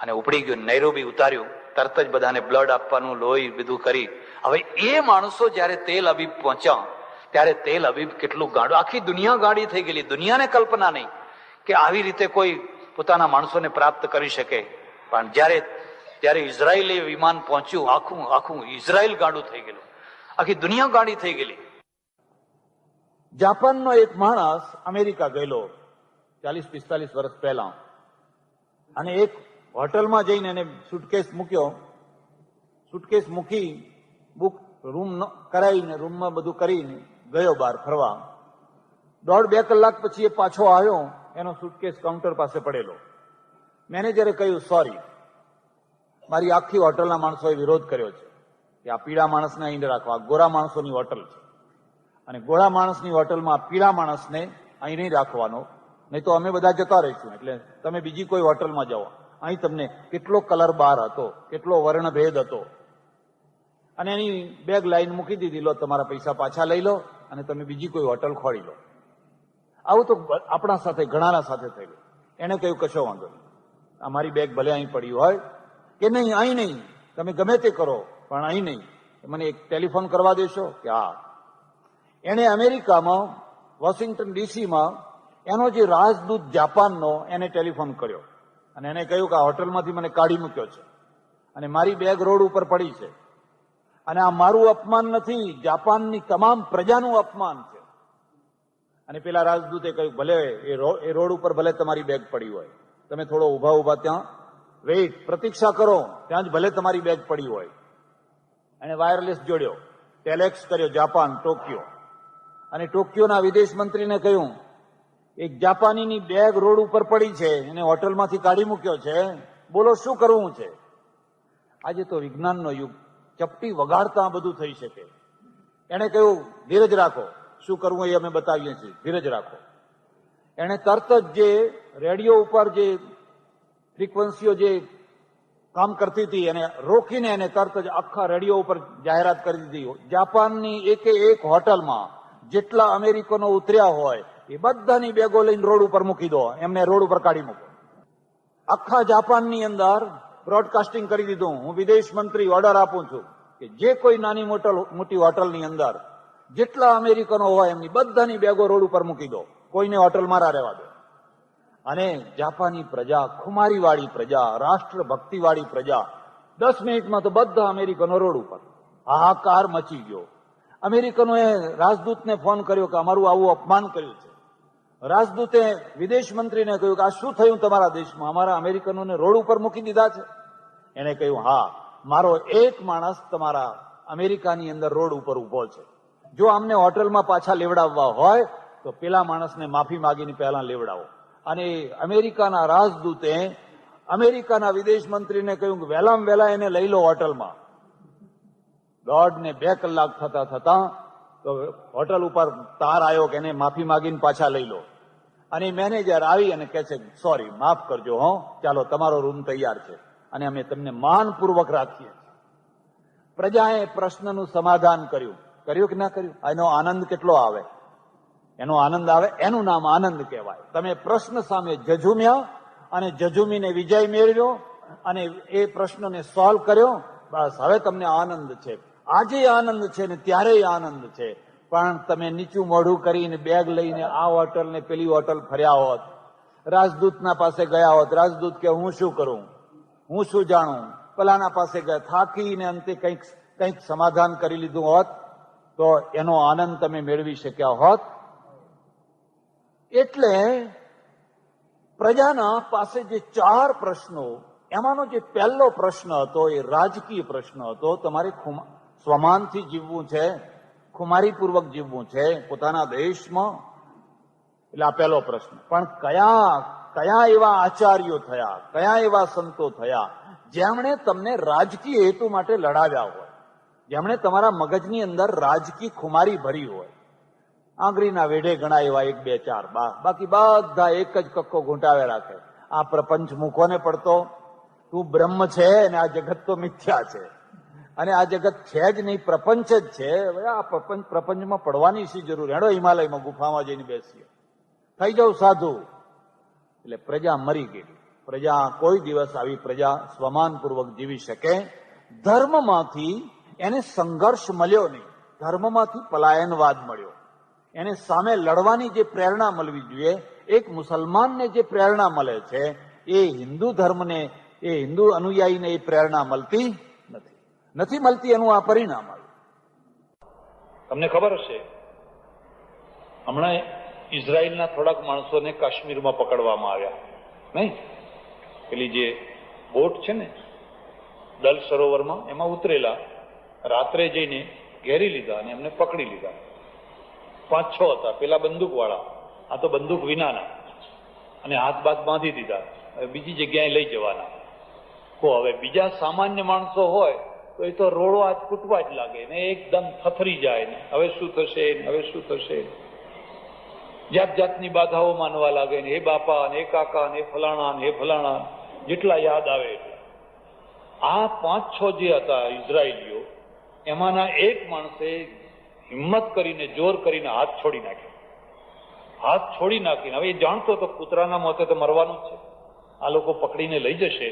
અને ઉપડી ગયું, નૈરોબી ઉતાર્યું, તરત જ બધાને બ્લડ આપવાનું, લોહી બધું કરી. હવે એ માણસો જયારે તેલ અબીબ પહોંચ્યા ત્યારે તેલ અબીબ કેટલું ગાંડું, આખી દુનિયા ગાંડી થઈ ગયેલી. દુનિયાને કલ્પના નહીં કે આવી રીતે કોઈ પોતાના માણસોને પ્રાપ્ત કરી શકે. પણ જયારે ઇઝરાયલી વિમાન પહોંચ્યું, આખું ઇઝરાયલ ગાંડું થઈ ગયેલું, આખી દુનિયા ગાંડી થઈ ગયેલી. જાપાનનો એક માણસ અમેરિકા ગયેલો 40-45 વર્ષ પહેલા, અને એક હોટલમાં જઈને એને સુટકેસ મૂકી બુક રૂમ કરાવીને રૂમમાં બધું કરીને ગયો બહાર ફરવા. 1.5-2 કલાક પછી એ પાછો આવ્યો, એનો સુટકેસ કાઉન્ટર પાસે પડેલો. મેનેજરે કહ્યું, સોરી, મારી આખી હોટલના માણસોએ વિરોધ કર્યો છે કે આ પીળા માણસને અહીં રાખો, આ ગોરા માણસોની હોટલ છે, અને ગોરા માણસની હોટલમાં પીળા માણસને અહીં નહીં રાખવાનો, નહીં તો અમે બધા જતા રહીશું, એટલે તમે બીજી કોઈ હોટલમાં જાઓ. અહીં તમને કેટલો કલર બાર હતો, કેટલો વર્ણભેદ હતો, અને એની બેગ લાઈન મૂકી દીધી, લો તમારા પૈસા પાછા લઈ લો અને તમે બીજી કોઈ હોટલ ખોલી લો. આવું તો આપણા સાથે ઘણાના સાથે થયેલું. એને કહ્યું, કશો વાંધો નહીં, અમારી બેગ ભલે અહીં પડી હોય કે નહીં, અહીં નહીં, તમે ગમે તે કરો પણ અહીં નહીં, મને એક ટેલિફોન કરવા દેશો કે હા. એણે અમેરિકામાં વોશિંગ્ટન ડીસીમાં એનો જે રાજદૂત જાપાનનો એને ટેલિફોન કર્યો અને એને કહ્યું કે આ હોટલમાંથી મને કાઢી મૂક્યો છે અને મારી બેગ રોડ ઉપર પડી છે, અને આ મારું અપમાન નથી, જાપાનની તમામ પ્રજાનું અપમાન છે. અને પેલા રાજદૂતે કહ્યું, ભલે એ રોડ ઉપર ભલે તમારી બેગ પડી હોય, તમે થોડો ઉભા ત્યાં પ્રતીક્ષા કરો, ત્યાં જ ભલે તમારી બેગ પડી હોય. એને વાયરલેસ જોડ્યો, ટેલેક્સ કર્યો જાપાન, ટોક્યો, અને ટોક્યોના વિદેશ મંત્રીને કહ્યું, એક જાપાનીની બેગ રોડ ઉપર પડી છે, એને હોટલમાંથી કાઢી મૂક્યો છે, બોલો શું કરવું છે? આજે તો વિજ્ઞાનનો યુગ, ચપટી વગાડતા આ બધું થઈ શકે. એને કહ્યું, ધીરજ રાખો, શું કરવું એ અમે બતાવીએ છીએ, ધીરજ રાખો. એને તરત જ જે રેડિયો ઉપર જે ફ્રીક્વન્સીઓ જે કામ કરતી હતી એને રોકીને એને તરત જ આખા રેડિયો ઉપર જાહેરાત કરી દીધી, જાપાનની એક હોટલમાં જેટલા અમેરિકનો ઉતર્યા હોય એ બધાની બેગો લઈને રોડ ઉપર મૂકી દો, એમને રોડ ઉપર કાઢી મૂકો. આખા જાપાનની અંદર બ્રોડકાસ્ટિંગ કરી દીધું, હું વિદેશ મંત્રી ઓર્ડર આપું છું કે જે કોઈ નાની મોટી હોટલની અંદર જેટલા અમેરિકનો હોય એમની બધાની બેગો રોડ ઉપર મૂકી દો, કોઈને હોટલમાં ના રહેવા દો. અને જાપાની પ્રજા, ખુમારીવાળી પ્રજા, રાષ્ટ્રભક્તિવાળી પ્રજા, 10 મિનિટમાં તો બધા અમેરિકનો રોડ ઉપર. હાહાકાર મચી ગયો. અમેરિકનોએ રાજદૂતને ફોન કર્યો કે અમારું આવું અપમાન કર્યું છે. રાજદૂતે વિદેશ મંત્રીને કહ્યું કે આ શું થયું તમારા દેશમાં, અમારા અમેરિકનોને રોડ ઉપર મૂકી દીધા છે? એને કહ્યું, હા, મારો એક માણસ તમારા અમેરિકાની અંદર રોડ ઉપર ઉભો છે, જો આમને હોટલમાં પાછા લેવડાવવા હોય તો પેલા માણસને માફી માગીને પહેલા લેવડાવો. અને અમેરિકાના રાજદૂતે અમેરિકાના વિદેશ મંત્રીને કહ્યું કે વહેલામાં વહેલા એને લઈ લો હોટલમાં. 1.5 ને 2 કલાક થતા તો હોટલ ઉપર તાર આવ્યો કે એને માફી માગીને પાછા લઈ લો. અને મેનેજર આવી અને કહે છે, સોરી, માફ કરજો, હો, ચાલો તમારો રૂમ તૈયાર છે અને અમે તમને માનપૂર્વક રાખીએ. પ્રજાએ પ્રશ્નનું સમાધાન કર્યું કે ના કર્યું? એનો આનંદ કેટલો આવે? એનો આનંદ આવે, એનું નામ આનંદ કહેવાય. તમે પ્રશ્ન સામે જજુમ્યા અને જજુમીને વિજય મેળવ્યો અને એ પ્રશ્નને સોલ્વ કર્યો, બસ હવે તમને આનંદ છે. આજે આનંદ છે ને ત્યારે આનંદ છે. પણ તમે નીચું મોઢું કરીને બેગ લઈને આ હોટલ ને પેલી હોટલ ફર્યા હોત, રાજદૂતના પાસે ગયા હોત, રાજદૂત કે હું શું કરું, હું શું જાણું, પેલાના પાસે ગયા, થાકીને અંતે કંઈક સમાધાન કરી લીધું હોત તો એનો આનંદ તમે મેળવી શક્યા હોત. એટલે પ્રજાના પાસે જે 4 પ્રશ્નો, એમાંનો જે પહેલો પ્રશ્ન હતો એ રાજકીય પ્રશ્ન હતો. તમારે સ્વમાનથી જીવવું છે, ખુમારીપૂર્વક જીવવું છે પોતાના દેશમાં, એટલે આ પહેલો પ્રશ્ન. પણ કયા એવા આચાર્યો થયા, કયા એવા સંતો થયા જેમણે તમને રાજકીય હેતુ માટે લડાવ્યા હોય, જેમણે તમારા મગજની અંદર રાજકીય ખુમારી ભરી હોય? આંગળીના વેઢે ઘણા એવા 1, 2, 4, બાકી બધા એક જ કક્કો ઘૂંટાવે રાખે. આ પ્રપંચ મૂકોને પડતો, તું બ્રહ્મ છે અને આ જગત તો મિથ્યા છે, અને આ જગત છે જ નહીં, પ્રપંચ જ છે. આ પ્રપંચમાં પડવાની શી જરૂર? હેડો હિમાલયમાં ગુફામાં જઈને બેસીએ, થઈ જાવ સાધુ. એટલે પ્રજા મરી ગઈ. પ્રજા કોઈ દિવસ આવી પ્રજા સ્વમાનપૂર્વક જીવી શકે? ધર્મમાંથી એને સંઘર્ષ મળ્યો નહીં, ધર્મમાંથી પલાયનવાદ મળ્યો. એને સામે લડવાની જે પ્રેરણા મળવી જોઈએ, એક મુસલમાનને જે પ્રેરણા મળે છે એ હિન્દુ ધર્મને, એ હિન્દુ અનુયાયીને એ પ્રેરણા મળતી નથી મળતી. એનું આ પરિણામ આવ્યું. તમને ખબર હશે હમણાં ઇઝરાયલના થોડાક માણસોને કાશ્મીરમાં પકડવામાં આવ્યા, નહીં? પેલી જે બોટ છે ને દલ સરોવરમાં, એમાં ઉતરેલા, રાત્રે જઈને ઘેરી લીધા અને એમને પકડી લીધા. 5-6 હતા. પેલા બંદૂક વાળા, આ તો બંદૂક વિનાના, અને હાથ બાથ બાંધી દીધા. હવે બીજી જગ્યાએ લઈ જવાના. તો હવે બીજા સામાન્ય માણસો હોય તો એ તો રોડવા જ કૂટવા જ લાગે ને, એકદમ થથરી જાય ને, હવે શું થશે ને, હવે શું થશે, જાત જાતની બાધાઓ માનવા લાગે ને, હે બાપા ને, હે કાકા ને, હે ફલાણા ને, હે ફલાણા, જેટલા યાદ આવે એટલા. આ 5-6 જે હતા ઇઝરાયલીઓ, એમાંના એક માણસે હિંમત કરીને, જોર કરીને હાથ છોડી નાખ્યો. હાથ છોડી નાખીને, હવે એ જાણતો તો કૂતરાના મોતે તો મરવાનું જ છે, આ લોકો પકડીને લઈ જશે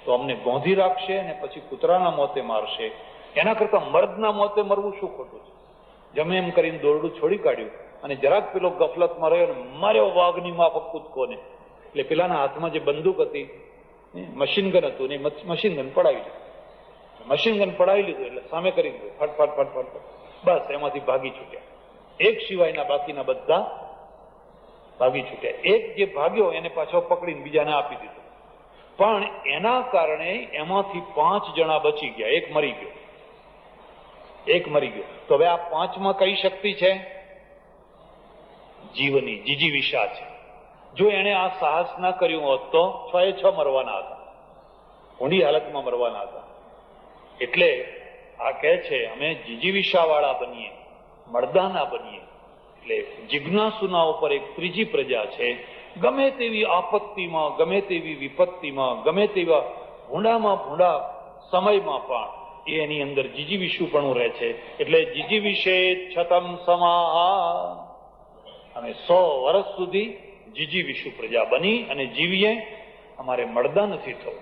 તો અમને ગોંધી રાખશે અને પછી કૂતરાના મોતે મારશે, એના કરતા મર્દના મોતે મરવું શું ખોટું છે. જમે એમ કરીને દોરડું છોડી કાઢ્યું અને જરાક પેલો ગફલતમાં રહ્યો ને માર્યો વાઘની માફક કૂદકોને. એટલે પેલાના હાથમાં જે બંદૂક હતી, મશીન ગન હતું ને, મશીન ગન પડાવી લીધું. મશીન ગન પડાવી લીધું એટલે સામે કરી દીધું, ફટફટ ફટફટ, બસ એમાંથી ભાગી છૂટ્યા. એક સિવાયના બાકીના બધા ભાગી છૂટ્યા. એક જે ભાગ્યો એને પાછો પકડીને બીજાને આપી દીધું. પણ એના કારણે એમાંથી 5 જણા બચી ગયા, એક મરી ગયો. તો હવે આ 5માં કઈ શક્તિ છે? જીવની, જીજીવિષા છે. જો એને આ સાહસ ના કર્યું હોત તો 6 મરવાના હતા, ઊંડી હાલતમાં મરવાના હતા. એટલે આ કહે છે અમે જીજીવિષા વાળા બનીએ, મર્દાના બનીએ. એટલે જિજ્ઞાસુના ઉપર એક ત્રીજી પ્રજા છે. ગમે તેવી આપત્તિમાં, ગમે તેવી વિપત્તિમાં, ગમે તેવા ભૂંડામાં ભૂંડા સમયમાં પણ એ એની અંદર જીજીવિષુપણું રહે છે. એટલે જીજીવિષે છતમ સમાહ, અમે 100 વર્ષ સુધી જીજીવિષુ પ્રજા બની અને જીવીએ. અમારે મર્દા નથી થવું.